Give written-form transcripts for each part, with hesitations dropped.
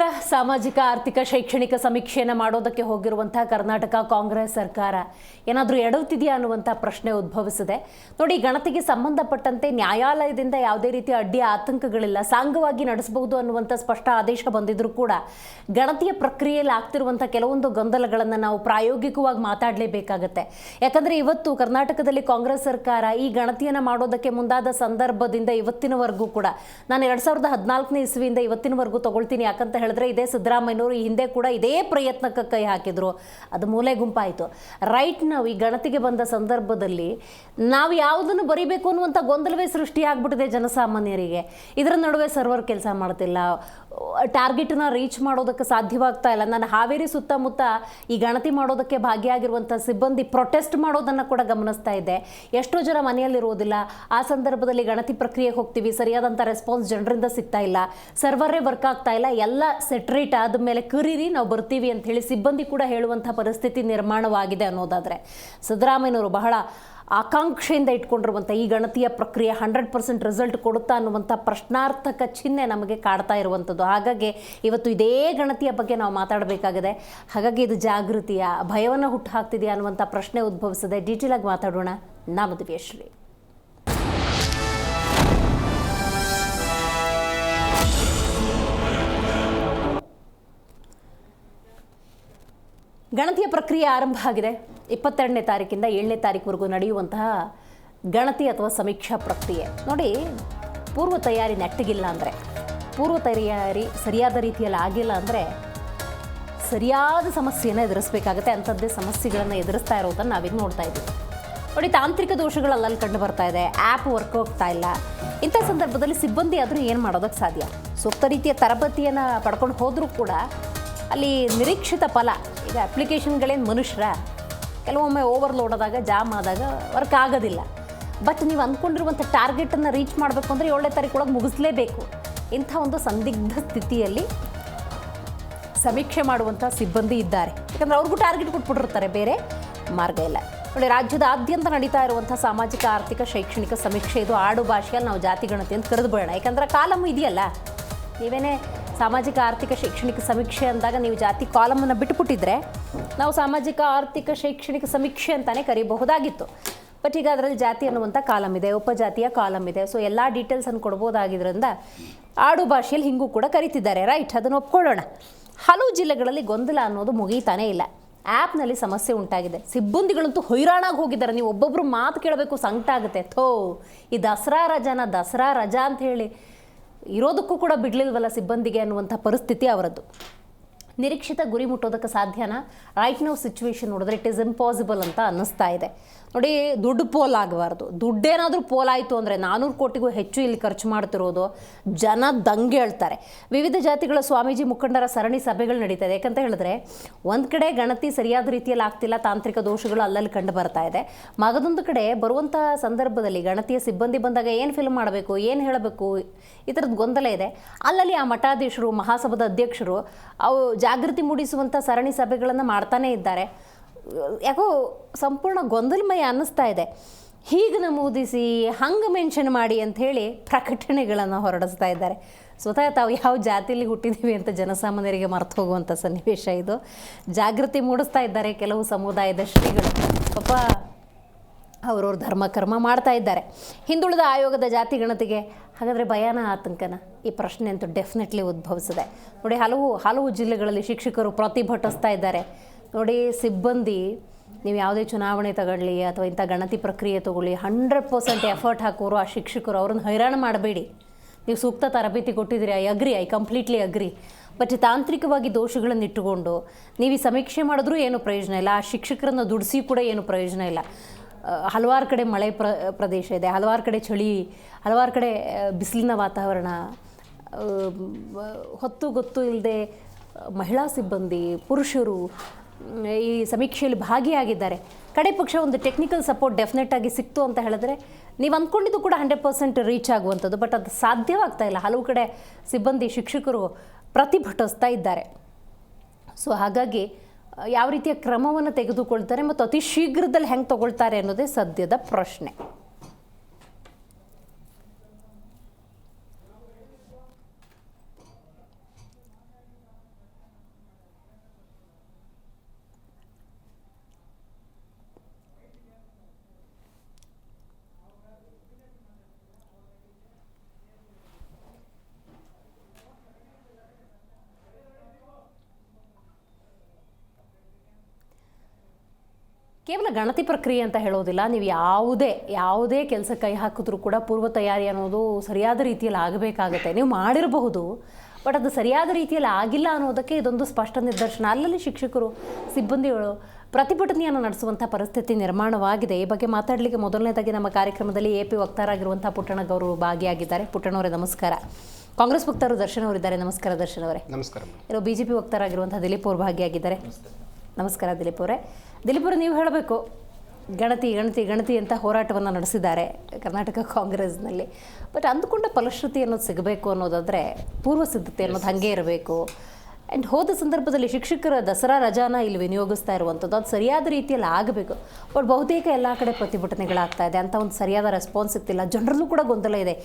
ಸಮಗ್ರ ಸಾಮಾಜಿಕ ಆರ್ಥಿಕ ಶೈಕ್ಷಣಿಕ ಸಮೀಕ್ಷೆಯನ್ನು ಮಾಡೋದಕ್ಕೆ ಹೋಗಿರುವಂತಹ ಕರ್ನಾಟಕ ಕಾಂಗ್ರೆಸ್ ಸರ್ಕಾರ ಏನಾದರೂ ಎಡವುತ್ತಿದೆಯಾ ಅನ್ನುವಂಥ ಪ್ರಶ್ನೆ ಉದ್ಭವಿಸಿದೆ. ನೋಡಿ, ಗಣತಿಗೆ ಸಂಬಂಧಪಟ್ಟಂತೆ ನ್ಯಾಯಾಲಯದಿಂದ ಯಾವುದೇ ರೀತಿಯ ಅಡ್ಡಿ ಆತಂಕಗಳಿಲ್ಲ, ಸಾಂಗವಾಗಿ ನಡೆಸಬಹುದು ಅನ್ನುವಂಥ ಸ್ಪಷ್ಟ ಆದೇಶ ಬಂದಿದ್ರೂ ಕೂಡ ಗಣತಿಯ ಪ್ರಕ್ರಿಯೆಯಲ್ಲಿ ಆಗ್ತಿರುವಂಥ ಕೆಲವೊಂದು ಗೊಂದಲಗಳನ್ನು ನಾವು ಪ್ರಾಯೋಗಿಕವಾಗಿ ಮಾತಾಡಲೇಬೇಕಾಗತ್ತೆ. ಯಾಕಂದರೆ ಇವತ್ತು ಕರ್ನಾಟಕದಲ್ಲಿ ಕಾಂಗ್ರೆಸ್ ಸರ್ಕಾರ ಈ ಗಣತಿಯನ್ನು ಮಾಡೋದಕ್ಕೆ ಮುಂದಾದ ಸಂದರ್ಭದಿಂದ ಇವತ್ತಿನವರೆಗೂ ಕೂಡ ನಾನು 2014ನೇ ಇಸ್ವಿಯಿಂದ ಇವತ್ತಿನವರೆಗೂ ತಗೊಳ್ತೀನಿ. ಯಾಕಂತ ಹೇಳಿದ್ರೆ ಇದೇ ಸಿದ್ದರಾಮಯ್ಯನವರು ಈ ಹಿಂದೆ ಕೂಡ ಇದೇ ಪ್ರಯತ್ನಕ್ಕೆ ಕೈ ಹಾಕಿದ್ರು, ಅದು ಮೂಲೆ ಗುಂಪಾಯಿತು. ರೈಟ್ ನಾವು ಈ ಗಣತಿಗೆ ಬಂದ ಸಂದರ್ಭದಲ್ಲಿ ನಾವು ಯಾವುದನ್ನು ಬರೀಬೇಕು ಅನ್ನುವಂಥ ಗೊಂದಲವೇ ಸೃಷ್ಟಿಯಾಗ್ಬಿಟ್ಟಿದೆ ಜನಸಾಮಾನ್ಯರಿಗೆ. ಇದರ ನಡುವೆ ಸರ್ವರ್ ಕೆಲಸ ಮಾಡ್ತಿಲ್ಲ, ಟಾರ್ಗೆಟ್ನ ರೀಚ್ ಮಾಡೋದಕ್ಕೆ ಸಾಧ್ಯವಾಗ್ತಾ ಇಲ್ಲ. ನಾನು ಹಾವೇರಿ ಸುತ್ತಮುತ್ತ ಈ ಗಣತಿ ಮಾಡೋದಕ್ಕೆ ಭಾಗಿಯಾಗಿರುವಂಥ ಸಿಬ್ಬಂದಿ ಪ್ರೊಟೆಸ್ಟ್ ಮಾಡೋದನ್ನು ಕೂಡ ಗಮನಿಸ್ತಾ ಇದ್ದೆ. ಎಷ್ಟೋ ಜನ ಮನೆಯಲ್ಲಿರೋದಿಲ್ಲ, ಆ ಸಂದರ್ಭದಲ್ಲಿ ಗಣತಿ ಪ್ರಕ್ರಿಯೆಗೆ ಹೋಗ್ತೀವಿ, ಸರಿಯಾದಂಥ ರೆಸ್ಪಾನ್ಸ್ ಜನರಿಂದ ಸಿಗ್ತಾ ಇಲ್ಲ, ಸರ್ವರೇ ವರ್ಕ್ ಆಗ್ತಾ ಇಲ್ಲ, ಎಲ್ಲ ಸೆಟ್ರೇಟ್ ಆದಮೇಲೆ ಕರೀರಿ ನಾವು ಬರ್ತೀವಿ ಅಂತ ಹೇಳಿ ಸಿಬ್ಬಂದಿ ಕೂಡ ಹೇಳುವಂಥ ಪರಿಸ್ಥಿತಿ ನಿರ್ಮಾಣವಾಗಿದೆ ಅನ್ನೋದಾದರೆ, ಸಿದ್ದರಾಮಯ್ಯನವರು ಬಹಳ ಆಕಾಂಕ್ಷೆಯಿಂದ ಇಟ್ಕೊಂಡಿರುವಂಥ ಈ ಗಣತಿಯ ಪ್ರಕ್ರಿಯೆ 100% ರಿಸಲ್ಟ್ ಕೊಡುತ್ತಾ ಅನ್ನುವಂಥ ಪ್ರಶ್ನಾರ್ಥಕ ಚಿಹ್ನೆ ನಮಗೆ ಕಾಡ್ತಾ ಇರುವಂಥದ್ದು. ಹಾಗಾಗಿ ಇವತ್ತು ಇದೇ ಗಣತಿಯ ಬಗ್ಗೆ ನಾವು ಮಾತಾಡಬೇಕಾಗಿದೆ. ಹಾಗಾಗಿ ಇದು ಜಾಗೃತಿಯ ಭಯವನ್ನು ಹುಟ್ಟು ಹಾಕ್ತಿದೆಯಾ ಅನ್ನುವಂಥ ಪ್ರಶ್ನೆ ಉದ್ಭವಿಸಿದೆ. ಡೀಟೇಲ್ ಆಗಿ ಮಾತಾಡೋಣ. ನಾನು ದಿವ್ಯಶ್ರೀ. ಗಣತಿಯ ಪ್ರಕ್ರಿಯೆ ಆರಂಭ ಆಗಿದೆ. 22ನೇ ತಾರೀಕಿಂದ 7ನೇ ತಾರೀಕುವರೆಗೂ ನಡೆಯುವಂತಹ ಗಣತಿ ಅಥವಾ ಸಮೀಕ್ಷಾ ಪ್ರಕ್ರಿಯೆ. ನೋಡಿ, ಪೂರ್ವ ತಯಾರಿ ನೆಟ್ಟಗಿಲ್ಲ ಅಂದರೆ, ಪೂರ್ವ ತಯಾರಿ ಸರಿಯಾದ ರೀತಿಯಲ್ಲಿ ಆಗಿಲ್ಲ ಅಂದರೆ ಸರಿಯಾದ ಸಮಸ್ಯೆಯನ್ನು ಎದುರಿಸಬೇಕಾಗುತ್ತೆ. ಅಂಥದ್ದೇ ಸಮಸ್ಯೆಗಳನ್ನು ಎದುರಿಸ್ತಾ ಇರೋದನ್ನು ನಾವೀಗ ನೋಡ್ತಾ ಇದ್ದೀವಿ. ನೋಡಿ, ತಾಂತ್ರಿಕ ದೋಷಗಳು ಅಲ್ಲಲ್ಲಿ ಕಂಡು ಬರ್ತಾ ಇದೆ, ಆ್ಯಪ್ ವರ್ಕ್ ಹೋಗ್ತಾ ಇಲ್ಲ. ಇಂಥ ಸಂದರ್ಭದಲ್ಲಿ ಸಿಬ್ಬಂದಿ ಆದರೂ ಏನು ಮಾಡೋದಕ್ಕೆ ಸಾಧ್ಯ? ಸೂಕ್ತ ರೀತಿಯ ತರಬೇತಿಯನ್ನು ಪಡ್ಕೊಂಡು ಹೋದರೂ ಕೂಡ ಅಲ್ಲಿ ನಿರೀಕ್ಷಿತ ಫಲ, ಈಗ ಅಪ್ಲಿಕೇಶನ್ಗಳೇನು ಮನುಷ್ಯರ ಕೆಲವೊಮ್ಮೆ ಓವರ್ಲೋಡ್ ಆದಾಗ, ಜಾಮ್ ಆದಾಗ ವರ್ಕ್ ಆಗೋದಿಲ್ಲ. ಬಟ್ ನೀವು ಅಂದ್ಕೊಂಡಿರುವಂಥ ಟಾರ್ಗೆಟನ್ನು ರೀಚ್ ಮಾಡಬೇಕು ಅಂದರೆ 7ನೇ ತಾರೀಕು ಮುಗಿಸ್ಲೇಬೇಕು. ಇಂಥ ಒಂದು ಸಂದಿಗ್ಧ ಸ್ಥಿತಿಯಲ್ಲಿ ಸಮೀಕ್ಷೆ ಮಾಡುವಂಥ ಸಿಬ್ಬಂದಿ ಇದ್ದಾರೆ. ಯಾಕಂದರೆ ಅವ್ರಿಗೂ ಟಾರ್ಗೆಟ್ ಕೊಟ್ಬಿಟ್ಟಿರ್ತಾರೆ, ಬೇರೆ ಮಾರ್ಗ ಇಲ್ಲ. ನೋಡಿ, ರಾಜ್ಯದಾದ್ಯಂತ ನಡೀತಾ ಇರುವಂಥ ಸಾಮಾಜಿಕ ಆರ್ಥಿಕ ಶೈಕ್ಷಣಿಕ ಸಮೀಕ್ಷೆ ಇದು ಆಡು ಭಾಷೆಯಲ್ಲಿ ನಾವು ಜಾತಿ ಗಣತಿ ಅಂತ ಕರೆದು ಬೇಡ. ಯಾಕಂದರೆ ಕಾಲಮ್ ಇದೆಯಲ್ಲ, ನೀವೇನೇ ಸಾಮಾಜಿಕ ಆರ್ಥಿಕ ಶೈಕ್ಷಣಿಕ ಸಮೀಕ್ಷೆ ಅಂದಾಗ ನೀವು ಜಾತಿ ಕಾಲಮನ್ನು ಬಿಟ್ಟುಬಿಟ್ಟಿದ್ರೆ ನಾವು ಸಾಮಾಜಿಕ ಆರ್ಥಿಕ ಶೈಕ್ಷಣಿಕ ಸಮೀಕ್ಷೆ ಅಂತಲೇ ಕರೀಬಹುದಾಗಿತ್ತು. ಬಟ್ ಈಗ ಅದರಲ್ಲಿ ಜಾತಿ ಅನ್ನುವಂಥ ಕಾಲಮ್ ಇದೆ, ಉಪಜಾತಿಯ ಕಾಲಮ್ ಇದೆ. ಸೊ ಎಲ್ಲ ಡೀಟೇಲ್ಸನ್ನು ಕೊಡ್ಬೋದಾಗಿದ್ದರಿಂದ ಆಡು ಭಾಷೆಯಲ್ಲಿ ಹಿಂಗೂ ಕೂಡ ಕರೀತಿದ್ದಾರೆ. ರೈಟ್, ಅದನ್ನು ಒಪ್ಕೊಳ್ಳೋಣ. ಹಲವು ಜಿಲ್ಲೆಗಳಲ್ಲಿ ಗೊಂದಲ ಅನ್ನೋದು ಮುಗಿತಾನೇ ಇಲ್ಲ. ಆ್ಯಪ್ನಲ್ಲಿ ಸಮಸ್ಯೆ ಉಂಟಾಗಿದೆ, ಸಿಬ್ಬಂದಿಗಳಂತೂ ಹೈರಾಣಾಗಿ ಹೋಗಿದ್ದಾರೆ. ನೀವು ಒಬ್ಬೊಬ್ಬರು ಮಾತು ಕೇಳಬೇಕು, ಸಂಕಟ ಆಗುತ್ತೆ. ಈ ದಸರಾ ರಜಾ ಅಂತ ಹೇಳಿ ಇರೋದಕ್ಕೂ ಕೂಡ ಬಿಡಲಿಲ್ವಲ್ಲ ಸಿಬ್ಬಂದಿಗೆ ಅನ್ನುವಂಥ ಪರಿಸ್ಥಿತಿ ಅವರದ್ದು. ನಿರೀಕ್ಷಿತ ಗುರಿ ಮುಟ್ಟೋದಕ್ಕೆ ಸಾಧ್ಯನಾ? ರೈಟ್ ನೌ ಸಿಚುವೇಶನ್ ನೋಡಿದ್ರೆ ಇಟ್ ಈಸ್ ಇಂಪಾಸಿಬಲ್ ಅಂತ ಅನ್ನಿಸ್ತಾ ಇದೆ. ನೋಡಿ, ದುಡ್ಡು ಪೋಲ್ ಆಗಬಾರ್ದು. ದುಡ್ಡೇನಾದರೂ ಪೋಲಾಯಿತು ಅಂದರೆ 400 ಕೋಟಿಗೂ ಹೆಚ್ಚು ಇಲ್ಲಿ ಖರ್ಚು ಮಾಡ್ತಿರೋದು, ಜನ ದಂಗೆ ಹೇಳ್ತಾರೆ. ವಿವಿಧ ಜಾತಿಗಳ ಸ್ವಾಮೀಜಿ ಮುಖಂಡರ ಸರಣಿ ಸಭೆಗಳು ನಡೀತಾ ಇದೆ. ಯಾಕಂತ ಹೇಳಿದ್ರೆ ಒಂದು ಕಡೆ ಗಣತಿ ಸರಿಯಾದ ರೀತಿಯಲ್ಲಿ ಆಗ್ತಿಲ್ಲ, ತಾಂತ್ರಿಕ ದೋಷಗಳು ಅಲ್ಲಲ್ಲಿ ಕಂಡು ಬರ್ತಾ ಇದೆ. ಮಗದೊಂದು ಕಡೆ ಬರುವಂಥ ಸಂದರ್ಭದಲ್ಲಿ ಗಣತಿಯ ಸಿಬ್ಬಂದಿ ಬಂದಾಗ ಏನು ಫಿಲ್ಮ್ ಮಾಡಬೇಕು, ಏನು ಹೇಳಬೇಕು, ಈ ಥರದ್ದು ಗೊಂದಲ ಇದೆ. ಅಲ್ಲಲ್ಲಿ ಆ ಮಠಾಧೀಶರು, ಮಹಾಸಭಾದ ಅಧ್ಯಕ್ಷರು ಅವು ಜಾಗೃತಿ ಮೂಡಿಸುವಂಥ ಸರಣಿ ಸಭೆಗಳನ್ನು ಮಾಡ್ತಾನೇ ಇದ್ದಾರೆ. ಯಾಕೋ ಸಂಪೂರ್ಣ ಗೊಂದಲಮಯ ಅನ್ನಿಸ್ತಾ ಇದೆ. ಹೀಗೆ ನಮೂದಿಸಿ, ಹಂಗೆ ಮೆನ್ಷನ್ ಮಾಡಿ ಅಂಥೇಳಿ ಪ್ರಕಟಣೆಗಳನ್ನು ಹೊರಡಿಸ್ತಾ ಇದ್ದಾರೆ. ಸ್ವತಃ ತಾವು ಯಾವ ಜಾತಿಯಲ್ಲಿ ಹುಟ್ಟಿದ್ದೀವಿ ಅಂತ ಜನಸಾಮಾನ್ಯರಿಗೆ ಮರೆತು ಹೋಗುವಂಥ ಸನ್ನಿವೇಶ ಇದು. ಜಾಗೃತಿ ಮೂಡಿಸ್ತಾ ಇದ್ದಾರೆ ಕೆಲವು ಸಮುದಾಯದ ಶ್ರೀಗಳು. ಪಾಪ ಅವರವ್ರ ಧರ್ಮ ಕರ್ಮ ಮಾಡ್ತಾ ಇದ್ದಾರೆ. ಹಿಂದುಳಿದ ಆಯೋಗದ ಜಾತಿ ಗಣತಿಗೆ ಹಾಗಾದರೆ ಭಯಾನ ಆತಂಕನ? ಈ ಪ್ರಶ್ನೆ ಅಂತೂ ಡೆಫಿನೆಟ್ಲಿ ಉದ್ಭವಿಸಿದೆ. ನೋಡಿ, ಹಲವು ಜಿಲ್ಲೆಗಳಲ್ಲಿ ಶಿಕ್ಷಕರು ಪ್ರತಿಭಟಿಸ್ತಾ ಇದ್ದಾರೆ. ನೋಡಿ, ಸಿಬ್ಬಂದಿ ನೀವು ಯಾವುದೇ ಚುನಾವಣೆ ತಗೊಳ್ಳಿ ಅಥವಾ ಇಂಥ ಗಣತಿ ಪ್ರಕ್ರಿಯೆ ತಗೊಳ್ಳಿ, 100% ಎಫರ್ಟ್ ಹಾಕೋರು ಆ ಶಿಕ್ಷಕರು, ಅವ್ರನ್ನ ಹೈರಾಣ ಮಾಡಬೇಡಿ. ನೀವು ಸೂಕ್ತ ತರಬೇತಿ ಕೊಟ್ಟಿದ್ದೀರಿ, ಐ ಕಂಪ್ಲೀಟ್ಲಿ ಅಗ್ರಿ. ಬಟ್ ತಾಂತ್ರಿಕವಾಗಿ ದೋಷಗಳನ್ನು ಇಟ್ಟುಕೊಂಡು ನೀವು ಈ ಸಮೀಕ್ಷೆ ಮಾಡಿದ್ರೂ ಏನು ಪ್ರಯೋಜನ ಇಲ್ಲ, ಆ ಶಿಕ್ಷಕರನ್ನು ದುಡಿಸಿ ಕೂಡ ಏನು ಪ್ರಯೋಜನ ಇಲ್ಲ. ಹಲವಾರು ಕಡೆ ಮಳೆ ಪ್ರದೇಶ ಇದೆ, ಹಲವಾರು ಕಡೆ ಚಳಿ, ಹಲವಾರು ಕಡೆ ಬಿಸಿಲಿನ ವಾತಾವರಣ, ಹೊತ್ತು ಗೊತ್ತು ಇಲ್ಲದೆ ಮಹಿಳಾ ಸಿಬ್ಬಂದಿ, ಪುರುಷರು ಈ ಸಮೀಕ್ಷೆಯಲ್ಲಿ ಭಾಗಿಯಾಗಿದ್ದಾರೆ. ಕಡೆ ಪಕ್ಷ ಒಂದು ಟೆಕ್ನಿಕಲ್ ಸಪೋರ್ಟ್ ಡೆಫಿನೆಟ್ ಆಗಿ ಸಿಕ್ತು ಅಂತ ಹೇಳಿದ್ರೆ ನೀವು ಅಂದ್ಕೊಂಡಿದ್ದು ಕೂಡ 100% ರೀಚ್ ಆಗುವಂಥದ್ದು. ಬಟ್ ಅದು ಸಾಧ್ಯವಾಗ್ತಾ ಇಲ್ಲ. ಹಲವು ಕಡೆ ಸಿಬ್ಬಂದಿ, ಶಿಕ್ಷಕರು ಪ್ರತಿಭಟಿಸ್ತಾ ಇದ್ದಾರೆ. ಸೊ ಹಾಗಾಗಿ ಯಾವ ರೀತಿಯ ಕ್ರಮವನ್ನು ತೆಗೆದುಕೊಳ್ತಾರೆ ಮತ್ತು ಅತಿ ಶೀಘ್ರದಲ್ಲಿ ಹೆಂಗೆ ತಗೊಳ್ತಾರೆ ಅನ್ನೋದೇ ಸದ್ಯದ ಪ್ರಶ್ನೆ. ಕೇವಲ ಗಣತಿ ಪ್ರಕ್ರಿಯೆ ಅಂತ ಹೇಳೋದಿಲ್ಲ. ನೀವು ಯಾವುದೇ ಕೆಲಸ ಕೈ ಹಾಕಿದ್ರೂ ಕೂಡ ಪೂರ್ವ ತಯಾರಿ ಅನ್ನೋದು ಸರಿಯಾದ ರೀತಿಯಲ್ಲಿ ಆಗಬೇಕಾಗತ್ತೆ. ನೀವು ಮಾಡಿರಬಹುದು, ಬಟ್ ಅದು ಸರಿಯಾದ ರೀತಿಯಲ್ಲಿ ಆಗಿಲ್ಲ ಅನ್ನೋದಕ್ಕೆ ಇದೊಂದು ಸ್ಪಷ್ಟ ನಿದರ್ಶನ. ಅಲ್ಲಲ್ಲಿ ಶಿಕ್ಷಕರು, ಸಿಬ್ಬಂದಿಗಳು ಪ್ರತಿಭಟನೆಯನ್ನು ನಡೆಸುವಂಥ ಪರಿಸ್ಥಿತಿ ನಿರ್ಮಾಣವಾಗಿದೆ. ಈ ಬಗ್ಗೆ ಮಾತಾಡಲಿಕ್ಕೆ ಮೊದಲನೇದಾಗಿ ನಮ್ಮ ಕಾರ್ಯಕ್ರಮದಲ್ಲಿ AP ವಕ್ತಾರಾಗಿರುವಂಥ ಪುಟ್ಟಣ್ಣ ಗೌರು ಭಾಗಿಯಾಗಿದ್ದಾರೆ. ಪುಟ್ಟಣ್ಣವರೇ ನಮಸ್ಕಾರ. ಕಾಂಗ್ರೆಸ್ ವಕ್ತಾರರು ದರ್ಶನ್ ಅವರಿದ್ದಾರೆ. ನಮಸ್ಕಾರ ದರ್ಶನ್ ಅವರೇ. ನಮಸ್ಕಾರ. ಇರೋ BJP ವಕ್ತಾರಾಗಿರುವಂಥ ದಿಲೀಪ್ ಅವರು ಭಾಗಿಯಾಗಿದ್ದಾರೆ. ನಮಸ್ಕಾರ ದಿಲೀಪ್ ಅವರೇ. ದಿಲೀಪ್ ಅವರು, ನೀವು ಹೇಳಬೇಕು, ಗಣತಿ ಅಂತ ಹೋರಾಟವನ್ನು ನಡೆಸಿದ್ದಾರೆ ಕರ್ನಾಟಕ ಕಾಂಗ್ರೆಸ್ನಲ್ಲಿ. ಬಟ್ ಅಂದುಕೊಂಡ ಫಲಶ್ರುತಿ ಅನ್ನೋದು ಸಿಗಬೇಕು ಅನ್ನೋದಾದರೆ ಪೂರ್ವ ಸಿದ್ಧತೆ ಅನ್ನೋದು ಹಾಗೆ ಇರಬೇಕು. ಆ್ಯಂಡ್ ಹೋದ ಸಂದರ್ಭದಲ್ಲಿ ಶಿಕ್ಷಕರ ದಸರಾ ರಜಾನ ಇಲ್ಲಿ ವಿನಿಯೋಗಿಸ್ತಾ ಇರುವಂಥದ್ದು ಅದು ಸರಿಯಾದ ರೀತಿಯಲ್ಲಿ ಆಗಬೇಕು. ಬಟ್ ಬಹುತೇಕ ಎಲ್ಲ ಕಡೆ ಪ್ರತಿಭಟನೆಗಳಾಗ್ತಾ ಇದೆ, ಅಂತ ಒಂದು ಸರಿಯಾದ ರೆಸ್ಪಾನ್ಸ್ ಸಿಗ್ತಿಲ್ಲ. ಜನರಲ್ಲೂ ಕೂಡ ಗೊಂದಲ ಇದೆ,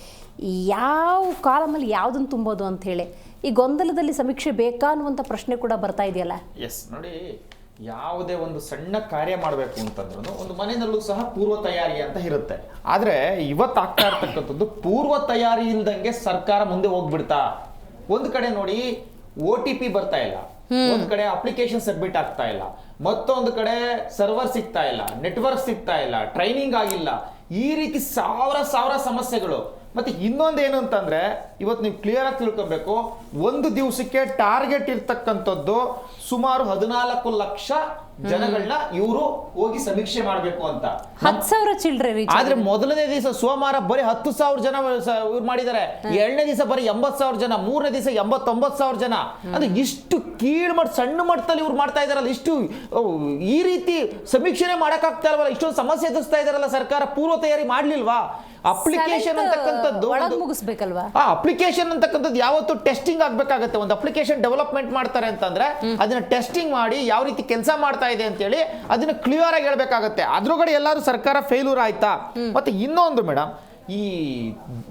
ಯಾವ ಕಾಲಮಲ್ಲಿ ಯಾವುದನ್ನು ತುಂಬೋದು ಅಂಥೇಳಿ. ಈ ಗೊಂದಲದಲ್ಲಿ ಸಮೀಕ್ಷೆ ಬೇಕಾ ಅನ್ನುವಂಥ ಪ್ರಶ್ನೆ ಕೂಡ ಬರ್ತಾ ಇದೆಯಲ್ಲ. ಎಸ್, ನೋಡಿ, ಯಾವುದೇ ಒಂದು ಸಣ್ಣ ಕಾರ್ಯ ಮಾಡಬೇಕು ಅಂತಂದ್ರೂ ಒಂದು ಮನೆಯಲ್ಲೂ ಸಹ ಪೂರ್ವ ತಯಾರಿ ಅಂತ ಇರುತ್ತೆ. ಆದ್ರೆ ಇವತ್ತು ಆಗ್ತಾ ಇರ್ತಕ್ಕಂಥದ್ದು ಪೂರ್ವ ತಯಾರಿ ಇಲ್ದಂಗೆ ಸರ್ಕಾರ ಮುಂದೆ ಹೋಗ್ಬಿಡ್ತಾ. ಒಂದ್ ಕಡೆ ನೋಡಿ OTP ಬರ್ತಾ ಇಲ್ಲ, ಒಂದ್ ಕಡೆ ಅಪ್ಲಿಕೇಶನ್ ಸಬ್ಮಿಟ್ ಆಗ್ತಾ ಇಲ್ಲ, ಮತ್ತೊಂದು ಕಡೆ ಸರ್ವರ್ ಸಿಗ್ತಾ ಇಲ್ಲ, ನೆಟ್ವರ್ಕ್ ಸಿಗ್ತಾ ಇಲ್ಲ, ಟ್ರೈನಿಂಗ್ ಆಗಿಲ್ಲ. ಈ ರೀತಿ ಸಾವಿರ ಸಮಸ್ಯೆಗಳು. ಮತ್ತೆ ಇನ್ನೊಂದೇನು ಅಂತಂದ್ರೆ ಇವತ್ತು ನೀವು ಕ್ಲಿಯರ್ ಆಗಿ ತಿಳ್ಕೊಬೇಕು, ಒಂದು ದಿವಸಕ್ಕೆ ಟಾರ್ಗೆಟ್ ಇರ್ತಕ್ಕಂಥದ್ದು ಸುಮಾರು 14 ಲಕ್ಷ ಜನಗಳನ್ನ ಇವರು ಹೋಗಿ ಸಮೀಕ್ಷೆ ಮಾಡಬೇಕು ಅಂತ. 10,000 ಚಿಲ್ಡ್ರೆ. ಆದ್ರೆ ಮೊದಲನೇ ದಿವಸ ಸೋಮವಾರ ಬರೀ 10,000 ಜನ ಇವ್ರು ಮಾಡಿದ್ದಾರೆ. ಎರಡನೇ ದಿವಸ ಬರೀ 80,000 ಜನ, ಮೂರನೇ ದಿವಸ 89,000 ಜನ. ಅಂದ್ರೆ ಇಷ್ಟು ಸಣ್ಣ ಮಟ್ಟದಲ್ಲಿ ಇವ್ರು ಮಾಡ್ತಾ ಇದಾರಲ್ಲ, ಇಷ್ಟು ಈ ರೀತಿ ಸಮೀಕ್ಷೆನೆ ಮಾಡಕ್ಕಾಗ್ತಾ ಇಲ್ವಲ್ಲ, ಇಷ್ಟೊಂದು ಸಮಸ್ಯೆ ಎದುರಿಸ್ತಾ ಇದಾರಲ್ಲ ಸರ್ಕಾರ. ಪೂರ್ವ ತಯಾರಿ ಮಾಡ್ಲಿಲ್ವಾ? ಅಪ್ಲಿಕೇಶನ್ ಅಂತಕ್ಕಂಥದ್ದು ಮುಗಿಸ್ಬೇಕಲ್ವಾ? ಅಪ್ಲಿಕೇಶನ್ ಅಂತಕ್ಕಂಥದ್ದು ಯಾವತ್ತು ಟೆಸ್ಟಿಂಗ್ ಆಗ್ಬೇಕಾಗತ್ತೆ. ಒಂದು ಅಪ್ಲಿಕೇಶನ್ ಡೆವಲಪ್ಮೆಂಟ್ ಮಾಡ್ತಾರೆ ಅಂತಂದ್ರೆ ಅದನ್ನ ಟೆಸ್ಟಿಂಗ್ ಮಾಡಿ ಯಾವ ರೀತಿ ಕೆಲಸ ಮಾಡ್ತಾ ಇದೆ ಅಂತ ಹೇಳಿ ಅದನ್ನ ಕ್ಲಿಯರ್ ಆಗಿ ಹೇಳ್ಬೇಕಾಗತ್ತೆ. ಅದ್ರೊಳಗಡೆ ಎಲ್ಲರೂ ಸರ್ಕಾರ ಫೇಲ್ಯೂರ್ ಆಯ್ತಾ? ಮತ್ತೆ ಇನ್ನೊಂದು ಮೇಡಮ್, ಈ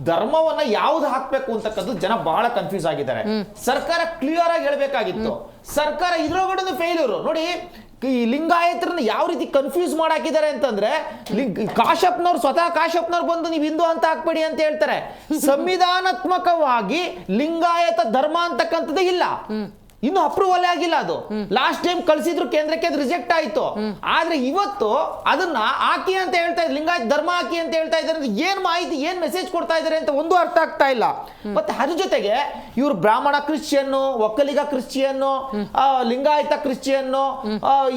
ಧರ್ಮವನ್ನ ಯಾವ್ದು ಹಾಕ್ಬೇಕು ಅಂತಕ್ಕಂಥದ್ದು ಜನ ಬಹಳ ಕನ್ಫ್ಯೂಸ್ ಆಗಿದ್ದಾರೆ. ಸರ್ಕಾರ ಕ್ಲಿಯರ್ ಆಗಿ ಹೇಳ್ಬೇಕಾಗಿತ್ತು. ಸರ್ಕಾರ ಇದ್ರೊಳಗಡೆ ಫೇಲ್ಯೂರ್. ನೋಡಿ, ಈ ಲಿಂಗಾಯತರನ್ನ ಯಾವ ರೀತಿ ಕನ್ಫ್ಯೂಸ್ ಮಾಡಾಕಿದ್ದಾರೆ ಅಂತಂದ್ರೆ, ಸ್ವತಃ ಕಾಶಪ್ಪನವ್ರು ಬಂದು ನೀವು ಹಿಂದೂ ಅಂತ ಹಾಕ್ಬೇಡಿ ಅಂತ ಹೇಳ್ತಾರೆ. ಸಂವಿಧಾನಾತ್ಮಕವಾಗಿ ಲಿಂಗಾಯತ ಧರ್ಮ ಅಂತಕ್ಕಂಥದ್ದು ಇಲ್ಲ, ಇನ್ನು ಅಪ್ರೂವಲ್ ಆಗಿಲ್ಲ. ಅದು ಲಾಸ್ಟ್ ಟೈಮ್ ಕಳಿಸಿದ್ರು ಕೇಂದ್ರಕ್ಕೆ, ಅದು ರಿಜೆಕ್ಟ್ ಆಯ್ತು. ಆದ್ರೆ ಇವತ್ತು ಅದನ್ನ ಹಾಕಿ ಅಂತ ಹೇಳ್ತಾ ಇದ್ದಾರೆ, ಲಿಂಗಾಯತ ಧರ್ಮ ಹಾಕಿ ಅಂತ ಹೇಳ್ತಾ ಇದ್ದಾರೆ. ಏನ್ ಮಾಹಿತಿ, ಏನ್ ಮೆಸೇಜ್ ಕೊಡ್ತಾ ಇದ್ದಾರೆ ಅಂತ ಒಂದು ಅರ್ಥ ಆಗ್ತಾ ಇಲ್ಲ. ಮತ್ತೆ ಅದ್ರ ಜೊತೆಗೆ ಇವರು ಬ್ರಾಹ್ಮಣ Christian, Vokkaliga Christian, Lingayat Christian,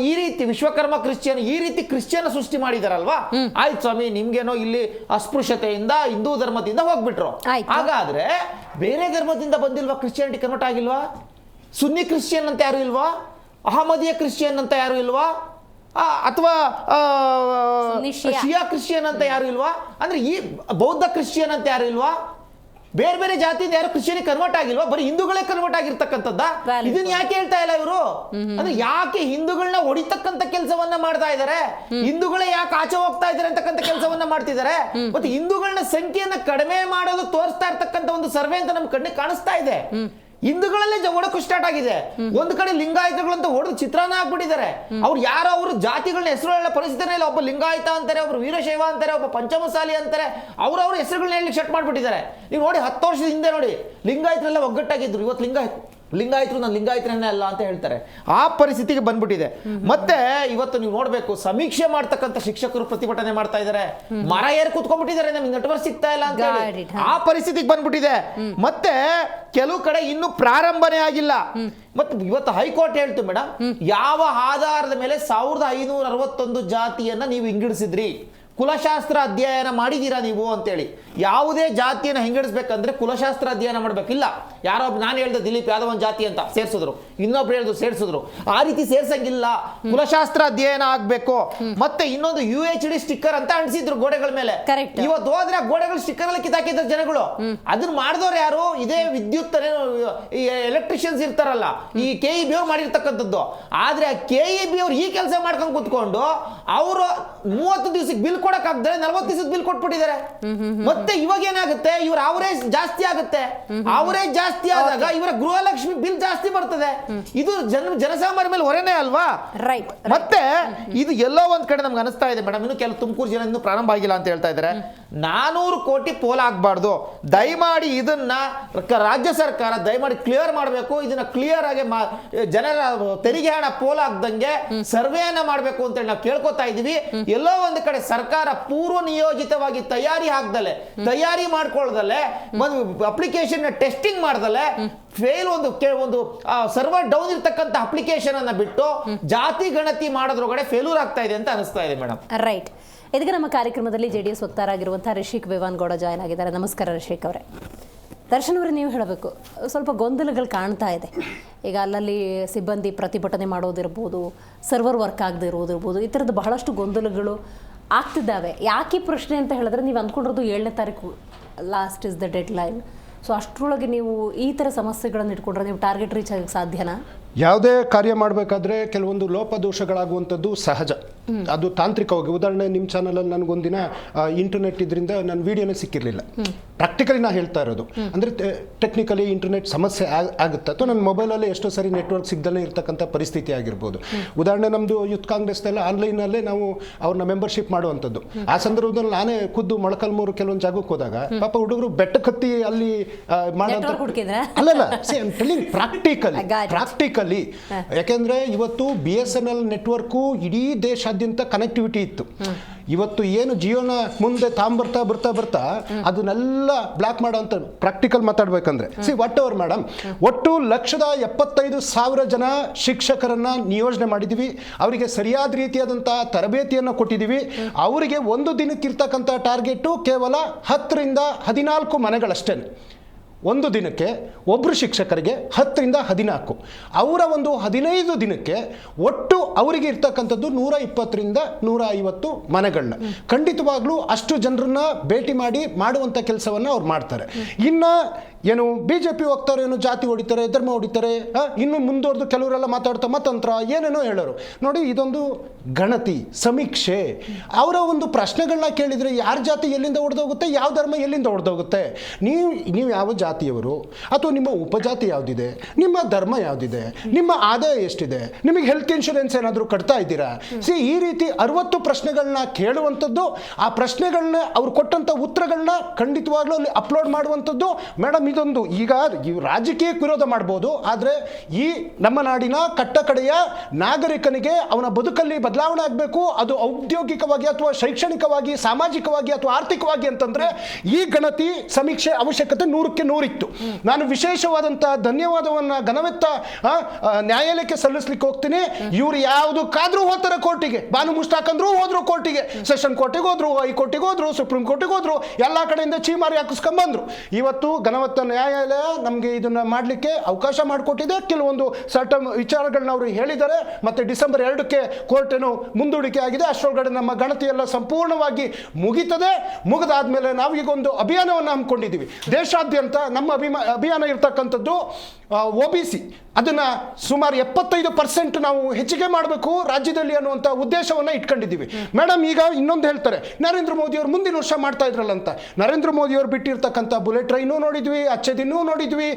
ಈ ರೀತಿ ವಿಶ್ವಕರ್ಮ ಕ್ರಿಶ್ಚಿಯನ್, ಈ ರೀತಿ ಕ್ರಿಶ್ಚಿಯನ್ ಸೃಷ್ಟಿ ಮಾಡಿದಾರಲ್ವಾ. ಆಯ್ತು ಸ್ವಾಮಿ, ನಿಮ್ಗೇನೋ ಇಲ್ಲಿ ಅಸ್ಪೃಶ್ಯತೆಯಿಂದ ಹಿಂದೂ ಧರ್ಮದಿಂದ ಹೋಗ್ಬಿಟ್ರು. ಹಾಗಾದ್ರೆ ಬೇರೆ ಧರ್ಮದಿಂದ ಬಂದಿಲ್ವಾ? ಕ್ರಿಶ್ಚಿಯಾನಿಟಿ ಕನ್ವರ್ಟ್ ಆಗಿಲ್ವಾ? ಸುನ್ನಿ ಕ್ರಿಶ್ಚಿಯನ್ ಅಂತ ಯಾರು ಇಲ್ವಾ? ಅಹಮದಿಯ ಕ್ರಿಶ್ಚಿಯನ್ ಅಂತ ಯಾರು ಇಲ್ವಾ? ಅಥವಾ ಶಿಯಾ ಕ್ರಿಶ್ಚಿಯನ್ ಅಂತ ಯಾರು ಇಲ್ವಾ? ಅಂದ್ರೆ ಈ ಬೌದ್ಧ ಕ್ರಿಶ್ಚಿಯನ್ ಅಂತ ಯಾರು ಇಲ್ವಾ? ಬೇರೆ ಬೇರೆ ಜಾತಿಯಿಂದ ಯಾರು ಕ್ರಿಶ್ಚಿಯನ್ ಕನ್ವರ್ಟ್ ಆಗಿಲ್ವಾ? ಬರೀ ಹಿಂದೂಗಳೇ ಕನ್ವರ್ಟ್ ಆಗಿರ್ತಕ್ಕಂಥದ್ದ. ಇದನ್ನ ಯಾಕೆ ಹೇಳ್ತಾ ಇಲ್ಲ ಇವರು? ಅಂದ್ರೆ ಯಾಕೆ ಹಿಂದೂಗಳನ್ನ ಹೊಡಿತಕ್ಕಂತ ಕೆಲಸವನ್ನ ಮಾಡ್ತಾ ಇದ್ದಾರೆ? ಹಿಂದೂಗಳೇ ಯಾಕೆ ಆಚೆ ಹೋಗ್ತಾ ಇದಾರೆ ಅಂತಕ್ಕಂಥ ಕೆಲಸವನ್ನ ಮಾಡ್ತಿದ್ದಾರೆ. ಮತ್ತೆ ಹಿಂದೂಗಳನ್ನ ಸಂಖ್ಯೆಯನ್ನ ಕಡಿಮೆ ಮಾಡೋದು ತೋರಿಸ್ತಾ ಇರ್ತಕ್ಕಂಥ ಒಂದು ಸರ್ವೆ ಅಂತ ನಮ್ ಕಣ್ಣಿಗೆ ಕಾಣಿಸ್ತಾ ಇದೆ. ಹಿಂದೂಗಳಲ್ಲೇ ಒಡಕು ಸ್ಟಾರ್ಟ್ ಆಗಿದೆ. ಒಂದು ಕಡೆ ಲಿಂಗಾಯತಗಳಂತ ಹೊಡೆದು ಚಿತ್ರಾನ್ನ ಹಾಕ್ಬಿಟ್ಟಿದ್ದಾರೆ. ಅವ್ರು ಯಾರೋ ಅವ್ರ ಜಾತಿಗಳನ್ನ ಹೆಸರು ಹೇಳೋ ಪರಿಸ್ಥಿತಿನೇ ಇಲ್ಲ. ಒಬ್ಬ ಲಿಂಗಾಯತ ಅಂತಾರೆ, ಒಬ್ರು ವೀರಶೈವ ಅಂತಾರೆ, ಒಬ್ಬ ಪಂಚಮಸಾಲಿ ಅಂತಾರೆ. ಅವ್ರ ಹೆಸರುಗಳನ್ನ ಹೇಳಿ ಶಟ್ ಮಾಡ್ಬಿಟ್ಟಿದ್ದಾರೆ. ನೀವು ನೋಡಿ, 10 ವರ್ಷದ ಹಿಂದೆ ನೋಡಿ, ಲಿಂಗಾಯತರೆಲ್ಲ ಒಗ್ಗಟ್ಟಾಗಿದ್ರು. ಇವತ್ತು ಲಿಂಗಾಯತರು ನಾನು ಲಿಂಗಾಯತರನ್ನೇ ಅಲ್ಲ ಅಂತ ಹೇಳ್ತಾರೆ. ಆ ಪರಿಸ್ಥಿತಿಗೆ ಬಂದ್ಬಿಟ್ಟಿದೆ. ಮತ್ತೆ ಇವತ್ತು ನೀವು ನೋಡ್ಬೇಕು, ಸಮೀಕ್ಷೆ ಮಾಡ್ತಕ್ಕಂಥ ಶಿಕ್ಷಕರು ಪ್ರತಿಭಟನೆ ಮಾಡ್ತಾ ಇದ್ದಾರೆ. ಮರ ಏರ್ ಕೂತ್ಕೊಂಡ್ಬಿಟ್ಟಿದ್ದಾರೆ, ನಮ್ಗೆ ನೆಟ್ವರ್ಕ್ ಸಿಗ್ತಾ ಇಲ್ಲ ಅಂತ ಹೇಳಿ. ಆ ಪರಿಸ್ಥಿತಿಗೆ ಬಂದ್ಬಿಟ್ಟಿದೆ. ಮತ್ತೆ ಕೆಲವು ಕಡೆ ಇನ್ನೂ ಪ್ರಾರಂಭನೇ ಆಗಿಲ್ಲ. ಮತ್ತೆ ಇವತ್ತು ಹೈಕೋರ್ಟ್ ಹೇಳ್ತು ಮೇಡಮ್, ಯಾವ ಆಧಾರದ ಮೇಲೆ 1561 ಜಾತಿಯನ್ನ ನೀವು ಹಿಂಗಿಡಿಸಿದ್ರಿ? ಕುಲಶಾಸ್ತ್ರ ಅಧ್ಯಯನ ಮಾಡಿದೀರಾ ನೀವು ಅಂತೇಳಿ. ಯಾವುದೇ ಜಾತಿಯನ್ನು ಹೆಂಗಡಿಸ್ಬೇಕಂದ್ರೆ ಕುಲಶಾಸ್ತ್ರ ಅಧ್ಯಯನ ಮಾಡ್ಬೇಕಿಲ್ಲ. ಯಾರೋ ನಾನು ಹೇಳ್ದೆ ದಿಲೀಪ್ ಯಾದವ್ ಒಂದು ಜಾತಿ ಅಂತ ಸೇರ್ಸಿದ್ರು, ಇನ್ನೊಬ್ರು ಹೇಳಿದ್ರು ಸೇರ್ಸಿದ್ರು. ಆ ರೀತಿ ಸೇರ್ಸಂಗಿಲ್ಲ, ಕುಲಶಾಸ್ತ್ರ ಅಧ್ಯಯನ ಆಗ್ಬೇಕು. ಮತ್ತೆ ಇನ್ನೊಂದು UHD ಸ್ಟಿಕ್ಕರ್ ಅಂತ ಅಂಟಿಸಿದ್ರು ಗೋಡೆಗಳ ಮೇಲೆ. ಇವತ್ತು ಹೋದ್ರೆ ಗೋಡೆಗಳ ಸ್ಟಿಕ್ಕರ್ ಎಲ್ಲ ಕಿತ್ತಾಕಿದ್ರು ಜನಗಳು. ಅದನ್ನ ಮಾಡಿದವ್ರು ಯಾರು? ಇದೇ ವಿದ್ಯುತ್ ಎಲೆಕ್ಟ್ರಿಷಿಯನ್ಸ್ ಇರ್ತಾರಲ್ಲ, ಈ KEB ಅವ್ರು ಮಾಡಿರ್ತಕ್ಕಂಥದ್ದು. ಆದ್ರೆ KEB ಅವ್ರು ಈ ಕೆಲಸ ಮಾಡ್ಕೊಂಡು ಕುತ್ಕೊಂಡು ಅವರು 30 ದಿವಸಕ್ಕೆ ಬಿಲ್ ಕೊಡಕ್ ಆಗದೆ 40 ದಿವಸದ ಬಿಲ್ ಕೊಟ್ಬಿಟ್ಟಿದ್ದಾರೆ. ಮತ್ತೆ ಇವಾಗ ಏನಾಗುತ್ತೆ, ಇವ್ರ ಅವರೇಜ್ ಜಾಸ್ತಿ ಆಗುತ್ತೆ. ಅವರೇಜ್ ಜಾಸ್ತಿ ಆದಾಗ ಇವರ ಗೃಹಲಕ್ಷ್ಮಿ ಬಿಲ್ ಜಾಸ್ತಿ ಬರ್ತದೆ. ಇದು ಜನಸಾಮಾನ್ಯ ಮೇಲೆ ಹೊರೆನೇ ಅಲ್ವಾ? ಮತ್ತೆ ಇದು ಎಲ್ಲೋ ಒಂದ್ ಕಡೆ ನಮ್ಗೆ ಅನಿಸ್ತಾ ಇದೆ ಮೇಡಮ್, ಇನ್ನು ಕೆಲವು ತುಮಕೂರು ಜನ ಇನ್ನೂ ಪ್ರಾರಂಭ ಆಗಿಲ್ಲ ಅಂತ ಹೇಳ್ತಾ ಇದ್ದಾರೆ. 400 ಕೋಟಿ ಪೋಲಾಗಬಾರ್ದು. ದಯಮಾಡಿ ಇದನ್ನ ರಾಜ್ಯ ಸರ್ಕಾರ ದಯಮಾಡಿ ಕ್ಲಿಯರ್ ಮಾಡಬೇಕು. ಇದನ್ನ ಕ್ಲಿಯರ್ ಆಗಿ ಜನರ ತೆರಿಗೆ ಹಣ ಪೋಲಾಗ್ದಂಗೆ ಸರ್ವೆಯನ್ನ ಮಾಡಬೇಕು ಅಂತೇಳಿ ನಾವು ಕೇಳ್ಕೊತಾ ಇದೀವಿ. ಎಲ್ಲೋ ಒಂದು ಕಡೆ ಸರ್ಕಾರ ಪೂರ್ವ ನಿಯೋಜಿತವಾಗಿ ತಯಾರಿ ಮಾಡ್ಕೊಳ್ದಲೆ ಅಪ್ಲಿಕೇಶನ್ ಟೆಸ್ಟಿಂಗ್ ಮಾಡ್ದಲೆ ಫೇಲ್ ಒಂದು ಸರ್ವರ್ ಡೌನ್ ಇರ್ತಕ್ಕಂಥ ಅಪ್ಲಿಕೇಶನ್ ಅನ್ನ ಬಿಟ್ಟು ಜಾತಿ ಗಣತಿ ಮಾಡೋದ್ರೊಳಗಡೆ ಫೇಲ್ಯೂರ್ ಆಗ್ತಾ ಇದೆ ಅಂತ ಅನಿಸ್ತಾ ಇದೆ ಮೇಡಮ್. ರೈಟ್. ಇದೀಗ ನಮ್ಮ ಕಾರ್ಯಕ್ರಮದಲ್ಲಿ JDS ವಕ್ತಾರಾಗಿರುವಂತಹ ರಿಷಿಕ್ ವಿವಾನ್ಗೌಡ ಜಾಯ್ನ್ ಆಗಿದ್ದಾರೆ. ನಮಸ್ಕಾರ ರಿಷಿಕ್ ಅವರೇ. ದರ್ಶನ್ ಅವರೇ, ನೀವು ಹೇಳಬೇಕು, ಸ್ವಲ್ಪ ಗೊಂದಲಗಳು ಕಾಣ್ತಾ ಇದೆ. ಈಗ ಅಲ್ಲಲ್ಲಿ ಸಿಬ್ಬಂದಿ ಪ್ರತಿಭಟನೆ ಮಾಡೋದಿರ್ಬೋದು, ಸರ್ವರ್ ವರ್ಕ್ ಆಗದೆ ಇರೋದಿರ್ಬೋದು, ಈ ಥರದ್ದು ಬಹಳಷ್ಟು ಗೊಂದಲಗಳು ಆಗ್ತಿದ್ದಾವೆ. ಯಾಕೆ ಪ್ರಶ್ನೆ ಅಂತ ಹೇಳಿದ್ರೆ, ನೀವು ಅಂದ್ಕೊಂಡಿರೋದು 7ನೇ ತಾರೀಕು last is the dead line. So ಅಷ್ಟರೊಳಗೆ ನೀವು ಈ ಥರ ಸಮಸ್ಯೆಗಳನ್ನು ಇಟ್ಕೊಂಡ್ರೆ ನೀವು ಟಾರ್ಗೆಟ್ ರೀಚ್ ಆಗಕ್ಕೆ ಸಾಧ್ಯನಾ? ಯಾವುದೇ ಕಾರ್ಯ ಮಾಡಬೇಕಾದ್ರೆ ಕೆಲವೊಂದು ಲೋಪದೋಷಗಳಾಗುವಂಥದ್ದು ಸಹಜ. ಅದು ತಾಂತ್ರಿಕವಾಗಿ, ಉದಾಹರಣೆ ನಿಮ್ಮ ಚಾನಲಲ್ಲಿ ನನಗೊಂದಿನ ಇಂಟರ್ನೆಟ್ ಇದರಿಂದ ನನ್ನ ವಿಡಿಯೋನೇ ಸಿಕ್ಕಿರಲಿಲ್ಲ. ಪ್ರಾಕ್ಟಿಕಲಿ ನಾ ಹೇಳ್ತಾ ಇರೋದು, ಅಂದರೆ ಟೆಕ್ನಿಕಲಿ ಇಂಟರ್ನೆಟ್ ಸಮಸ್ಯೆ ಆಗುತ್ತೆ, ಅಥವಾ ನನ್ನ ಮೊಬೈಲಲ್ಲೇ ಎಷ್ಟೋ ಸರಿ ನೆಟ್ವರ್ಕ್ ಸಿಗ್ದಲೇ ಇರ್ತಕ್ಕಂಥ ಪರಿಸ್ಥಿತಿ ಆಗಿರ್ಬೋದು. ಉದಾಹರಣೆ ನಮ್ಮದು ಯೂತ್ ಕಾಂಗ್ರೆಸ್ನೆಲ್ಲ ಆನ್ಲೈನಲ್ಲೇ ನಾವು ಅವ್ರನ್ನ ಮೆಂಬರ್ಶಿಪ್ ಮಾಡುವಂಥದ್ದು. ಆ ಸಂದರ್ಭದಲ್ಲಿ ನಾನೇ ಖುದ್ದು ಮೊಳಕಾಲ್ಮೂರು ಕೆಲವೊಂದು ಜಾಗಕ್ಕೆ ಹೋದಾಗ ಪಾಪ ಹುಡುಗರು ಬೆಟ್ಟಕತ್ತಿ ಅಲ್ಲಿ ಮಾಡೋಂಥ ಅಲ್ಲಲ್ಲ, ಪ್ರಾಕ್ಟಿಕಲಿ ಯಾಕೆಂದ್ರೆ ಇವತ್ತು BSNL ನೆಟ್ವರ್ಕು ಇಡೀ ದೇಶಾದ್ಯಂತ ಕನೆಕ್ಟಿವಿಟಿ ಇತ್ತು. ಇವತ್ತು ಏನು ಜಿಯೋನ ಮುಂದೆ ಬರ್ತಾ ಅದನ್ನೆಲ್ಲ ಬ್ಲಾಕ್ ಮಾಡೋಂಥ ಪ್ರಾಕ್ಟಿಕಲ್ ಮಾತಾಡ್ಬೇಕಂದ್ರೆ ವಾಟ್ ಎವರ್ ಮೇಡಮ್, ಒಟ್ಟು 1,75,000 ಜನ ಶಿಕ್ಷಕರನ್ನ ನಿಯೋಜನೆ ಮಾಡಿದ್ದೀವಿ. ಅವರಿಗೆ ಸರಿಯಾದ ರೀತಿಯಾದಂಥ ತರಬೇತಿಯನ್ನು ಕೊಟ್ಟಿದ್ದೀವಿ. ಅವರಿಗೆ ಒಂದು ದಿನಕ್ಕಿರ್ತಕ್ಕಂಥ ಟಾರ್ಗೆಟು ಕೇವಲ 10 ರಿಂದ 14 ಮನೆಗಳಷ್ಟೇ. ಒಂದು ದಿನಕ್ಕೆ ಒಬ್ಬರು ಶಿಕ್ಷಕರಿಗೆ 10 ರಿಂದ 14. ಅವರ ಒಂದು 15 ದಿನಕ್ಕೆ ಒಟ್ಟು ಅವರಿಗೆ ಇರ್ತಕ್ಕಂಥದ್ದು 120 ರಿಂದ 150 ಮನೆಗಳನ್ನ. ಖಂಡಿತವಾಗ್ಲೂ ಅಷ್ಟು ಜನರನ್ನ ಭೇಟಿ ಮಾಡಿ ಮಾಡುವಂಥ ಕೆಲಸವನ್ನು ಅವ್ರು ಮಾಡ್ತಾರೆ. ಇನ್ನು ಏನು BJP ಹೋಗ್ತಾರೆ, ಏನು ಜಾತಿ ಹೊಡಿತಾರೆ, ಧರ್ಮ ಹೊಡಿತಾರೆ, ಇನ್ನು ಮುಂದುವರೆದು ಕೆಲವರೆಲ್ಲ ಮಾತಾಡ್ತಾ ಮತಂತ್ರ ಏನೇನೋ ಹೇಳೋರು. ನೋಡಿ, ಇದೊಂದು ಗಣತಿ ಸಮೀಕ್ಷೆ. ಅವರ ಒಂದು ಪ್ರಶ್ನೆಗಳನ್ನ ಕೇಳಿದರೆ ಯಾರ ಜಾತಿ ಎಲ್ಲಿಂದ ಹೊಡೆದೋಗುತ್ತೆ, ಯಾವ ಧರ್ಮ ಎಲ್ಲಿಂದ ಹೊಡೆದೋಗುತ್ತೆ, ನೀವು ಯಾವ ಜಾತಿಯವರು, ಅಥವಾ ನಿಮ್ಮ ಉಪಜಾತಿ ಯಾವುದಿದೆ, ನಿಮ್ಮ ಧರ್ಮ ಯಾವುದಿದೆ, ನಿಮ್ಮ ಆದಾಯ ಎಷ್ಟಿದೆ, ನಿಮಗೆ ಹೆಲ್ತ್ ಇನ್ಶೂರೆನ್ಸ್ ಏನಾದರೂ ಕಟ್ತಾ ಇದ್ದೀರಾ, ಈ ರೀತಿ 60 ಪ್ರಶ್ನೆಗಳನ್ನ ಕೇಳುವಂಥದ್ದು. ಆ ಪ್ರಶ್ನೆಗಳನ್ನ ಅವ್ರು ಕೊಟ್ಟಂಥ ಉತ್ತರಗಳನ್ನ ಖಂಡಿತವಾಗ್ಲೂ ಅಲ್ಲಿ ಅಪ್ಲೋಡ್ ಮಾಡುವಂಥದ್ದು. ಮೇಡಮ್, ಇದೊಂದು ಈಗ ರಾಜಕೀಯಕ್ಕೆ ವಿರೋಧ ಮಾಡ್ಬೋದು, ಆದರೆ ಈ ನಮ್ಮ ನಾಡಿನ ಕಟ್ಟಕಡೆಯ ನಾಗರಿಕನಿಗೆ ಅವನ ಬದುಕಲ್ಲಿ ಬದಲಾವಣೆ ಆಗಬೇಕು, ಅದು ಔದ್ಯೋಗಿಕವಾಗಿ ಅಥವಾ ಶೈಕ್ಷಣಿಕವಾಗಿ, ಸಾಮಾಜಿಕವಾಗಿ ಅಥವಾ ಆರ್ಥಿಕವಾಗಿ ಅಂತಂದ್ರೆ ಈ ಗಣತಿ ಸಮೀಕ್ಷೆ ಅವಶ್ಯಕತೆ 100ಕ್ಕೆ 100 ಇತ್ತು. ನಾನು ವಿಶೇಷವಾದಂಥ ಧನ್ಯವಾದವನ್ನು ಘನವೆತ್ತ ನ್ಯಾಯಾಲಯಕ್ಕೆ ಸಲ್ಲಿಸ್ಲಿಕ್ಕೆ ಹೋಗ್ತೀನಿ. ಇವರು ಯಾವುದಕ್ಕಾದ್ರೂ ಹೋಗ್ತಾರೆ ಕೋರ್ಟಿಗೆ, ಬಾನು ಮುಷ್ತಾಕಂದ್ರು ಹೋದ್ರು ಕೋರ್ಟಿಗೆ, ಸೆಷನ್ ಕೋರ್ಟಿಗೆ ಹೋದ್ರು, ಹೈಕೋರ್ಟಿಗೆ ಹೋದ್ರು, ಸುಪ್ರೀಂ ಕೋರ್ಟಿಗೆ ಹೋದ್ರು, ಎಲ್ಲ ಕಡೆಯಿಂದ ಚೀಮಾರಿ ಹಾಕಿಸ್ಕೊಂಡ್ಬಂದ್ರು. ಇವತ್ತು ಘನವತ್ತ ನ್ಯಾಯಾಲಯ ನಮಗೆ ಇದನ್ನ ಮಾಡಲಿಕ್ಕೆ ಅವಕಾಶ ಮಾಡಿಕೊಟ್ಟಿದೆ. ಕೆಲವೊಂದು ಸರ್ಟನ್ ವಿಚಾರಗಳನ್ನ ಅವರು ಹೇಳಿದ್ದಾರೆ. ಮತ್ತೆ ಡಿಸೆಂಬರ್ 2ಕ್ಕೆ ಕೋರ್ಟ್ ಏನು ಮುಂದೂಡಿಕೆ ಆಗಿದೆ. ಅಷ್ಟರೊಳಗಡೆ ನಮ್ಮ ಗಣತಿ ಎಲ್ಲ ಸಂಪೂರ್ಣವಾಗಿ ಮುಗಿತದೆ. ಮುಗಿದಾದ್ಮೇಲೆ ನಾವು ಈಗ ಒಂದು ಅಭಿಯಾನವನ್ನು ಹಮ್ಮಿಕೊಂಡಿದ್ದೀವಿ ದೇಶಾದ್ಯಂತ. ನಮ್ಮ ಅಭಿಯಾನ ಇರ್ತಕ್ಕಂಥದ್ದು OBC, ಅದನ್ನ ಸುಮಾರು 75% ನಾವು ಹೆಚ್ಚಿಗೆ ಮಾಡಬೇಕು ರಾಜ್ಯದಲ್ಲಿ ಅನ್ನುವಂಥ ಉದ್ದೇಶವನ್ನು ಇಟ್ಕೊಂಡಿದ್ದೀವಿ. ಮೇಡಮ್, ಈಗ ಇನ್ನೊಂದು ಹೇಳ್ತಾರೆ, ನರೇಂದ್ರ ಮೋದಿ ಅವರು ಮುಂದಿನ ವರ್ಷ ಮಾಡ್ತಾ ಇದ್ರಲ್ಲ ಅಂತ. ನರೇಂದ್ರ ಮೋದಿ ಅವರು ಬಿಟ್ಟಿರ್ತಕ್ಕಂಥ ಬುಲೆಟ್ ಟ್ರೈನು ನೋಡಿದ್ವಿ, ಅಚ್ಚದಿನೂ ನೋಡಿದ್ವಿ.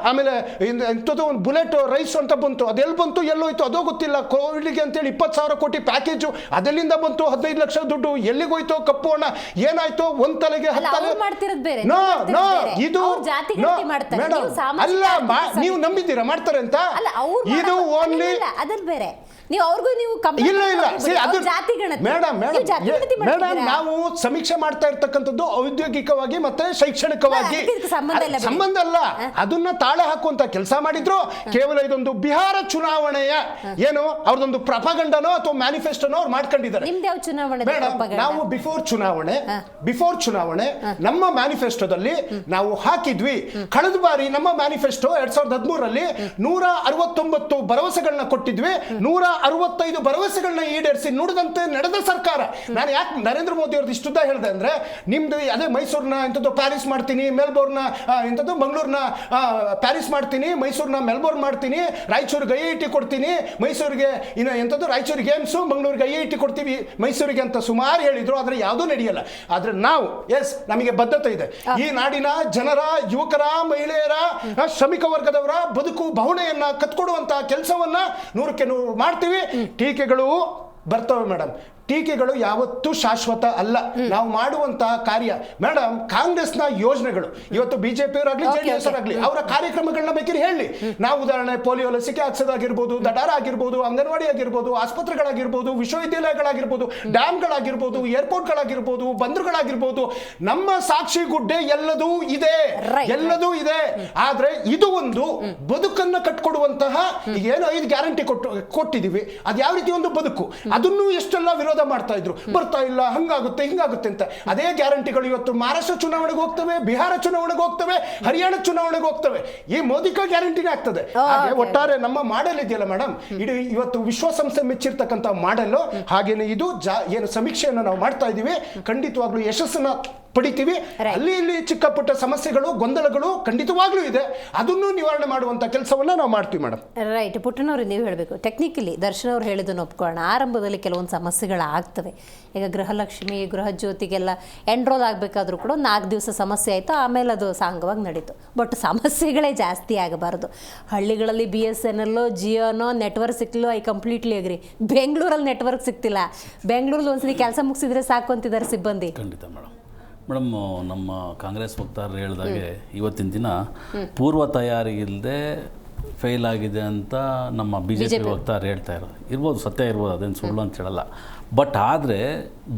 ಆಮೇಲೆ ಇಂಥದ್ದು ಒಂದು ಬುಲೆಟ್ ರೈಸ್ ಅಂತ ಬಂತು, ಅದೆಲ್ಲಿ ಬಂತು, ಎಲ್ಲೋಯ್ತು ಅದೋ ಗೊತ್ತಿಲ್ಲ. ಕೋವಿಡ್ಗೆ ಅಂತೇಳಿ 20,000 ಕೋಟಿ ಪ್ಯಾಕೇಜು, ಅದೆಲ್ಲಿಂದ ಬಂತು? 15 ಲಕ್ಷ ದುಡ್ಡು ಎಲ್ಲಿಗೋಯ್ತು? ಕಪ್ಪು ಹಣ ಏನಾಯ್ತು? ಒಂದ್ ತಲೆಗೆ 10 ತಲೆ. ಇದು ಅಲ್ಲ, ನೀವು ನಂಬಿದ್ದೀರಾ ಮಾಡ್ತಾರೆ ಅಂತ? ಇದು ಓನ್ಲಿ ಬೇರೆ. ನೀವು ಅವ್ರಿಗೂ ನೀವು ಮೇಡಮ್, ನಾವು ಸಮೀಕ್ಷೆ ಮಾಡ್ತಾ ಇರ್ತಕ್ಕಂಥದ್ದು ಔದ್ಯೋಗಿಕವಾಗಿ ಮತ್ತೆ ಶೈಕ್ಷಣಿಕವಾಗಿ ಸಂಬಂಧ ಅಲ್ಲ. ಅದನ್ನ ತಾಳೆ ಹಾಕುವಂತ ಕೆಲಸ ಮಾಡಿದ್ರು. ಕೇವಲ ಇದೊಂದು ಬಿಹಾರ ಚುನಾವಣೆಯ ಏನು ಅವ್ರದೊಂದು ಪ್ರಪಗಂಡನೋ ಅಥವಾ ಮ್ಯಾನಿಫೆಸ್ಟೋನೋ ಅವ್ರು ಮಾಡ್ಕೊಂಡಿದ್ದಾರೆ. ನಾವು ಬಿಫೋರ್ ಚುನಾವಣೆ ನಮ್ಮ ಮ್ಯಾನಿಫೆಸ್ಟೋದಲ್ಲಿ ನಾವು ಹಾಕಿದ್ವಿ. ಕಳೆದ ಬಾರಿ ನಮ್ಮ ಮ್ಯಾನಿಫೆಸ್ಟೋ 2013ರಲ್ಲಿ 169 ಭರವಸೆಗಳನ್ನ ಕೊಟ್ಟಿದ್ವಿ. 165 ಭರವಸೆಗಳನ್ನ ಈಡೇರಿಸಿ ನುಡಿದಂತೆ ನಡೆದ ಸರ್ಕಾರ. ನಾನು ಯಾಕೆ ನರೇಂದ್ರ ಮೋದಿ ಅವ್ರದ್ದು ಇಷ್ಟುದ್ದ ಹೇಳಿದೆ ಅಂದ್ರೆ, ನಿಮ್ದು ಅದೇ ಮೈಸೂರಿನ ಇಂಥದ್ದು ಪ್ಯಾರಿಸ್ ಮಾಡ್ತೀನಿ, ಮೆಲ್ಬೋರ್ನ್ ಇಂಥದ್ದು ಮಂಗಳೂರಿನ ಪ್ಯಾರಿಸ್ ಮಾಡ್ತೀನಿ, ಮೈಸೂರಿನ ಮೆಲ್ಬೋರ್ನ್ ಮಾಡ್ತೀನಿ, ರಾಯಚೂರಿಗೆ IIT ಕೊಡ್ತೀನಿ, ಮೈಸೂರಿಗೆ ಇನ್ನು ಎಂಥದ್ದು ರಾಯಚೂರಿಗೆ ಏಮ್ಸು, ಮಂಗಳೂರಿಗೆ IIT ಕೊಡ್ತೀವಿ, ಮೈಸೂರಿಗೆ ಅಂತ ಸುಮಾರು ಹೇಳಿದ್ರು. ಆದರೆ ಯಾವುದೂ ನಡೆಯಲ್ಲ. ಆದರೆ ನಾವು ನಮಗೆ ಬದ್ಧತೆ ಇದೆ. ಈ ನಾಡಿನ ಜನರ, ಯುವಕರ, ಮಹಿಳೆಯರ, ಶ್ರಮಿಕ ವರ್ಗದವರ ಬದುಕು ಬವಣೆಯನ್ನ ಕತ್ಕೊಡುವಂತಹ ಕೆಲಸವನ್ನ 100ಕ್ಕೆ 100 ಮಾಡ್ತೀವಿ. ಟೀಕೆಗಳು ಬರ್ತವೆ ಮೇಡಮ್. ಟೀಕೆಗಳು ಯಾವತ್ತೂ ಶಾಶ್ವತ ಅಲ್ಲ. ನಾವು ಮಾಡುವಂತಹ ಕಾರ್ಯ ಮೇಡಮ್, ಕಾಂಗ್ರೆಸ್ನ ಯೋಜನೆಗಳು ಇವತ್ತು ಬಿಜೆಪಿಯವರಾಗ್ಲಿ ಜೆಡಿಎಸ್ ಅವರಾಗ್ಲಿ ಅವರ ಕಾರ್ಯಕ್ರಮಗಳನ್ನ ಬೇಕಾದ್ರೆ ಹೇಳಿ. ನಾವು ಉದಾಹರಣೆ ಪೋಲಿಯೋ ಲಸಿಕೆ ಹಾಕ್ಸೋದಾಗಿರ್ಬೋದು, ದಡಾರ ಆಗಿರ್ಬೋದು, ಅಂಗನವಾಡಿ ಆಗಿರ್ಬೋದು, ಆಸ್ಪತ್ರೆಗಳಾಗಿರ್ಬೋದು, ವಿಶ್ವವಿದ್ಯಾಲಯಗಳಾಗಿರ್ಬೋದು, ಡ್ಯಾಮ್ಗಳಾಗಿರ್ಬೋದು, ಏರ್ಪೋರ್ಟ್ಗಳಾಗಿರ್ಬೋದು, ಬಂದರುಗಳಾಗಿರ್ಬೋದು, ನಮ್ಮ ಸಾಕ್ಷಿ ಗುಡ್ಡೆ ಎಲ್ಲದೂ ಇದೆ, ಎಲ್ಲದೂ ಇದೆ. ಆದ್ರೆ ಇದು ಒಂದು ಬದುಕನ್ನ ಕಟ್ಕೊಡುವಂತಹ ಈಗ ಏನು 5 ಗ್ಯಾರಂಟಿ ಕೊಟ್ಟಿದೀವಿ, ಅದು ಯಾವ ರೀತಿ ಒಂದು ಬದುಕು, ಅದನ್ನು ಎಷ್ಟೆಲ್ಲ ವಿರೋಧ ಮಾಡ್ತಾ ಇದ್ರು, ಬರ್ತಾ ಇಲ್ಲ, ಹಂಗಾಗುತ್ತೆ ಹಿಂಗಾಗುತ್ತೆ ಅಂತ. ಅದೇ ಗ್ಯಾರಂಟಿಗಳು ಇವತ್ತು ಮಹಾರಾಷ್ಟ್ರ ಚುನಾವಣೆಗೆ ಹೋಗ್ತವೆ, ಬಿಹಾರ ಚುನಾವಣೆಗೆ ಹೋಗ್ತವೆ, ಹರಿಯಾಣ ಚುನಾವಣೆಗೆ ಹೋಗ್ತವೆ. ಈ ಮೋದಿಕಾ ಗ್ಯಾರಂಟಿನೇ ಆಗ್ತದೆ. ಹಾಗೆ ಒಟ್ಟಾರೆ ನಮ್ಮ ಮಾಡೆಲ್ ಇದೆಯಲ್ಲ ಮೇಡಮ್, ಇಡೀ ಇವತ್ತು ವಿಶ್ವಸಂಸ್ಥೆ ಮೆಚ್ಚಿರ್ತಕ್ಕಂಥ ಮಾಡೆಲ್. ಹಾಗೇನೆ ಇದು ಏನು ಸಮೀಕ್ಷೆಯನ್ನು ನಾವು ಮಾಡ್ತಾ ಇದೀವಿ, ಖಂಡಿತವಾಗ್ಲೂ ಯಶಸ್ಸನ್ನ ಪಡಿತೀವಿ. ಅಲ್ಲಿ ಇಲ್ಲಿ ಚಿಕ್ಕ ಪುಟ್ಟ ಸಮಸ್ಯೆಗಳು, ಗೊಂದಲಗಳು ಖಂಡಿತವಾಗ್ಲೂ ಇದೆ, ಅದನ್ನು ನಿವಾರಣೆ ಮಾಡುವಂತ ಕೆಲಸವನ್ನ ನಾವು ಮಾಡ್ತೀವಿ ಮೇಡಮ್. ರೈಟ್. ಪುಟ್ಟನವ್ರು ನೀವು ಹೇಳಬೇಕು, ಟೆಕ್ನಿಕಲಿ ದರ್ಶನ್ ಅವ್ರು ಹೇಳಿದ್ದನ್ನು ಒಪ್ಕೊಳ್ಳೋಣ. ಆರಂಭದಲ್ಲಿ ಕೆಲವೊಂದು ಸಮಸ್ಯೆಗಳಾಗ್ತವೆ. ಈಗ ಗೃಹಲಕ್ಷ್ಮಿ, ಗೃಹ ಜ್ಯೋತಿಗೆಲ್ಲ ಎನ್ರೋಲ್ ಆಗಬೇಕಾದ್ರೂ ಕೂಡ 4 ದಿವಸ ಸಮಸ್ಯೆ ಆಯಿತು, ಆಮೇಲೆ ಅದು ಸಾಂಗವಾಗಿ ನಡೀತು. ಬಟ್ ಸಮಸ್ಯೆಗಳೇ ಜಾಸ್ತಿ ಆಗಬಾರ್ದು. ಹಳ್ಳಿಗಳಲ್ಲಿ BSNL, ಜಿಯೋನೋ ನೆಟ್ವರ್ಕ್ ಸಿಕ್ಕಲು ಐ ಕಂಪ್ಲೀಟ್ಲಿ ಅಗ್ರಿ. ಬೆಂಗಳೂರಲ್ಲಿ ನೆಟ್ವರ್ಕ್ ಸಿಗ್ತಿಲ್ಲ. ಬೆಂಗಳೂರಲ್ಲಿ ಒಂದ್ಸಲಿ ಕೆಲಸ ಮುಗಿಸಿದ್ರೆ ಸಾಕು ಅಂತಿದ್ದಾರೆ ಸಿಬ್ಬಂದಿ. ಖಂಡಿತ ಮೇಡಮ್, ನಮ್ಮ ಕಾಂಗ್ರೆಸ್ ವಕ್ತಾರರು ಹೇಳಿದಾಗೆ ಇವತ್ತಿನ ದಿನ ಪೂರ್ವ ತಯಾರಿ ಇಲ್ಲದೆ ಫೇಲ್ ಆಗಿದೆ ಅಂತ ನಮ್ಮ BJP ವಕ್ತಾರರು ಹೇಳ್ತಾ ಇರ್ಬೋದು, ಸತ್ಯ ಇರ್ಬೋದು, ಅದೇನು ಸುಳ್ಳು ಅಂತ ಹೇಳಲ್ಲ. ಬಟ್ ಆದರೆ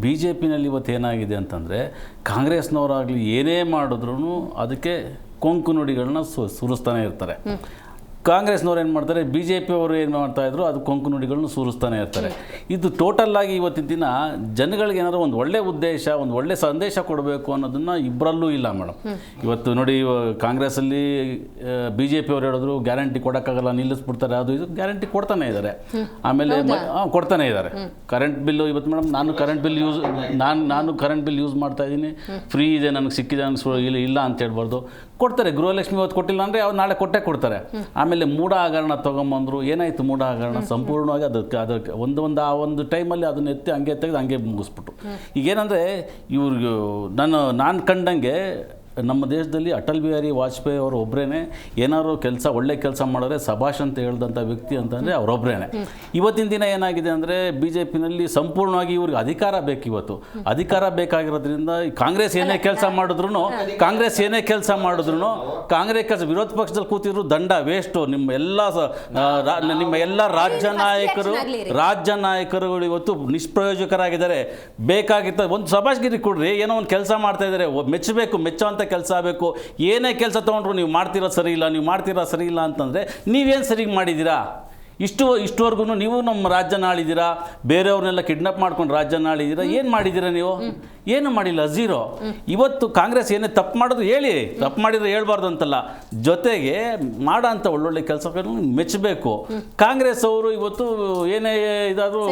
BJPನಲ್ಲಿ ಇವತ್ತು ಏನಾಗಿದೆ ಅಂತಂದರೆ, ಕಾಂಗ್ರೆಸ್ನವರಾಗಲಿ ಏನೇ ಮಾಡಿದ್ರೂ ಅದಕ್ಕೆ ಕೊಂಕು ನುಡಿಗಳನ್ನ ಸುರಿಸ್ತಾನೆ ಇರ್ತಾರೆ. ಕಾಂಗ್ರೆಸ್ನವ್ರು ಏನು ಮಾಡ್ತಾರೆ, BJP ಅವರು ಏನು ಮಾಡ್ತಾಯಿದ್ರು ಅದು ಕೊಂಕು ನುಡಿಗಳನ್ನು ಸೂರಿಸ್ತಾನೆ ಇರ್ತಾರೆ. ಇದು ಟೋಟಲ್ಲಾಗಿ ಇವತ್ತಿನ ದಿನ ಜನಗಳಿಗೆ ಏನಾದರೂ ಒಂದು ಒಳ್ಳೆ ಉದ್ದೇಶ, ಒಂದು ಒಳ್ಳೆ ಸಂದೇಶ ಕೊಡಬೇಕು ಅನ್ನೋದನ್ನು ಇಬ್ಬರಲ್ಲೂ ಇಲ್ಲ ಮೇಡಮ್. ಇವತ್ತು ನೋಡಿ, ಕಾಂಗ್ರೆಸ್ಸಲ್ಲಿ BJP ಅವರು ಹೇಳಿದ್ರು ಗ್ಯಾರಂಟಿ ಕೊಡೋಕ್ಕಾಗಲ್ಲ, ನಿಲ್ಲಿಸ್ಬಿಡ್ತಾರೆ, ಅದು ಇದು ಗ್ಯಾರಂಟಿ ಕೊಡ್ತಾನೆ ಇದ್ದಾರೆ. ಆಮೇಲೆ ಕೊಡ್ತಾನೆ ಇದ್ದಾರೆ. ಕರೆಂಟ್ ಬಿಲ್ಲು ಇವತ್ತು ಮೇಡಮ್, ನಾನು ಕರೆಂಟ್ ಬಿಲ್ ಯೂಸ್ ಮಾಡ್ತಾ ಇದ್ದೀನಿ, ಫ್ರೀ ಇದೆ, ನನಗೆ ಸಿಕ್ಕಿದೆ, ನನಗೆ ಇಲ್ಲ ಅಂತ ಹೇಳ್ಬಾರ್ದು. ಕೊಡ್ತಾರೆ. ಗೃಹಲಕ್ಷ್ಮಿ ಇವತ್ತು ಕೊಟ್ಟಿಲ್ಲ ಅಂದರೆ ಅವ್ರು ನಾಳೆ ಕೊಡ್ತಾರೆ. ಆಮೇಲೆ ಮೂಢ ಹಗರಣ ತೊಗೊಂಬಂದರು. ಏನಾಯಿತು ಮೂಢ ಹಗರಣ? ಸಂಪೂರ್ಣವಾಗಿ ಅದಕ್ಕೆ ಒಂದು ಟೈಮಲ್ಲಿ ಅದನ್ನ ಎತ್ತಿ ಹಂಗೆ ತೆಗೆದು ಹಂಗೆ ಮುಗಿಸ್ಬಿಟ್ಟು. ಈಗೇನಂದರೆ ಇವ್ರಿಗೆ ನಾನು ಕಂಡಂಗೆ ನಮ್ಮ ದೇಶದಲ್ಲಿ ಅಟಲ್ ಬಿಹಾರಿ ವಾಜಪೇಯಿ ಅವರು ಒಬ್ಬರೇ ಏನಾದ್ರು ಒಳ್ಳೆ ಕೆಲಸ ಮಾಡಿದ್ರೆ ಸಭಾಷ್ ಅಂತ ಹೇಳ್ದಂಥ ವ್ಯಕ್ತಿ ಅಂತಂದರೆ ಅವರೊಬ್ಬರೇ. ಇವತ್ತಿನ ದಿನ ಏನಾಗಿದೆ ಅಂದರೆ BJPನಲ್ಲಿ ಸಂಪೂರ್ಣವಾಗಿ ಇವ್ರಿಗೆ ಅಧಿಕಾರ ಬೇಕು. ಇವತ್ತು ಅಧಿಕಾರ ಬೇಕಾಗಿರೋದ್ರಿಂದ ಕಾಂಗ್ರೆಸ್ ಏನೇ ಕೆಲಸ ಮಾಡಿದ್ರು ಕಾಂಗ್ರೆಸ್ ವಿರೋಧ ಪಕ್ಷದಲ್ಲಿ ಕೂತಿದ್ರು ದಂಡ ವೇಸ್ಟು. ನಿಮ್ಮ ಎಲ್ಲ ರಾಜ್ಯ ನಾಯಕರುಗಳು ಇವತ್ತು ನಿಷ್ಪ್ರಯೋಜಕರಾಗಿದ್ದಾರೆ. ಬೇಕಾಗಿತ್ತು ಒಂದು ಸಭಾಷ್ಗಿರಿ ಕೊಡ್ರಿ, ಏನೋ ಒಂದು ಕೆಲಸ ಮಾಡ್ತಾ ಇದ್ದಾರೆ, ಮೆಚ್ಚೋ ಅಂತ ಕೆಲಸ ಆಗಬೇಕು. ಏನೇ ಕೆಲಸ ತೊಗೊಂಡ್ರು ನೀವು ಮಾಡ್ತೀರಾ ಸರಿ ಇಲ್ಲ ಅಂತಂದರೆ ನೀವೇನು ಸರಿಗೆ ಮಾಡಿದ್ದೀರಾ? ಇಷ್ಟುವರೆಗೂ ನೀವು ನಮ್ಮ ರಾಜ್ಯನ ಆಳಿದ್ದೀರಾ, ಬೇರೆಯವ್ರನ್ನೆಲ್ಲ ಕಿಡ್ನಾಪ್ ಮಾಡ್ಕೊಂಡು ರಾಜ್ಯನ ಆಳಿದ್ದೀರಾ. ಏನು ಮಾಡಿದ್ದೀರಾ ನೀವು? ಏನು ಮಾಡಿಲ್ಲ, ಝೀರೋ. ಇವತ್ತು ಕಾಂಗ್ರೆಸ್ ಏನೇ ತಪ್ಪು ಮಾಡಿದ್ರು ಹೇಳಿ, ತಪ್ಪು ಮಾಡಿದ್ರೆ ಹೇಳ್ಬಾರ್ದು ಅಂತಲ್ಲ, ಜೊತೆಗೆ ಮಾಡೋ ಅಂಥ ಒಳ್ಳೊಳ್ಳೆ ಕೆಲಸಗಳನ್ನು ಮೆಚ್ಚಬೇಕು. ಕಾಂಗ್ರೆಸ್ ಅವರು ಇವತ್ತು ಏನೇ ಇದಾದರೂ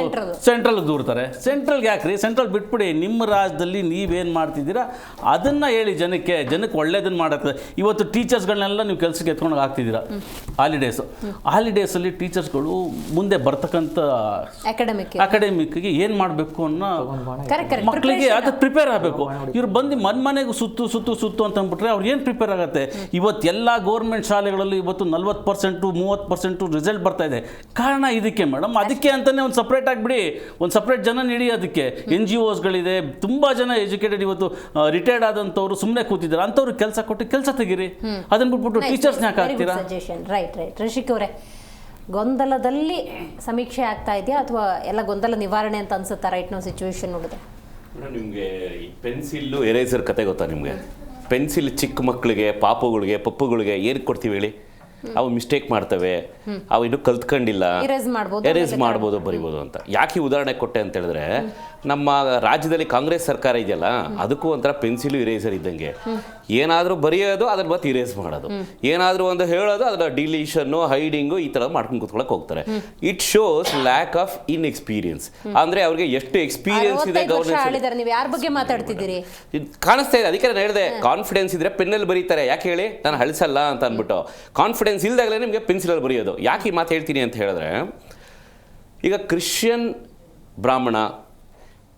ಸೆಂಟ್ರಲ್ಗೆ ದೂರ್ತಾರೆ. ಸೆಂಟ್ರಲ್ಗೆ ಯಾಕ್ರಿ? ಸೆಂಟ್ರಲ್ ಬಿಟ್ಬಿಡಿ. ನಿಮ್ಮ ರಾಜ್ಯದಲ್ಲಿ ನೀವೇನು ಮಾಡ್ತಿದ್ದೀರಾ ಅದನ್ನು ಹೇಳಿ ಜನಕ್ಕೆ ಒಳ್ಳೇದನ್ನು ಮಾಡುತ್ತೆ. ಇವತ್ತು ಟೀಚರ್ಸ್ಗಳನ್ನೆಲ್ಲ ನೀವು ಕೆಲಸಕ್ಕೆ ಎತ್ಕೊಂಡು ಹಾಕ್ತಿದ್ದೀರಾ. ಹಾಲಿಡೇಸಲ್ಲಿ ಟೀಚರ್ಸ್ಗಳು ಮುಂದೆ ಬರ್ತಕ್ಕಂಥ ಅಕಾಡೆಮಿಕ್ಗೆ ಏನು ಮಾಡಬೇಕು ಅನ್ನೋ ಮಕ್ಕಳಿಗೆ ಅದಕ್ಕೆ ಪ್ರಿಪೇರ್ ಆಗಬೇಕು. ಇವ್ರು ಬಂದು ಮನೆಗೆ ಸುತ್ತು ಅಂತ ಅಂದ್ಬಿಟ್ರೆ ಅವ್ರು ಏನು ಪ್ರಿಪೇರ್ ಆಗುತ್ತೆ? ಇವತ್ತು ಎಲ್ಲ ಗೌರ್ಮೆಂಟ್ ಶಾಲೆಗಳಲ್ಲಿ ಇವತ್ತು 40%, 30% ರಿಸಲ್ಟ್ ಬರ್ತಾ ಇದೆ. ಕಾರಣ ಇದಕ್ಕೆ ಮೇಡಮ್. ಅದಕ್ಕೆ ಅಂತಲೇ ಒಂದು ಸಪ್ರೇಟ್ ಆಗಿಬಿಡಿ, ಒಂದು ಸಪ್ರೇಟ್ ಜನ ನೀಡಿ. ಅದಕ್ಕೆ NGOಸ್ಗಳಿದೆ, ತುಂಬ ಜನ ಎಜುಕೇಟೆಡ್ ಇವತ್ತು ರಿಟೈರ್ಡ್ ಆದಂಥವ್ರು ಸುಮ್ಮನೆ ಕೂತಿದ್ದಾರೆ. ಅಂಥವ್ರು ಕೆಲಸ ಕೊಟ್ಟು ಕೆಲಸ ತೆಗೀರಿ. ಅದನ್ನು ಬಿಟ್ಬಿಟ್ಟು ಟೀಚರ್ಸ್ನ ಯಾಕೆ ಹಾಕ್ತೀರಾ? ರೈಟ್. ರಿಷಿಕ್ ಅವರೇ, ಗೊಂದಲದಲ್ಲಿ ಸಮೀಕ್ಷೆ ಆಗ್ತಾ ಇದೆಯಾ ಅಥವಾ ಎಲ್ಲ ಗೊಂದಲ ನಿವಾರಣೆ ಅಂತ ಅನ್ಸುತ್ತಾ ರೈಟ್ ನೋ ಸಿಚುವೇಶನ್ ನೋಡಿದ್ರೆ? ನಿಮಗೆ ಈ ಪೆನ್ಸಿಲ್ಲು ಎರೇಸರ್ ಕತೆ ಗೊತ್ತಾ ನಿಮಗೆ? ಪೆನ್ಸಿಲ್ ಚಿಕ್ಕ ಮಕ್ಕಳಿಗೆ, ಪಪ್ಪುಗಳಿಗೆ ಏನಕ್ಕೆ ಕೊಡ್ತೀವಿ ಹೇಳಿ? ಅವು ಮಿಸ್ಟೇಕ್ ಮಾಡ್ತವೆ, ಅವು ಇನ್ನೂ ಕಲ್ತ್ಕೊಂಡಿಲ್ಲ, ಎರೇಸ್ ಮಾಡ್ಬೋದು, ಬರಿಬೋದು ಅಂತ. ಯಾಕೆ ಉದಾಹರಣೆ ಕೊಟ್ಟೆ ಅಂತ ಹೇಳಿದ್ರೆ, ನಮ್ಮ ರಾಜ್ಯದಲ್ಲಿ ಕಾಂಗ್ರೆಸ್ ಸರ್ಕಾರ ಇದೆಯಲ್ಲ, ಅದಕ್ಕೂ ಒಂಥರ ಪೆನ್ಸಿಲು ಇರೇಸರ್ ಇದ್ದಂಗೆ. ಏನಾದರೂ ಬರೆಯೋದು ಅದನ್ನ ಮತ್ತೆ ಇರೇಸ್ ಮಾಡೋದು, ಏನಾದರೂ ಒಂದು ಹೇಳೋದು ಅದರ ಡಿಲೀಷನ್ನು, ಹೈಡಿಂಗು, ಈ ಥರ ಮಾಡ್ಕೊಂಡು ಕೂತ್ಕೊಳ್ಳೋಕೆ ಹೋಗ್ತಾರೆ. It shows lack of inexperience. ಅಂದರೆ ಅವ್ರಿಗೆ ಎಷ್ಟು ಎಕ್ಸ್ಪೀರಿಯನ್ಸ್ ಇದೆ ಗವರ್ನೆನ್ಸ್. ನೀವು ಯಾರ ಬಗ್ಗೆ ಮಾತಾಡ್ತಿದ್ದೀರಿ ಕಾಣಿಸ್ತಾ ಇದೆ. ಅದಕ್ಕೆ ನಾನು ಹೇಳಿದೆ, ಕಾನ್ಫಿಡೆನ್ಸ್ ಇದ್ರೆ ಪೆನ್ನಲ್ಲಿ ಬರೀತಾರೆ. ಯಾಕೆ ಹೇಳಿ? ನಾನು ಹಳಿಸಲ್ಲ ಅಂತ ಅಂದ್ಬಿಟ್ಟು. ಕಾನ್ಫಿಡೆನ್ಸ್ ಇಲ್ದಾಗಲೇ ನಿಮಗೆ ಪೆನ್ಸಿಲಲ್ಲಿ ಬರೆಯೋದು. ಯಾಕೆ ಈ ಮಾತು ಹೇಳ್ತೀನಿ ಅಂತ ಹೇಳಿದ್ರೆ, ಈಗ ಕ್ರಿಶ್ಚಿಯನ್ ಬ್ರಾಹ್ಮಣ,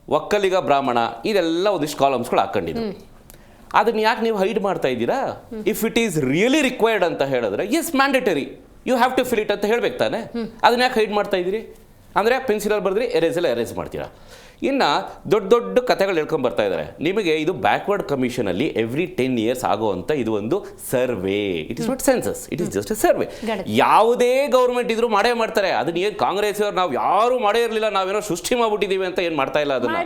ಒಕ್ಕಲಿಗ ಬ್ರಾಹ್ಮಣ, ಇದೆಲ್ಲ ಒಂದಿಷ್ಟು ಕಾಲಮ್ಸ್ಗಳು ಹಾಕೊಂಡಿದ್ದು. ಅದನ್ನ ಯಾಕೆ ನೀವು ಹೈಡ್ ಮಾಡ್ತಾ ಇದ್ದೀರಾ? If it is really required ಅಂತ ಹೇಳಿದ್ರೆ, yes mandatory, you have to fill it ಅಂತ ಹೇಳ್ಬೇಕು ತಾನೆ. ಅದನ್ನ ಯಾಕೆ ಹೈಡ್ ಮಾಡ್ತಾ ಇದ್ದೀರಿ? ಅಂದರೆ ಪೆನ್ಸಿಲಲ್ಲಿ ಬರೆದ್ರೆ ಎರೇಸಲ್ಲಿ ಎರೇಸ್ ಮಾಡ್ತೀರಾ. ಇನ್ನು ದೊಡ್ಡ ದೊಡ್ಡ ಕಥೆಗಳು ಹೇಳ್ಕೊಂಡು ಬರ್ತಾ ಇದ್ದಾರೆ. ನಿಮಗೆ ಇದು ಬ್ಯಾಕ್ವರ್ಡ್ ಕಮಿಷನಲ್ಲಿ ಎವ್ರಿ 10 years ಆಗುವಂಥ ಇದು ಒಂದು survey. It is not census, it is just a survey. ಯಾವುದೇ ಗೌರ್ಮೆಂಟ್ ಇದ್ರೂ ಮಾಡೇ ಮಾಡ್ತಾರೆ. ಅದನ್ನ ಏನು ಕಾಂಗ್ರೆಸ್ ಅವರು ನಾವು ಯಾರು ಮಾಡೇ ಇರಲಿಲ್ಲ, ನಾವೇನೋ ಸೃಷ್ಟಿ ಮಾಡ್ಬಿಟ್ಟಿದೀವಿ ಅಂತ ಏನು ಮಾಡ್ತಾ ಇಲ್ಲ. ಅದನ್ನ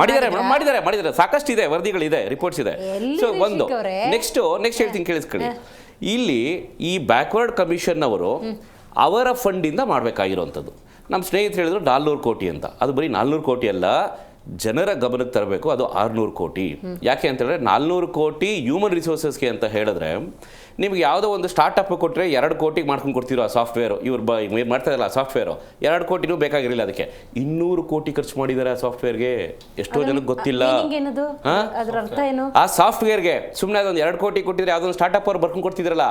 ಮಾಡಿದ್ದಾರೆ ಮೇಡಮ್, ಮಾಡಿದ್ದಾರೆ ಸಾಕಷ್ಟು ಇದೆ, ವರದಿಗಳಿದೆ, ರಿಪೋರ್ಟ್ಸ್ ಇದೆ. ಸೊ ಒಂದು ನೆಕ್ಸ್ಟ್ ಹೇಳ್ತೀನಿ ಕೇಳಿಸ್ಕೊಳ್ಳಿ. ಇಲ್ಲಿ ಈ ಬ್ಯಾಕ್ವರ್ಡ್ ಕಮಿಷನ್ ಅವರು ಅವರ ಫಂಡಿಂದ ಮಾಡಬೇಕಾಗಿರುವಂಥದ್ದು. ನಮ್ಮ ಸ್ನೇಹಿತರು ಹೇಳಿದ್ರು 400 ಕೋಟಿ ಅಂತ. ಅದು ಬರೀ 400 ಕೋಟಿ ಅಲ್ಲ, ಜನರ ಗಮನಕ್ಕೆ ತರಬೇಕು, ಅದು 600 ಕೋಟಿ. ಯಾಕೆ ಅಂತ ಹೇಳಿದ್ರೆ 400 ಕೋಟಿ ಹ್ಯೂಮನ್ ರಿಸೋರ್ಸಸ್ಗೆ ಅಂತ ಹೇಳಿದ್ರೆ, ನಿಮ್ಗೆ ಯಾವುದೋ ಒಂದು ಸ್ಟಾರ್ಟಪ್ ಕೊಟ್ಟರೆ 2 ಕೋಟಿಗೆ ಮಾಡ್ಕೊಂಡು ಕೊಡ್ತಿರೋ ಆ ಸಾಫ್ಟ್ವೇರು, ಇವ್ರು ಮಾಡ್ತಾ ಇರಲ್ಲ ಆ ಸಾಫ್ಟ್ವೇರು 2 ಕೋಟಿನೂ ಬೇಕಾಗಿರಲಿಲ್ಲ, ಅದಕ್ಕೆ 200 ಕೋಟಿ ಖರ್ಚು ಮಾಡಿದ್ದಾರೆ ಆ ಸಾಫ್ಟ್ವೇರ್ಗೆ. ಎಷ್ಟೋ ಜನಕ್ಕೆ ಗೊತ್ತಿಲ್ಲ ಆ ಸಾಫ್ಟ್ವೇರ್ಗೆ. ಸುಮ್ಮನೆ ಅದೊಂದು 2 ಕೋಟಿ ಕೊಟ್ಟಿದ್ರೆ ಯಾವುದೊಂದು ಸ್ಟಾರ್ಟಪ್ ಅವ್ರು ಬರ್ಕೊಂಡು ಕೊಡ್ತಿದ್ರಲ್ಲ,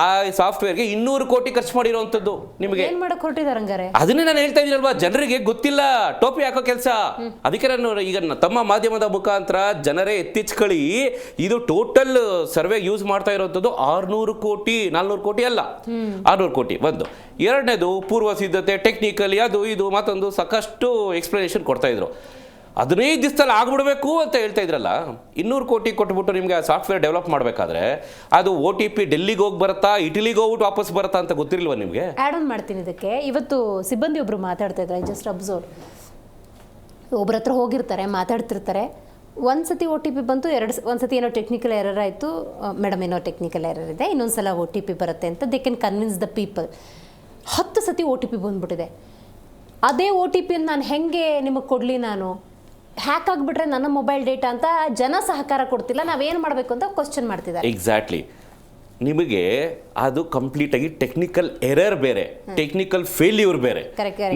ಆ ಸಾಫ್ಟ್ವೇರ್ಗೆ 200 ಕೋಟಿ ಖರ್ಚು ಮಾಡಿರೋವಂಥದ್ದು. ನಿಮಗೆ ಅದನ್ನೇ ನಾನು ಹೇಳ್ತಾ ಇದ್ದೀನಲ್ವಾ, ಜನರಿಗೆ ಗೊತ್ತಿಲ್ಲ, ಟೋಪಿ ಹಾಕೋ ಕೆಲಸ. ಅದಕ್ಕೆ ನಾನು ಈಗ ತಮ್ಮ ಮಾಧ್ಯಮದ ಮುಖಾಂತರ ಜನರೇ ಎತ್ತಿಚ್ಕೊಳ್ಳಿ, ಇದು ಟೋಟಲ್ ಸರ್ವೆ ಯೂಸ್ ಮಾಡ್ತಾ ಇರೋಂಥದ್ದು 600 ಕೋಟಿ, 400 ಕೋಟಿ ಅಲ್ಲ, 600 ಕೋಟಿ. ಒಂದು. ಎರಡನೇದು ಪೂರ್ವ ಸಿದ್ಧತೆ, ಟೆಕ್ನಿಕಲಿ ಅದು ಇದು ಮತ್ತೊಂದು ಸಾಕಷ್ಟು ಎಕ್ಸ್ಪ್ಲನೇಷನ್ ಕೊಡ್ತಾ ಇದ್ರು. 15 ದಿವಸದಲ್ಲಿ ಆಗ್ಬಿಡ್ಬೇಕು ಅಂತ ಹೇಳ್ತಾ ಇದ್ರಲ್ಲ. 200 ಕೋಟಿ ಕೊಟ್ಬಿಟ್ಟು ನಿಮಗೆ ಆ ಸಾಫ್ಟ್ವೇರ್ ಡೆವಲಪ್ ಮಾಡಬೇಕಾದ್ರೆ ಅದು OTP ಡೆಲ್ಲಿಗೆ ಹೋಗಿ ಬರುತ್ತಾ, ಇಟಲಿಗೆ ಹೋಗ್ಬಿಟ್ಟು ವಾಪಸ್ ಬರುತ್ತಾ ಅಂತ ಗೊತ್ತಿರಲ್ವ ನಿಮಗೆ? ಆ್ಯಡ್ ಆನ್ ಮಾಡ್ತೀನಿ ಇದಕ್ಕೆ. ಇವತ್ತು ಸಿಬ್ಬಂದಿ ಒಬ್ರು ಮಾತಾಡ್ತಾ ಇದ್ದಾರೆ, ಜಸ್ಟ್ ಅಬ್ಸರ್ವ್. ಒಬ್ಬರ ಹತ್ರ ಹೋಗಿರ್ತಾರೆ, ಮಾತಾಡ್ತಿರ್ತಾರೆ, ಒಂದ್ಸತಿ OTP ಬಂತು, ಒಂದ್ಸತಿ ಏನೋ ಟೆಕ್ನಿಕಲ್ ಎರರ್ ಆಯಿತು, ಮೇಡಮ್ ಏನೋ ಟೆಕ್ನಿಕಲ್ ಎರರ್ ಇದೆ, ಇನ್ನೊಂದ್ಸಲ OTP ಬರುತ್ತೆ ಅಂತ they can convince the people. 10 ಸತಿ OTP ಬಂದ್ಬಿಟ್ಟಿದೆ. ಅದೇ OTPಯನ್ನು ನಾನು ಹೆಂಗೆ ನಿಮಗೆ ಕೊಡಲಿ? ನಾನು ಹ್ಯಾಕ್ ಆಗಿಬಿಟ್ರೆ ನನ್ನ ಮೊಬೈಲ್ ಡೇಟಾ ಅಂತ ಜನ ಸಹಕಾರ ಕೊಡ್ತಿಲ್ಲ, ನಾವೇನು ಮಾಡಬೇಕು ಅಂತ ಕ್ವಶನ್ ಮಾಡ್ತಿದ್ದಾರೆ. ಎಕ್ಸಾಕ್ಟ್ಲಿ. ನಿಮಗೆ ಅದು ಕಂಪ್ಲೀಟ್ ಆಗಿ ಟೆಕ್ನಿಕಲ್ ಎರರ್ ಬೇರೆ, ಟೆಕ್ನಿಕಲ್ ಫೇಲ್ಯೂರ್ ಬೇರೆ.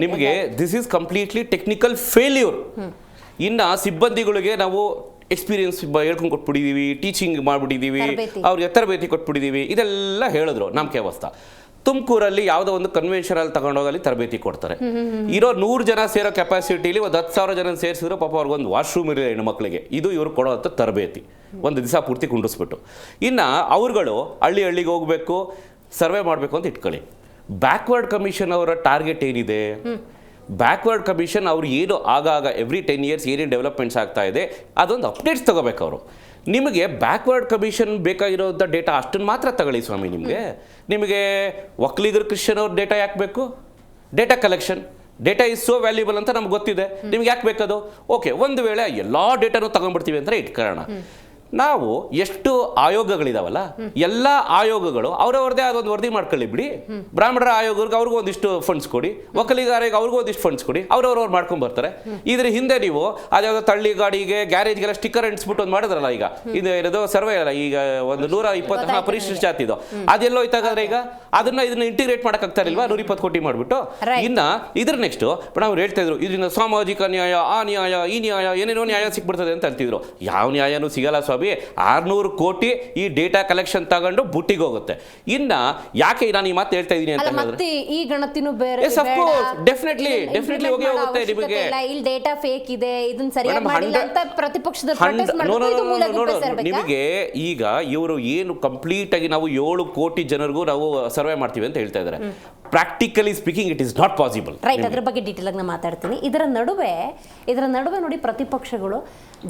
ನಿಮಗೆ this is completely technical failure. ಇನ್ನು ಸಿಬ್ಬಂದಿಗಳಿಗೆ ನಾವು ಎಕ್ಸ್ಪೀರಿಯನ್ಸ್ ಹೇಳ್ಕೊಂಡು ಕೊಟ್ಬಿಟ್ಟಿದ್ದೀವಿ, ಟೀಚಿಂಗ್ ಮಾಡಿಬಿಟ್ಟಿದ್ದೀವಿ, ಅವ್ರಿಗೆ ತರಬೇತಿ ಕೊಟ್ಬಿಟ್ಟಿದ್ದೀವಿ, ಇದೆಲ್ಲ ಹೇಳಿದ್ರು ನಂಬಿಕೆ ಅವಸ್ಥೆ. ತುಮಕೂರಲ್ಲಿ ಯಾವುದೋ ಒಂದು ಕನ್ವೆನ್ಷನಲ್ಲಿ ತಗೊಂಡೋಗಲ್ಲಿ ತರಬೇತಿ ಕೊಡ್ತಾರೆ. ಇರೋ 100 ಜನ ಸೇರೋ ಕೆಪಾಸಿಟಿಲಿ ಒಂದು 10,000 ಜನ ಸೇರಿಸಿದ್ರು, ಪಾಪ ಅವ್ರಿಗೊಂದು ವಾಶ್ರೂಮ್ ಇರಲಿಲ್ಲ ಹೆಣ್ಮಕ್ಳಿಗೆ. ಇದು ಇವ್ರು ಕೊಡೋವಂಥ ತರಬೇತಿ, ಒಂದು ದಿವಸ ಪೂರ್ತಿ ಕುಂಡಿಸ್ಬಿಟ್ಟು. ಇನ್ನು ಅವ್ರುಗಳು ಹಳ್ಳಿಗೆ ಹೋಗಬೇಕು, ಸರ್ವೆ ಮಾಡಬೇಕು ಅಂತ ಇಟ್ಕೊಳ್ಳಿ. ಬ್ಯಾಕ್ವರ್ಡ್ ಕಮಿಷನ್ ಅವರ ಟಾರ್ಗೆಟ್ ಏನಿದೆ? ಬ್ಯಾಕ್ವರ್ಡ್ ಕಮಿಷನ್ ಅವ್ರು ಏನು ಆಗಾಗ ಎವ್ರಿ 10 years ಏನೇನು ಡೆವಲಪ್ಮೆಂಟ್ಸ್ ಆಗ್ತಾ ಇದೆ ಅದೊಂದು ಅಪ್ಡೇಟ್ಸ್ ತಗೋಬೇಕು ಅವರು. ನಿಮಗೆ ಬ್ಯಾಕ್ವರ್ಡ್ ಕಮಿಷನ್ ಬೇಕಾಗಿರೋಂಥ ಡೇಟಾ ಅಷ್ಟನ್ನು ಮಾತ್ರ ತಗೊಳ್ಳಿ ಸ್ವಾಮಿ. ನಿಮಗೆ ಒಕ್ಕಲಿಗರು ಕ್ರಿಶ್ಚಿಯನ್ ಅವ್ರ ಡೇಟಾ ಯಾಕೆ ಬೇಕು? Data collection, data is so valuable ಅಂತ ನಮ್ಗೆ ಗೊತ್ತಿದೆ, ನಿಮ್ಗೆ ಯಾಕೆ ಬೇಕದು? ಓಕೆ, ಒಂದು ವೇಳೆ ಎಲ್ಲ ಡೇಟಾನು ತಗೊಂಡ್ಬಿಡ್ತೀವಿ ಅಂತ ಇಟ್ಕೊಳ್ಳೋಣ. ನಾವು ಎಷ್ಟು ಆಯೋಗಗಳಿದಾವಲ್ಲ, ಎಲ್ಲ ಆಯೋಗಗಳು ಅವರವ್ರದೇ ಆದೊಂದು ವರದಿ ಮಾಡ್ಕೊಳ್ಳಿ ಬಿಡಿ. ಬ್ರಾಹ್ಮಣರ ಆಯೋಗಕ್ಕೆ ಅವ್ರಿಗೂ ಒಂದಿಷ್ಟು ಫಂಡ್ಸ್ ಕೊಡಿ, ಒಕ್ಕಲಿಗಾರಿಗೆ ಅವ್ರಿಗೂ ಒಂದಿಷ್ಟು ಫಂಡ್ಸ್ ಕೊಡಿ, ಅವ್ರವ್ರು ಮಾಡ್ಕೊಂಡು ಬರ್ತಾರೆ. ಇದ್ರ ಹಿಂದೆ ನೀವು ಅದ್ಯಾವುದೋ ತಳ್ಳಿ ಗಾಡಿಗೆ ಗ್ಯಾರೇಜ್ಗೆಲ್ಲ ಸ್ಟಿಕ್ಕರ್ ಅಂಟಿಸ್ಬಿಟ್ಟು ಒಂದು ಮಾಡಿದ್ರಲ್ಲ, ಈಗ ಇದು ಏನದು ಸರ್ವೆ ಅಲ್ಲ, ಈಗ ಒಂದು 120 ಪರಿಶಿಷ್ಟ ಜಾತಿದು ಅದೆಲ್ಲೋ ಇತ್ತಾಗಾದ್ರೆ ಈಗ ಇದನ್ನ ಇಂಟಿಗ್ರೇಟ್ ಮಾಡಕ್ಕಾಗ್ತಾ ಇಲ್ವಾ? 120 ಕೋಟಿ ಮಾಡಿಬಿಟ್ಟು. ಇನ್ನ ಇದ್ರ ನೆಕ್ಸ್ಟ್ ನಾವು ಹೇಳ್ತಾ ಇದ್ರು, ಇದರಿಂದ ಸಾಮಾಜಿಕ ನ್ಯಾಯ, ಆ ನ್ಯಾಯ, ಈ ನ್ಯಾಯ, ಏನೇನೋ ನ್ಯಾಯ ಸಿಕ್ಬಿಡ್ತದೆ ಅಂತ ಅಂತಿದ್ರು. ಯಾವ ನ್ಯಾಯನೂ ಸಿಗಲ್ಲ ಸ್ವಾಮಿ. 600 ಕೋಟಿ ಈ ಡೇಟಾ ಕಲೆಕ್ಷನ್ ತಗೊಂಡು ಬುಟ್ಟಿಗೆ ಹೋಗುತ್ತೆ. ಇನ್ನ ಯಾಕೆ ನಾನು ಈ ಮಾತು ಹೇಳ್ತಾ ಇದ್ದೀನಿ ಅಂತ ಹೇಳಿದ್ರೆ, ಈ ಗಣತಿನೂ ಬೇರೆ, ಡೆಫಿನೆಟ್ಲಿ ಹೋಗಿ ಹೋಗುತ್ತೆ ನಿಮಗೆ. ಇಲ್ಲಿ ಡೇಟಾ ಫೇಕ್ ಇದೆ, ಇದನ್ನ ಸರಿಯಾಗಿ ಮಾಡಿಲ್ಲ ಅಂತ ಪ್ರತಿಪಕ್ಷದ ಪ್ರೊಟೆಸ್ಟ್ ಮಾಡ್ತಾರೆ. ನಿಮಗೆ ಈಗ ಇವರು ಏನು ಕಂಪ್ಲೀಟ್ ಆಗಿ ನಾವು 7 ಕೋಟಿ ಜನರಿಗೂ ನಾವು ಸರ್ವೆ ಮಾಡ್ತೀವಿ ಅಂತ ಹೇಳ್ತಾ ಇದ್ದಾರೆ. Practically speaking it is not possible. Right, ಅದ್ರ ಬಗ್ಗೆ ಡೀಟೇಲ್ ಆಗಿ ನಾನು ಮಾತಾಡ್ತೀನಿ. ಇದರ ನಡುವೆ ನೋಡಿ, ಪ್ರತಿಪಕ್ಷಗಳು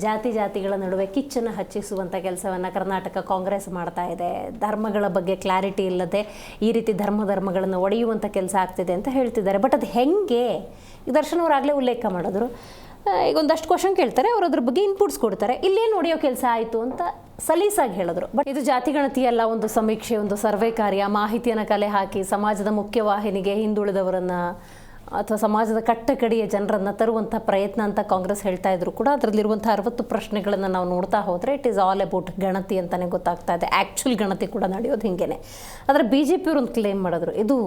ಜಾತಿಗಳ ನಡುವೆ ಕಿಚ್ಚನ್ನು ಹಚ್ಚಿಸುವಂಥ ಕೆಲಸವನ್ನು ಕರ್ನಾಟಕ ಕಾಂಗ್ರೆಸ್ ಮಾಡ್ತಾ ಇದೆ. ಧರ್ಮಗಳ ಬಗ್ಗೆ ಕ್ಲಾರಿಟಿ ಇಲ್ಲದೆ ಈ ರೀತಿ ಧರ್ಮಗಳನ್ನು ಒಡೆಯುವಂಥ ಕೆಲಸ ಆಗ್ತಿದೆ ಅಂತ ಹೇಳ್ತಿದ್ದಾರೆ. ಬಟ್ ಅದು ಹೆಂಗೆ? ದರ್ಶನ್ ಅವರಾಗಲೇ ಉಲ್ಲೇಖ ಮಾಡಿದ್ರು. ಈಗ ಒಂದಷ್ಟು ಕ್ವಶನ್ ಕೇಳ್ತಾರೆ, ಅವರು ಅದ್ರ ಬಗ್ಗೆ ಇನ್ಪುಟ್ಸ್ ಕೊಡ್ತಾರೆ. ಇಲ್ಲೇನು ಹೊಡೆಯೋ ಕೆಲಸ ಆಯಿತು ಅಂತ ಸಲೀಸಾಗಿ ಹೇಳಿದ್ರು. ಬಟ್ ಇದು ಜಾತಿಗಣತಿ ಅಲ್ಲ, ಒಂದು ಸಮೀಕ್ಷೆ, ಒಂದು ಸರ್ವೆ ಕಾರ್ಯ. ಮಾಹಿತಿಯನ್ನು ಕಲೆ ಹಾಕಿ ಸಮಾಜದ ಮುಖ್ಯವಾಹಿನಿಗೆ ಹಿಂದುಳಿದವರನ್ನು ಅಥವಾ ಸಮಾಜದ ಕಟ್ಟಕಡೆಯ ಜನರನ್ನು ತರುವಂಥ ಪ್ರಯತ್ನ ಅಂತ ಕಾಂಗ್ರೆಸ್ ಹೇಳ್ತಾ ಇದ್ರು ಕೂಡ, ಅದರಲ್ಲಿರುವಂಥ 60 ಪ್ರಶ್ನೆಗಳನ್ನು ನಾವು ನೋಡ್ತಾ ಹೋದರೆ ಇಟ್ ಈಸ್ ಆಲ್ ಅಬೌಟ್ ಗಣತಿ ಅಂತಲೇ ಗೊತ್ತಾಗ್ತಾ ಇದೆ. ಆ್ಯಕ್ಚುಲ್ ಗಣತಿ ಕೂಡ ನಡೆಯೋದು ಹಿಂಗೇನೆ. ಆದರೆ BJP ಅವರು ಒಂದು ಕ್ಲೇಮ್ ಮಾಡಿದ್ರು, ಇದು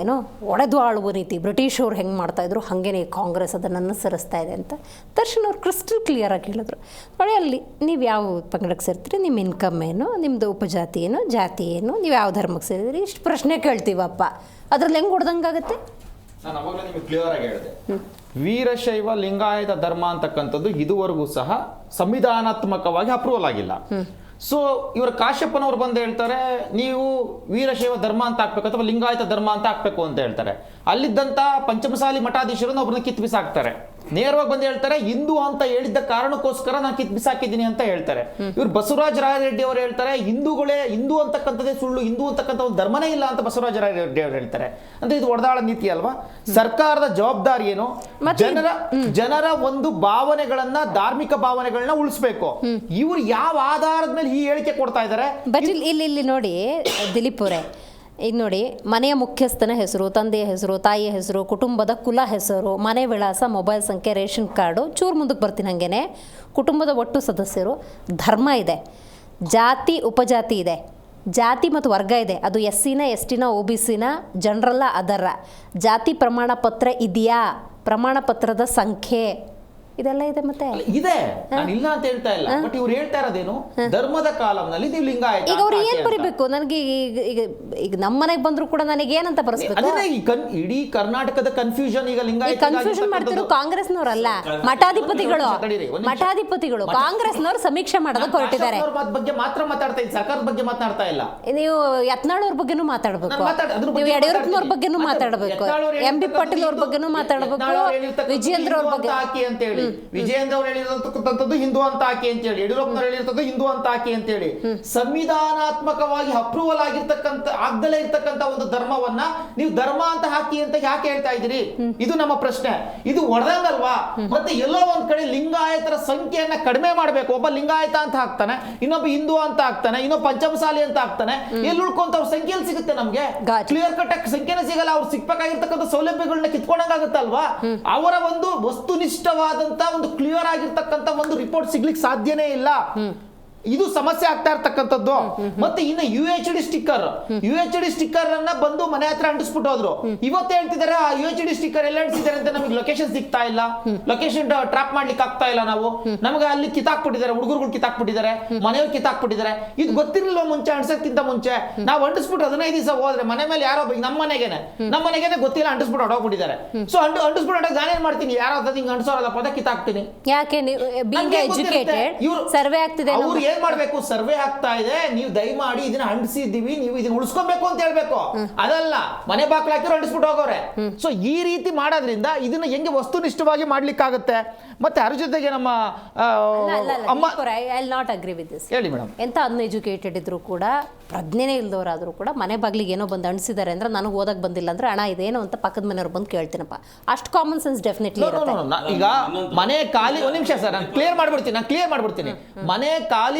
ಏನೋ ಒಡೆದು ಆಳುವ ನೀತಿ, ಬ್ರಿಟಿಷ್ ಅವ್ರು ಹೆಂಗೆ ಮಾಡ್ತಾಯಿದ್ರು ಹಾಗೇನೆ ಕಾಂಗ್ರೆಸ್ ಅದನ್ನು ಅನುಸರಿಸ್ತಾ ಇದೆ ಅಂತ ದರ್ಶನ್ ಅವ್ರು ಕ್ರಿಸ್ಟಲ್ ಕ್ಲಿಯರಾಗಿ ಹೇಳಿದ್ರು. ನೋಡಿ, ಅಲ್ಲಿ ನೀವು ಯಾವ ಪಂಗಡಕ್ಕೆ ಸೇರ್ತೀರಿ, ನಿಮ್ಮ ಇನ್ಕಮ್ ಏನು, ನಿಮ್ಮದು ಉಪಜಾತಿ ಏನು, ಜಾತಿ ಏನು, ನೀವು ಯಾವ ಧರ್ಮಕ್ಕೆ ಸೇರಿದ್ರಿ, ಇಷ್ಟು ಪ್ರಶ್ನೆ ಕೇಳ್ತೀವಪ್ಪ. ಅದ್ರಲ್ಲಿ ಹೆಂಗೆ ಹೊಡೆದಂಗಾಗತ್ತೆ? ನಾನು ಅವಾಗಲೇ ನಿಮಗೆ ಕ್ಲಿಯರ್ ಆಗಿ ಹೇಳಿದೆ, ವೀರಶೈವ ಲಿಂಗಾಯತ ಧರ್ಮ ಅಂತಕ್ಕಂಥದ್ದು ಇದುವರೆಗೂ ಸಹ ಸಂವಿಧಾನಾತ್ಮಕವಾಗಿ ಅಪ್ರೂವಲ್ ಆಗಿಲ್ಲ. ಸೊ ಇವರು ಕಾಶ್ಯಪ್ಪನವ್ರು ಬಂದು ಹೇಳ್ತಾರೆ ನೀವು ವೀರಶೈವ ಧರ್ಮ ಅಂತ ಹಾಕ್ಬೇಕು ಅಥವಾ ಲಿಂಗಾಯತ ಧರ್ಮ ಅಂತ ಹಾಕ್ಬೇಕು ಅಂತ ಹೇಳ್ತಾರೆ. ಅಲ್ಲಿದ್ದಂತ ಪಂಚಮಸಾಲಿ ಮಠಾಧೀಶರನ್ನು ಒಬ್ಬರನ್ನ ಕಿತ್ತು ಬಿಸಾಕ್ತಾರೆ. ನೇರವಾಗಿ ಬಂದು ಹೇಳ್ತಾರೆ ಹಿಂದೂ ಅಂತ ಹೇಳಿದ್ದ ಕಾರಣಕ್ಕೋಸ್ಕರ ನಾನು ಕಿತ್ತು ಬಿಸಾಕಿದ್ದೀನಿ ಅಂತ ಹೇಳ್ತಾರೆ. ಇವ್ರು ಬಸವರಾಜ ರಾಯರೆಡ್ಡಿ ಅವರು ಹೇಳ್ತಾರೆ ಹಿಂದೂ ಅಂತಕ್ಕಂಥದ್ದೇ ಸುಳ್ಳು, ಹಿಂದೂ ಅಂತಕ್ಕಂಥ ಒಂದು ಧರ್ಮನೇ ಇಲ್ಲ ಅಂತ ಬಸವರಾಜ ರಾಯರೆಡ್ಡಿ ಅವರು ಹೇಳ್ತಾರೆ. ಅಂದ್ರೆ ಇದು ಒಡೆದಾಳ ನೀತಿ ಅಲ್ವಾ? ಸರ್ಕಾರದ ಜವಾಬ್ದಾರಿ ಏನು? ಜನರ ಒಂದು ಭಾವನೆಗಳನ್ನ, ಧಾರ್ಮಿಕ ಭಾವನೆಗಳನ್ನ ಉಳಿಸ್ಬೇಕು. ಇವ್ರು ಯಾವ ಆಧಾರದ ಮೇಲೆ ಈ ಹೇಳಿಕೆ ಕೊಡ್ತಾ ಇದ್ದಾರೆ? ಬಟ್ ಇಲ್ಲಿ ನೋಡಿ ದಿಲೀಪ್ ಅವರೇ, ಈಗ ನೋಡಿ ಮನೆಯ ಮುಖ್ಯಸ್ಥನ ಹೆಸರು, ತಂದೆಯ ಹೆಸರು, ತಾಯಿಯ ಹೆಸರು, ಕುಟುಂಬದ ಕುಲ ಹೆಸರು, ಮನೆ ವಿಳಾಸ, ಮೊಬೈಲ್ ಸಂಖ್ಯೆ, ರೇಷನ್ ಕಾರ್ಡು, ಚೂರು ಮುಂದಕ್ಕೆ ಬರ್ತೀನಿ ಹಾಗೇನೆ, ಕುಟುಂಬದ ಒಟ್ಟು ಸದಸ್ಯರು, ಧರ್ಮ ಇದೆ, ಜಾತಿ ಉಪಜಾತಿ ಇದೆ, ಜಾತಿ ಮತ್ತು ವರ್ಗ ಇದೆ, ಅದು SC-ನ ST-ನ OBC-ನ ಜನರಲ್ಲ ಅದರ, ಜಾತಿ ಪ್ರಮಾಣ ಪತ್ರ ಇದೆಯಾ, ಪ್ರಮಾಣ ಪತ್ರದ ಸಂಖ್ಯೆ ಇದೆಲ್ಲ ಇದೆ. ಮತ್ತೆ ಇದೆ, ನಾನು ಇಲ್ಲ ಅಂತ ಹೇಳ್ತಾ ಇಲ್ಲ. ಬಟ್ ಇವ್ರು ಹೇಳ್ತಾ ಇರೋದೇನು, ಧರ್ಮದ ಕಾಲಂನಲ್ಲಿ ನೀವು ಲಿಂಗಾಯತ. ಈಗ ಅವ್ರು ಏನ್ ಬರಿಬೇಕು? ನನಗೆ ಈಗ ನಮ್ಮ ಮನೆಗೆ ಬಂದ್ರು ಕೂಡ ನನಗೆ ಏನಂತ ಬರೆಸ್ಬೇಕು? ಇಡೀ ಕರ್ನಾಟಕದ ಕನ್ಫ್ಯೂಷನ್ ಈಗ ಲಿಂಗಾಯತ ಕನ್ಫ್ಯೂಷನ್ ಮಾಡ್ತಿರೋ ಕಾಂಗ್ರೆಸ್ನವರಲ್ಲ, ಮಠಾಧಿಪತಿಗಳು ಕಾಂಗ್ರೆಸ್ನವ್ರು ಸಮೀಕ್ಷೆ ಮಾಡೋದಕ್ಕೆ ಹೊರಟಿದ್ದಾರೆ. ಬಗ್ಗೆ ಮಾತ್ರ ಮಾತಾಡ್ತಾ ಇದ್ದೀನಿ, ಸರ್ಕಾರದ ಬಗ್ಗೆ ಮಾತನಾಡ್ತಾ ಇಲ್ಲ. ನೀವು ಯತ್ನಾಳ್ ಅವ್ರ ಬಗ್ಗೆನೂ ಮಾತಾಡ್ಬೇಕು, ನೀವು ಯಡಿಯೂರಪ್ಪನವ್ರ ಬಗ್ಗೆನೂ ಮಾತಾಡ್ಬೇಕು, MB ಪಾಟೀಲ್ ಅವ್ರ ಬಗ್ಗೆನೂ ಮಾತಾಡ್ಬೇಕು, ವಿಜಯೇಂದ್ರ ಅವ್ರ ಬಗ್ಗೆ ಹಾಕಿ ಅಂತ ಹೇಳಿ, ವಿಜಯೇಂದ್ರ ಅವ್ರು ಹೇಳಿರ್ತಕ್ಕಂಥದ್ದು ಹಿಂದೂ ಅಂತ ಹಾಕಿ ಅಂತ ಹೇಳಿ, ಯಡಿಯೂರಪ್ಪನವ್ರು ಹೇಳಿರ್ತಕ್ಕಂಥ ಹಿಂದೂ ಅಂತ ಹಾಕಿ ಅಂತ ಹೇಳಿ, ಸಂವಿಧಾನಾತ್ಮಕವಾಗಿ ಅಪ್ರೂವಲ್ ಆಗದಲೇ ಇರ್ತಕ್ಕಂಥ ಒಂದು ಧರ್ಮವನ್ನ ನೀವು ಧರ್ಮ ಅಂತ ಹಾಕಿ ಅಂತ ಯಾಕೆ ಹೇಳ್ತಾ ಇದ್ದೀರಿ? ಇದು ನಮ್ಮ ಪ್ರಶ್ನೆ. ಇದು ಹೊಡೆದಂಗಲ್ವಾ? ಮತ್ತೆ ಎಲ್ಲೋ ಒಂದ್ ಕಡೆ ಲಿಂಗಾಯತರ ಸಂಖ್ಯೆಯನ್ನ ಕಡಿಮೆ ಮಾಡಬೇಕು. ಒಬ್ಬ ಲಿಂಗಾಯತ ಅಂತ ಹಾಕ್ತಾನೆ, ಇನ್ನೊಬ್ಬ ಹಿಂದೂ ಅಂತ ಹಾಕ್ತಾನೆ, ಇನ್ನೊಬ್ಬ ಪಂಚಮಸಾಲಿ ಅಂತ ಹಾಕ್ತಾನೆ. ಎಲ್ಲಿ ಉಳ್ಕೊಂತ ಅವ್ರ ಸಂಖ್ಯೆಯಲ್ಲಿ ಸಿಗುತ್ತೆ ನಮ್ಗೆ? ಕ್ಲಿಯರ್ ಕಟ್ ಸಂಖ್ಯೆನೇ ಸಿಗಲ್ಲ. ಅವ್ರು ಸಿಗ್ಬೇಕಾಗಿರ್ತಕ್ಕಂಥ ಸೌಲಭ್ಯಗಳನ್ನ ಕಿತ್ಕೊಂಡಂಗಾಗುತ್ತಲ್ವಾ? ಅವರ ಒಂದು ವಸ್ತುನಿಷ್ಠವಾದಂತ ಒಂದು ಕ್ಲಿಯರ್ ಆಗಿರ್ತಕ್ಕಂಥ ಒಂದು ರಿಪೋರ್ಟ್ ಸಿಗ್ಲಿಕ್ಕೆ ಸಾಧ್ಯನೇ ಇಲ್ಲ. ಇದು ಸಮಸ್ಯೆ ಆಗ್ತಾ ಇರ್ತಕ್ಕಂಥದ್ದು. ಮತ್ತೆ ಇನ್ನು UHD ಸ್ಟಿಕ್ಕರ್ ಅನ್ನ ಬಂದು ಮನೆ ಹತ್ರ ಅಂಟಿಸ್ಬಿಟ್ಟು ಹೋದ್ರು. ಇವತ್ತು ಹೇಳ್ತಿದ್ದಾರೆ ಆ UHD ಸ್ಟಿಕ್ಕರ್ ಎಲ್ಲ ಅಂಟಿಸಿದ್ದಾರೆ ಅಂತ ನಮಗೆ ಲೊಕೇಶನ್ ಸಿಗ್ತಾ ಇಲ್ಲ, ಲೊಕೇಶನ್ ಟ್ರಾಪ್ ಮಾಡ್ಲಿಕ್ಕೆ ಆಗ್ತಾ ಇಲ್ಲ. ನಮಗೆ ಅಲ್ಲಿ ಕಿತ್ತಾಕ್ಬಿಟ್ಟಿದ್ದಾರೆ, ಹುಡುಗರುಗಳು ಕಿತ್ತಾಕ್ಬಿಟ್ಟಿದ್ದಾರೆ, ಮನೆಯವ್ರು ಕಿತ್ತಾಕ್ಬಿಟ್ಟಿದ್ದಾರೆ. ಇದು ಗೊತ್ತಿರಲಿಲ್ಲ ಮುಂಚೆ, ಅಂಟಿಸಕ್ಕಿಂತ ಮುಂಚೆ. ನಾವು ಅಂಟಿಸ್ಬಿಟ್ಟು 15 ದಿವಸ ಹೋದ್ರೆ ಮನೆ ಮೇಲೆ ಯಾರೋ ನಮ್ಮ ಮನೆಗೇನೆ ಗೊತ್ತಿಲ್ಲ ಅಂಟಿಸ್ಬಿಟ್ಟು ಹೊಡೋಗ್ಬಿಟ್ಟಿದ್ದಾರೆ. ಸೊ ಅಂಟಿಸ್ಬಿಟ್ಟು ಹೊಡೋಕೆ ನಾನೇನ್ ಮಾಡ್ತೀನಿ? ಯಾರೋ ಹಿಂಗೆ ಅಂಟಿಸೋರಲ್ಲ ಪದ ಕಿತ್ತಾಕ್ತೀನಿ. ಯಾಕೆ ಸರ್ವೆ ಆಗ್ತಿದೆ, ಏನ್ ಮಾಡ್ಬೇಕು? ಸರ್ವೆ ಆಗ್ತಾ ಇದೆ, ನೀವು ದಯಮಾಡಿ ಇದನ್ನ ಅಂಟಿಸಿದ್ದೀವಿ, ನೀವು ಇದನ್ನ ಉಳಿಸ್ಕೊಬೇಕು ಅಂತ ಹೇಳ್ಬೇಕು. ಅದಲ್ಲ ಮನೆ ಬಾಕ್ಲ ಹಾಕಿರೋ ಅಂಟಿಸ್ಬಿಟ್ಟು ಹೋಗೋರೆ. ಸೊ ಈ ರೀತಿ ಮಾಡೋದ್ರಿಂದ ಇದನ್ನ ಹೆಂಗೆ ವಸ್ತುನಿಷ್ಠವಾಗಿ ಮಾಡ್ಲಿಕ್ಕಾಗತ್ತೆ? ಮತ್ತೆ ಅದ್ರ ಜೊತೆಗೆ ನಮ್ಮ ಅಮ್ಮ ಹೇಳಿ ಮೇಡಮ್, ಎಂತ ಅನ್ಎಜುಕೇಟೆಡ್ ಇದ್ರು ಕೂಡ, ಪ್ರಜ್ಞೆನೇ ಇಲ್ದವರಾದ್ರೂ ಕೂಡ ಮನೆ ಬಾಗ್ಲಿಗೆ ಏನೋ ಬಂದು ಅಂಟಿಸಿದ್ದಾರೆ ಅಂದ್ರೆ ನನಗೆ ಓದಕ್ ಬಂದಿಲ್ಲ ಅಂದ್ರೆ ಹಣ ಇದೇನೋ ಅಂತ ಪಕ್ಕದ ಮನೆಯವ್ರು ಬಂದು ಕೇಳ್ತೀನಪ್ಪ. ಅಷ್ಟು ಕಾಮನ್ ಸೆನ್ಸ್ ಡೆಫಿನೆಟ್ಲಿ ಇರುತ್ತೆ. ಈಗ ಮನೆ ಖಾಲಿ, ಒಂದ್ ನಿಮಿಷ ಸರ್, ನಾನು ಕ್ಲಿಯರ್ ಮಾಡ್ಬಿಡ್ತೀನಿ. ಮನೆ ಖಾಲಿ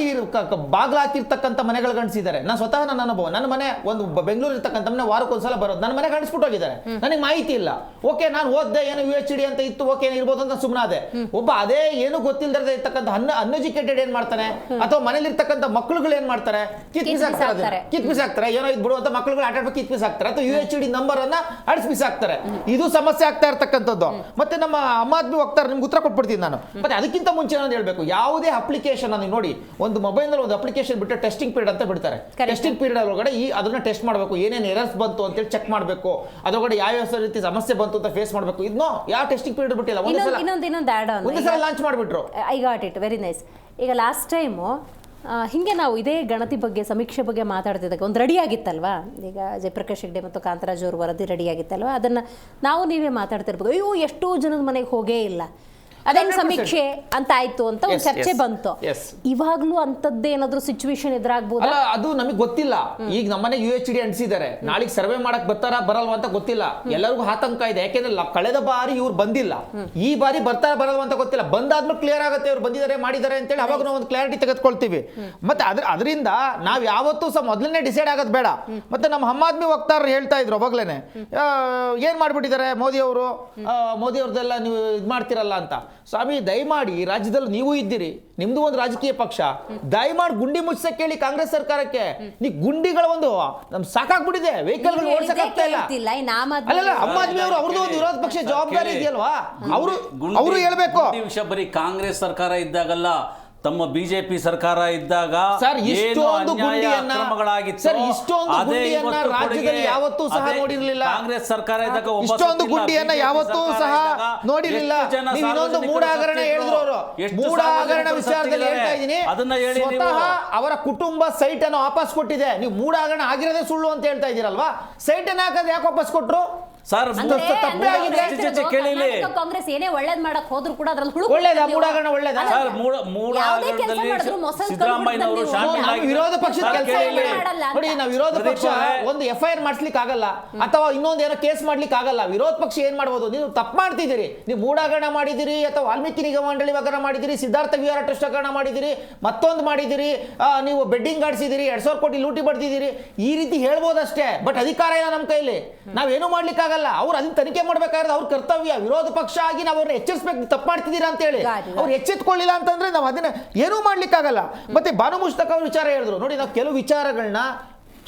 ಬಾಗ್ಲ ಹಾಕಿರ್ತಕ್ಕಂಥ ಮನೆಗಳು ಗಣಿಸಿದ್ದಾರೆ. ನಾನು ಸ್ವತಃ ನನ್ನ ಅನುಭವ, ನನ್ನ ಮನೆ ಒಂದು ಬೆಂಗಳೂರು ಇರ್ತಕ್ಕಂಥ ಮನೆ ವಾರಕ್ಕೊಂದ್ಸಲ ಬರೋದು, ನನ್ನ ಮನೆ ಗಣಿಸ್ಬಿಟ್ಟು ಹೋಗಿದ್ದಾರೆ. ನನಗೆ ಮಾಹಿತಿ ಇಲ್ಲ. ಓಕೆ, ನಾನು ಓದ್ದೆ, ಏನೋ UHD ಅಂತ ಇತ್ತು, ಓಕೆ ಇರ್ಬೋದು ಅಂತ ಸುಮ್ಮನಾದೆ. ಒಬ್ಬ ಅದೇ ಏನು ಗೊತ್ತಿಲ್ಲದೆ ಇರ್ತಕ್ಕಂಥ ಅನ್ಎಜುಕೇಟೆಡ್ ಏನ್ ಮಾಡ್ತಾನೆ, ಅಥವಾ ಮನೇಲಿ ಇರ್ತಕ್ಕಂಥ ಮಕ್ಕಳುಗಳು ಏನ್ ಮಾಡ್ತಾರೆ? ಕಿತ್ ಬಿಸಾಕ್ತಾರೆ. ಏನೋ ಇದು ಬಿಡುವಂತ ಮಕ್ಕಳುಗಳು ಆಟ ಆಡ್ಬೇಕು, ಕಿತ್ ಬಿಸಾಕ್ತಾರೆ, ಅಥವಾ UHD ನಂಬರ್ ಅನ್ನ ಅಡಿಸಿ ಬಿಸಾಕ್ತಾರೆ. ಇದು ಸಮಸ್ಯೆ ಆಗ್ತಾ ಇರ್ತಕ್ಕಂಥದ್ದು. ಮತ್ತೆ ನಮ್ಮ ಆಮ್ ಆದ್ಮಿ ವಕ್ತಾರ ನಿಮ್ಗೆ ಉತ್ತರ ಕೊಟ್ಬಿಡ್ತೀನಿ ನಾನು. ಮತ್ತೆ ಅದಕ್ಕಿಂತ ಮುಂಚೆ ನಾನು ಹೇಳ್ಬೇಕು, ಯಾವುದೇ ಅಪ್ಲಿಕೇಶನ್ ನೀವು ನೋಡಿ, ಒಂದು ಮೊಬೈಲ್ ನಲ್ಲಿ ಒಂದು ಅಪ್ಲಿಕೇಶನ್ ಬಿಟ್ಟು ಟೆಸ್ಟಿಂಗ್ ಪೀರಿಯಡ್ ಅಂತ ಬಿಡ್ತಾರೆ. ಟೆಸ್ಟಿಂಗ್ ಪೀರಿಯಡ್ ಒಳಗಡೆ ಅದನ್ನ ಟೆಸ್ಟ್ ಮಾಡಬೇಕು, ಏನೇನು ಎರರ್ಸ್ ಬಂತು ಅಂತೇಳಿ ಚೆಕ್ ಮಾಡಬೇಕು, ಅದರೊಳಗಡೆ ಯಾವ ರೀತಿ ಸಮಸ್ಯೆ ಬಂತು ಅಂತ ಫೇಸ್ ಮಾಡಬೇಕು. ಇದನ್ನ ಯಾವ ಟೆಸ್ಟಿಂಗ್ ಪೀರಿಯಡ್ ಬಿಟ್ಟಿಲ್ಲ, ಒಂದೇ ಸಲ ಲಾಂಚ್ ಮಾಡಿಬಿಟ್ರು. I got it, very nice. ಈಗ ಲಾಸ್ಟ್ ಟೈಮು ಹಿಂಗೆ ನಾವು ಇದೇ ಗಣತಿ ಬಗ್ಗೆ, ಸಮೀಕ್ಷೆ ಬಗ್ಗೆ ಮಾತಾಡ್ತಿದ್ದಾಗ ಒಂದು ರೆಡಿ ಆಗಿತ್ತಲ್ವಾ? ಈಗ ಜಯಪ್ರಕಾಶ್ ಹೆಗ್ಡೆ ಮತ್ತು ಕಾಂತರಾಜ್ ಅವ್ರ ವರದಿ ರೆಡಿ ಆಗಿತ್ತಲ್ವಾ? ಅದನ್ನು ನೀವೇ ಮಾತಾಡ್ತಿರ್ಬೇಕು, ಅಯ್ಯೋ ಎಷ್ಟೋ ಜನದ ಮನೆಗೆ ಹೋಗೇ ಇಲ್ಲ, ಅದೇನು ಸಮೀಕ್ಷೆ ಅಂತ ಆಯ್ತು ಅಂತ ಒಂದು ಚರ್ಚೆ ಬಂತು. ಇವಾಗ್ಲೂ ಅಂತದ್ದೇನಾದ್ರೂ ಸಿಚುವೇಶನ್ ಎದುರಾಗ್ಬೋದು? ಅಲ್ಲ, ಅದು ನಮಗೆ ಗೊತ್ತಿಲ್ಲ. ಈಗ ನಮ್ಮನೆ UHD ಅಂಟಿಸಿದ್ದಾರೆ, ನಾಳೆಗೆ ಸರ್ವೆ ಮಾಡಕ್ ಬರ್ತಾರಾ ಬರಲ್ವಾ ಅಂತ ಗೊತ್ತಿಲ್ಲ. ಎಲ್ಲರಿಗೂ ಆತಂಕ ಇದೆ, ಯಾಕೆಂದ್ರೆ ಕಳೆದ ಬಾರಿ ಇವ್ರು ಬಂದಿಲ್ಲ, ಈ ಬಾರಿ ಬರ್ತಾರ ಬರಲ್ವಾ ಅಂತ ಗೊತ್ತಿಲ್ಲ. ಬಂದಾದ್ಮೇಲೆ ಕ್ಲಿಯರ್ ಆಗುತ್ತೆ ಇವ್ರು ಬಂದಿದ್ದಾರೆ ಮಾಡಿದ್ದಾರೆ ಅಂತೇಳಿ, ಅವಾಗ ನಾವು ಒಂದು ಕ್ಲಾರಿಟಿ ತೆಗೆದುಕೊಳ್ತೀವಿ. ಮತ್ತೆ ಅದರಿಂದ ನಾವ್ ಯಾವತ್ತೂ ಸಹ ಮೊದಲನೇ ಡಿಸೈಡ್ ಆಗೋದು ಬೇಡ. ಮತ್ತೆ ನಮ್ಮ ಆಮ್ ಆದ್ಮಿ ವಕ್ತಾರರು ಹೇಳ್ತಾ ಇದ್ರು ಅವಾಗ್ಲೇನೆ, ಏನ್ ಮಾಡ್ಬಿಟ್ಟಿದ್ದಾರೆ ಮೋದಿ ಅವ್ರದ್ದೆಲ್ಲ ನೀವು ಇದ್ ಮಾಡ್ತಿರಲ್ಲ ಅಂತ. ಸ್ವಾಮಿ, ದಯಮಾಡಿ ರಾಜ್ಯದಲ್ಲಿ ನೀವು ಇದ್ದೀರಿ, ನಿಮ್ದು ಒಂದು ರಾಜಕೀಯ ಪಕ್ಷ, ದಯಮಾಡಿ ಗುಂಡಿ ಮುಚ್ಚಕ್ಕೆ ಕೇಳಿ ಕಾಂಗ್ರೆಸ್ ಸರ್ಕಾರಕ್ಕೆ. ನೀವು ಗುಂಡಿಗಳ ಒಂದು ನಮ್ ಸಾಕಾಗ್ಬಿಟ್ಟಿದೆ, ವೆಹಿಕಲ್ ಓಡಿಸಕ್ ಆಗ್ತಾ ಇಲ್ಲ. ಅಲ್ಲ, ಆಮ್ ಆದ್ಮಿ ಅವರು ಅವ್ರದ್ದು ಒಂದು ವಿರೋಧ ಪಕ್ಷ ಜವಾಬ್ದಾರಿ ಇದೆಯಲ್ವಾ, ಅವರು ಹೇಳ್ಬೇಕು. ವಿಷಯ ಬರೀ ಕಾಂಗ್ರೆಸ್ ಸರ್ಕಾರ ಇದ್ದಾಗಲ್ಲ, ತಮ್ಮ ಬಿಜೆಪಿ ಸರ್ಕಾರ ಇದ್ದಾಗ ಸರ್, ಏನು ಇಷ್ಟೊಂದು ಅನ್ಯಾಯ ಗುಂಡಿಯನ್ನ- ಅಕ್ರಮಗಳಾಗಿತ್ತು, ಸರ್, ಇಷ್ಟೊಂದು ಅದೇ ಗುಂಡಿಯನ್ನ ಇವತ್ತು ರಾಜ್ಯದಲ್ಲಿ ಕೊಡುಗೆ. ಯಾವತ್ತೂ ಸಹ ಅದೇ ನೋಡಿರ್ಲಿಲ್ಲ. ಕಾಂಗ್ರೆಸ್ ಸರ್ಕಾರ ಇದ್ದಾಗ ಒಬ್ಬ ಇಷ್ಟೊಂದು ಸತ್ತಿಲ್ಲ, ಗುಂಡಿಯನ್ನ BJP ಯಾವತ್ತೂ ಸರ್ಕಾರ ಸಹ ಇದ್ದಾಗ ನೋಡಿರಲಿಲ್ಲ. ಎಷ್ಟು ಜನ ನೀವು ಇನ್ನೊಂದು ಸಾರ್ವಜನಿಕರು ಮೂಢಾಗರಣ ಸತ್ತಿದ್ರು, ಹೇಳಿದ್ರು ಅವರು. ಎಷ್ಟು ಮೂಢಾಗರಣ ಸಾರ್ವಜನಿಕರು ವಿಚಾರದಲ್ಲಿ ಸತ್ತಿದ್ದಾರೆ, ಹೇಳ್ತಾ ಇದ್ದೀನಿ. ಅದನ್ನ ಹೇಳಿ ನೀವು. ಸ್ವತಃ ಅವರ ಕುಟುಂಬ ಸೈಟ್ ಅನ್ನು ವಾಪಸ್ ಕೊಟ್ಟಿದೆ. ನೀವು ಮೂಢಾಗರಣ ಆಗಿರೋದೇ ಸುಳ್ಳು ಅಂತ ಹೇಳ್ತಾ ಇದ್ದೀರಲ್ವಾ? ಸೈಟ್ ಅನ್ನ ಹಾಕಿದ್ರೆ ಯಾಕೆ ವಾಪಸ್ ಕೊಟ್ರು? ಸರ್ ಅಂದ್ರೆ ತಪ್ಪೇ ಆಗಿದೆ. ಕೇಳಿಲಿ. ಕರ್ನಾಟಕ ಕಾಂಗ್ರೆಸ್ ಏನೇ ಒಳ್ಳೇದ್ ಮಾಡಕ್ ಹೋದ್ರು ಕೂಡ ಅದ್ರಲ್ಲಿ ಹುಳು ಒಳ್ಳೇದಾ? ಮೂಢಾಗರಣ ಒಳ್ಳೇದಾ? ಅಲ್ಲ, ಸರ್, ಯಾವುದೇ ಕೆಲ್ಸ ಮೂಢಾಗರಣದಲ್ಲಿ ಮಾಡಿದ್ರು ಮೊಸರು ಸಿದ್ದರಾಮಯ್ಯನವರು ಕಳ್ಬಿಡ್ತಾರೆ ಶಾಮೀಲ್ ನೀವು. ನಾವು ಆಗಿದ್ರು. ವಿರೋಧ ಪಕ್ಷದ ಸರ್, ಕೆಲಸ ಕೇಳಿ. ಮಾಡಲ್ಲ ಅಂತ. ನೋಡಿ, ನಾವು ವಿರೋಧ ಪ್ರದೀಪ್ ಪಕ್ಷ ಅವರೇ, ಒಂದು FIR ಮಾಡಿಸ್ಲಿಕ್ಕೆ ಆಗಲ್ಲ, ಅಥವಾ ಇನ್ನೊಂದೇನೋ ಕೇಸ್ ಮಾಡ್ಲಿಕ್ಕೆ ಆಗಲ್ಲ. ವಿರೋಧ ಪಕ್ಷ ಏನ್ ಮಾಡ್ಬೋದು? ನೀವು ತಪ್ಪು ಮಾಡ್ತಿದ್ದೀರಿ. ನೀವು ಮೂಢಾಗರಣ ಮಾಡಿದಿರಿ, ಅಥವಾ ವಾಲ್ಮೀಕಿ ನಿಗಮ ಮಂಡಳಿ ಹಗರಣ ಮಾಡಿದಿರಿ, ಸಿದ್ಧಾರ್ಥ ವಿಹಾರ ಟ್ರಸ್ಟ್ ಹಗರಣ ಮಾಡಿದಿರಿ, ಮತ್ತೊಂದು ಮಾಡಿದಿರಿ, ನೀವು ಬೆಡ್ಡಿಂಗ್ ಆಡಿಸಿದಿರಿ, 2,000 ಕೋಟಿ ಲೂಟಿ ಪಡೆದಿದ್ದೀರಿ. ಈ ರೀತಿ ಹೇಳ್ಬೋದಷ್ಟೇ. ಬಟ್ ಅಧಿಕಾರ ಇಲ್ಲ ನಮ್ಮ ಕೈಲಿ, ನಾವೇನು ಮಾಡ್ಲಿಕ್ಕಾಗಲ್ಲ. ಅವ್ರು ಅದನ್ನ ತನಿಖೆ ಮಾಡ್ಬೇಕಾದ್ರೆ ಅವ್ರ ಕರ್ತವ್ಯ. ವಿರೋಧ ಪಕ್ಷ ಆಗಿ ನಾವು ಅವ್ರನ್ನ ಎಚ್ಚರಿಸಬೇಕು, ತಪ್ಪು ಮಾಡ್ತಿದ್ದೀರಾ ಅಂತ ಹೇಳಿ. ಅವ್ರು ಎಚ್ಚೆತ್ಕೊಳ್ಳಿಲ್ಲ ಅಂತಂದ್ರೆ ನಾವು ಅದನ್ನ ಏನೂ ಮಾಡ್ಲಿಕ್ಕಾಗಲ್ಲ. ಮತ್ತೆ ಬಾನು ಮುಷ್ತಾಕ್ ಅವ್ರ ವಿಚಾರ ಹೇಳಿದ್ರು ನೋಡಿ, ನಾವು ಕೆಲವು ವಿಚಾರಗಳನ್ನ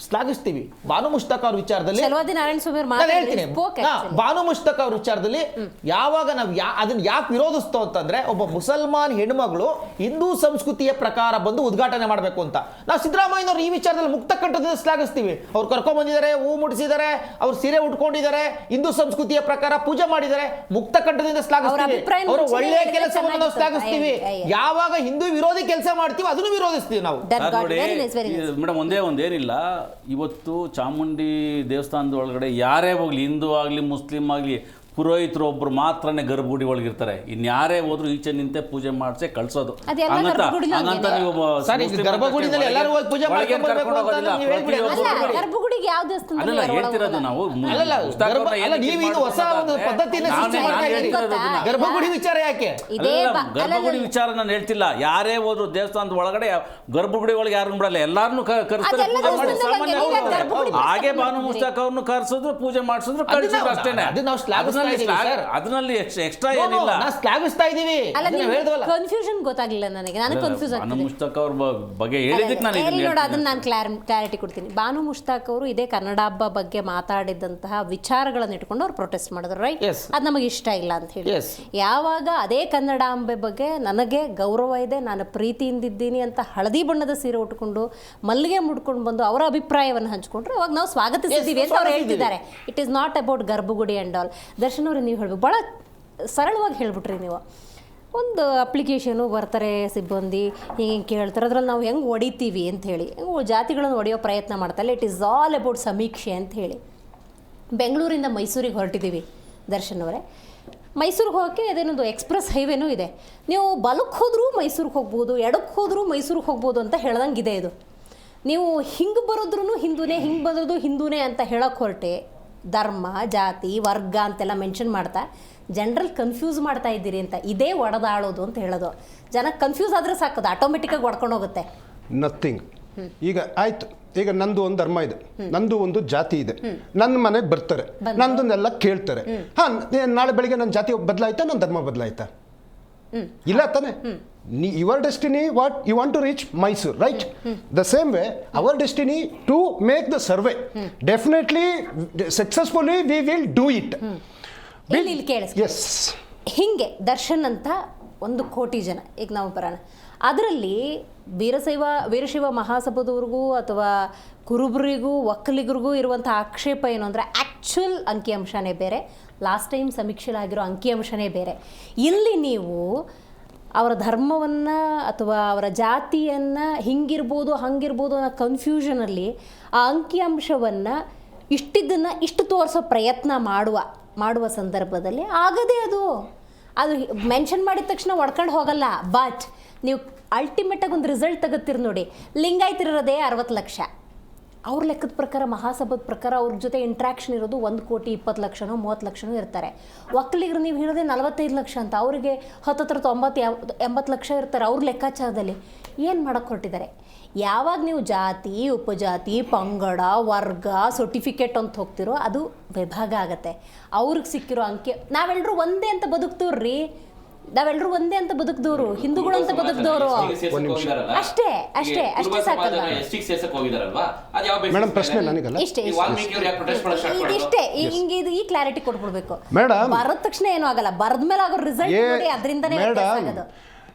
ಶ್ಲಾಘಿಸ್ತೀವಿ. ಬಾನು ಮುಷ್ತಾಕ್ ಅವ್ರ ವಿಚಾರದಲ್ಲಿ ಚಲವಾದಿ ನಾರಾಯಣ ಸ್ವಾಮಿ ಅವ್ರು ನಾನು ಹೇಳ್ತೀನಿ, ಮಾತಾಡಿದ್ರು. ಬಾನು ಮುಷ್ತಾಕ್ ಅವ್ರ ವಿಚಾರದಲ್ಲಿ ಯಾವಾಗ ನಾವು ಅದನ್ನ ಯಾಕೆ ವಿರೋಧಿಸ್ತೋ ಅಂತಂದ್ರೆ, ಒಬ್ಬ ಮುಸಲ್ಮಾನ್ ಹೆಣ್ಮಗಳು ಹಿಂದೂ ಸಂಸ್ಕೃತಿಯ ಪ್ರಕಾರ ಬಂದು ಉದ್ಘಾಟನೆ ಮಾಡಬೇಕು ಅಂತ. ನಾವು ಸಿದ್ದರಾಮಯ್ಯನವ್ರು ಈ ವಿಚಾರದಲ್ಲಿ ಮುಕ್ತ ಕಂಠದಿಂದ ಶ್ಲಾಘಿಸ್ತೀವಿ. ಅವ್ರು ಕರ್ಕೊಂಡ್ ಬಂದಿದ್ದಾರೆ, ಹೂ ಮುಡಿಸಿದ್ದಾರೆ, ಅವ್ರು ಸೀರೆ ಉಟ್ಕೊಂಡಿದ್ದಾರೆ, ಹಿಂದೂ ಸಂಸ್ಕೃತಿಯ ಪ್ರಕಾರ ಪೂಜೆ ಮಾಡಿದ್ದಾರೆ, ಮುಕ್ತ ಕಂಠದಿಂದ ಶ್ಲಾಘಿಸ್ತೀವಿ. ಅವರು ಒಳ್ಳೆಯ ಕೆಲಸವನ್ನು ನಾವು ಶ್ಲಾಘಿಸ್ತೀವಿ. ಯಾವಾಗ ಹಿಂದೂ ವಿರೋಧಿ ಕೆಲಸ ಮಾಡ್ತೀವಿ ಅದನ್ನು ವಿರೋಧಿಸ್ತೀವಿ ನಾವು. ಮೇಡಮ್, ಒಂದೇನಿಲ್ಲ, ಇವತ್ತು ಚಾಮುಂಡಿ ದೇವಸ್ಥಾನದ ಒಳಗಡೆ ಯಾರೇ ಹೋಗ್ಲಿ, ಹಿಂದೂ ಆಗಲಿ ಮುಸ್ಲಿಂ ಆಗಲಿ, ಪುರೋಹಿತರು ಒಬ್ರು ಮಾತ್ರನೇ ಗರ್ಭಗುಡಿ ಒಳಗಿರ್ತಾರೆ. ಇನ್ಯಾರೇ ಹೋದ್ರು ಈಚೆ ನಿಂತೆ ಪೂಜೆ ಮಾಡಿಸೇ ಕಳ್ಸೋದು. ಹಂಗಂತ ನೀವು ಗರ್ಭಗುಡಿನಲ್ಲಿ ಎಲ್ಲರೂ ಹೋಗಿ ಪೂಜೆ ಮಾಡ್ಕೊಂಡು ಬರ್ಬೇಕು ಅಂತ ನೀವು ಹೇಳ್ಬಿಡಿ. ಗರ್ಭಗುಡಿಗೆ ಯಾವ ದೇವಸ್ಥಾನ ಅದನ್ನ ಹೇಳ್ತಿರೋದು ನಾವು. ನೀವು ಇದು ಹೊಸ ಒಂದು ಪದ್ಧತಿನ ಸೃಷ್ಟಿ ಮಾಡ್ತಾ ಇದ್ದೀರಿ. ಗರ್ಭಗುಡಿ ವಿಚಾರ ಯಾಕೆ? ಗರ್ಭಗುಡಿ ವಿಚಾರ ನಾನು ಹೇಳ್ತಿಲ್ಲ. ಯಾರೇ ಹೋದ್ರು ದೇವಸ್ಥಾನದ ಒಳಗಡೆ ಗರ್ಭಗುಡಿ ಒಳಗೆ ಯಾರನ್ನು ಬಿಡಲ್ಲ, ಎಲ್ಲಾರನ್ನು ಕರೆಸ್ತಾರೆ. ಹಾಗೆ ಬಾನು ಮುಷ್ತಾಕ್ ಅವ್ರನ್ನು ಕರ್ಸಿದ್ರು, ಪೂಜೆ ಮಾಡಿಸಿದ್ರು, ಕಳ್ಸಿದ್ರು ಅಷ್ಟೇನೆ. ಅದರಲ್ಲಿ ಎಕ್ಸ್ಟ್ರಾ ಏನಿಲ್ಲ. ಶ್ಲಾಘಿಸ್ತಾ ಇದೀವಿ. ಕನ್ಫ್ಯೂಷನ್ ಗೊತ್ತಾಗ್ಲಿಲ್ಲ ನನಗೆ. ನಾನು ಕನ್ಫ್ಯೂಸ್ ಬಾನು ಮುಷ್ತಾಕ್ ಅವ್ರ ಬಗ್ಗೆ ಹೇಳಿದಕ್ಕೆ ನಾನು ಅದನ್ನ ನಾನು ಕ್ಲಾರಿಟಿ ಕೊಡ್ತೀನಿ. ಬಾನು ಮುಷ್ತಾಕ್ ಅವರು ಇದೇ ಕನ್ನಡ ಹಬ್ಬ ಬಗ್ಗೆ ಮಾತಾಡಿದಂತಹ ವಿಚಾರಗಳನ್ನು ಇಟ್ಕೊಂಡು ಅವ್ರು ಪ್ರೊಟೆಸ್ಟ್ ಮಾಡಿದ್ರು, ರೈಟ್? ಅದು ನಮಗೆ ಇಷ್ಟ ಇಲ್ಲ ಅಂತ ಹೇಳಿ. ಯಾವಾಗ ಅದೇ ಕನ್ನಡಾಂಬೆ ಬಗ್ಗೆ ನನಗೆ ಗೌರವ ಇದೆ, ನಾನು ಪ್ರೀತಿಯಿಂದಿದ್ದೀನಿ ಅಂತ ಹಳದಿ ಬಣ್ಣದ ಸೀರೆ ಉಟ್ಕೊಂಡು ಮಲ್ಲಿಗೆ ಮುಡ್ಕೊಂಡು ಬಂದು ಅವರ ಅಭಿಪ್ರಾಯವನ್ನು ಹಂಚ್ಕೊಂಡ್ರೆ ಅವಾಗ ನಾವು ಸ್ವಾಗತಿಸಿದ್ದೀವಿ ಅಂತ ಅವ್ರು ಹೇಳ್ತಿದ್ದಾರೆ. ಇಟ್ ಈಸ್ ನಾಟ್ ಅಬೌಟ್ ಗರ್ಭಗುಡಿ ಅಂಡ್ ಆಲ್. ದರ್ಶನ್ ಅವ್ರಿಗೆ ನೀವು ಹೇಳ್ಬೇಕು, ಭಾಳ ಸರಳವಾಗಿ ಹೇಳ್ಬಿಟ್ರಿ ನೀವು. ಒಂದು ಅಪ್ಲಿಕೇಶನು ಬರ್ತಾರೆ ಸಿಬ್ಬಂದಿ, ಹಿಂಗೆ ಕೇಳ್ತಾರೆ, ಅದ್ರಲ್ಲಿ ನಾವು ಹೆಂಗೆ ಹೊಡಿತೀವಿ ಅಂಥೇಳಿ ಜಾತಿಗಳನ್ನು ಹೊಡೆಯೋ ಪ್ರಯತ್ನ ಮಾಡ್ತಾರೆ. ಇಟ್ ಈಸ್ ಆಲ್ ಅಬೌಟ್ ಸಮೀಕ್ಷೆ ಅಂತ ಹೇಳಿ. ಬೆಂಗಳೂರಿಂದ ಮೈಸೂರಿಗೆ ಹೊರಟಿದ್ದೀವಿ ದರ್ಶನ್ ಅವರೇ. ಮೈಸೂರಿಗೆ ಹೋಗೋಕ್ಕೆ ಅದೇನೊಂದು ಎಕ್ಸ್ಪ್ರೆಸ್ ಹೈವೇನೂ ಇದೆ. ನೀವು ಬಲಕ್ಕೆ ಹೋದರೂ ಮೈಸೂರಿಗೆ ಹೋಗ್ಬೋದು, ಎಡಕ್ಕೆ ಹೋದರೂ ಮೈಸೂರಿಗೆ ಹೋಗ್ಬೋದು ಅಂತ ಹೇಳ್ದಂಗಿದೆ ಇದು. ನೀವು ಹಿಂಗೆ ಬರೋದ್ರೂ ಹಿಂದೂನೇ, ಹಿಂಗೆ ಬರೋದು ಹಿಂದೂನೇ ಅಂತ ಹೇಳೋಕ್ಕೆ ಹೊರಟೆ ಧರ್ಮ, ಜಾತಿ, ವರ್ಗ ಅಂತೆಲ್ಲ ಮೆನ್ಷನ್ ಮಾಡ್ತಾ ಜನರಲ್ ಕನ್ಫ್ಯೂಸ್ ಮಾಡ್ತಾ ಇದ್ದೀರಿ ಅಂತ. ಇದೇ ಒಡೆದಾಳೋದು ಅಂತ ಹೇಳೋದು. ಜನಕ್ಕೆ ಕನ್ಫ್ಯೂಸ್ ಆದರೆ ಸಾಕೋದು, ಆಟೋಮೆಟಿಕ್ಕಾಗಿ ಹೊಡ್ಕೊಂಡು ಹೋಗುತ್ತೆ. ನಥಿಂಗ್. ಈಗ ಆಯ್ತು, ಈಗ ನಂದು ಒಂದು ಧರ್ಮ ಇದೆ, ನಂದು ಒಂದು ಜಾತಿ ಇದೆ, ನನ್ನ ಮನೆಗೆ ಬರ್ತಾರೆ, ನಂದನ್ನೆಲ್ಲ ಕೇಳ್ತಾರೆ. ನಾಳೆ ಬೆಳಿಗ್ಗೆ ನನ್ನ ಜಾತಿ ಬದಲಾಯ್ತಾ, ನನ್ನ ಧರ್ಮ ಬದಲಾಯ್ತಾ? ಇಲ್ಲ ತಾನೆ. Your destiny what you want to reach Mysuru, right? The same way our destiny to make the survey. Definitely successfully we will do it. ಇಲ್ಲಿ ಕೇಳಿಸ್, ಹಿಂಗೆ ದರ್ಶನ್ ಅಂತ 1 ಕೋಟಿ ಜನ ಈಗ ನಾವು ಬರೋಣ. ಅದರಲ್ಲಿ ವೀರಶೈವ ಮಹಾಸಭಾದವ್ರಿಗೂ ಅಥವಾ ಕುರುಬರಿಗೂ ಒಕ್ಕಲಿಗರಿಗೂ ಇರುವಂಥ ಆಕ್ಷೇಪ ಏನು ಅಂದರೆ, ಆ್ಯಕ್ಚುಯಲ್ ಅಂಕಿಅಂಶನೇ ಬೇರೆ, ಲಾಸ್ಟ್ ಟೈಮ್ ಸಮೀಕ್ಷೆಲಾಗಿರೋ ಅಂಕಿಅಂಶನೇ ಬೇರೆ. ಇಲ್ಲಿ ನೀವು ಅವರ ಧರ್ಮವನ್ನು ಅಥವಾ ಅವರ ಜಾತಿಯನ್ನು ಹಿಂಗಿರ್ಬೋದು ಹಂಗಿರ್ಬೋದು ಅನ್ನೋ ಕನ್ಫ್ಯೂಷನಲ್ಲಿ ಆ ಅಂಕಿಅಂಶವನ್ನು ಇಷ್ಟಿದ್ದನ್ನು ಇಷ್ಟು ತೋರಿಸೋ ಪ್ರಯತ್ನ ಮಾಡುವ ಸಂದರ್ಭದಲ್ಲಿ ಆಗದೆ ಅದು ಮೆನ್ಷನ್ ಮಾಡಿದ ತಕ್ಷಣ ಹೊಡ್ಕೊಂಡು ಹೋಗಲ್ಲ. ಬಟ್ ನೀವು ಅಲ್ಟಿಮೇಟಾಗಿ ಒಂದು ರಿಸಲ್ಟ್ ತೆಗುತ್ತೀರಿ ನೋಡಿ. ಲಿಂಗಾಯತರಿರೋದೇ 60 ಲಕ್ಷ. ಅವ್ರ ಲೆಕ್ಕದ ಪ್ರಕಾರ, ಮಹಾಸಭಾದ ಪ್ರಕಾರ ಅವ್ರ ಜೊತೆ ಇಂಟ್ರಾಕ್ಷನ್ ಇರೋದು 1,20,00,000 30 ಲಕ್ಷನೂ ಇರ್ತಾರೆ. ಒಕ್ಕಲಿಗರು ನೀವು ಹೇಳಿದ್ರೆ 45 ಲಕ್ಷ ಅಂತ, ಅವರಿಗೆ 90-80 ಲಕ್ಷ ಇರ್ತಾರೆ ಅವ್ರ ಲೆಕ್ಕಾಚಾರದಲ್ಲಿ. ಏನು ಮಾಡೋಕ್ಕೆ ಹೊರಟಿದ್ದಾರೆ? ಯಾವಾಗ ನೀವು ಜಾತಿ, ಉಪಜಾತಿ, ಪಂಗಡ, ವರ್ಗ, ಸರ್ಟಿಫಿಕೇಟ್ ಅಂತ ಹೋಗ್ತಿರೋ ಅದು ವಿಭಾಗ ಆಗತ್ತೆ. ಅವ್ರಿಗೆ ಸಿಕ್ಕಿರೋ ಅಂಕೆ ನಾವೆಲ್ಲರೂ ಒಂದೇ ಅಂತ ಬದುಕ್ತೀವ್ರಿ. ನಾವೆಲ್ಲರೂ ಒಂದೇ ಅಂತ ಬದುಕಿದವರು, ಹಿಂದೂಗಳು ಅಂತ ಬದುಕಿದವರು. ಅಷ್ಟೇ ಸಾಕಲ್ಲ. ಮೇಡಮ್ ಪ್ರಶ್ನೆ ನನಗಲ್ಲ, ಇಷ್ಟೇ ಹಿಂಗೆ ಈ ಕ್ಲಾರಿಟಿ ಕೊಟ್ಬಿಡ್ಬೇಕು. ಮೇಡಮ್ ಬರದ ತಕ್ಷಣ ಏನೂ ಆಗಲ್ಲ, ಬರದ್ಮೇಲೆ ಆಗೋ ರಿಸಲ್ಟ್ ನೋಡಿ, ಅದರಿಂದನೇ ಆಗೋದು.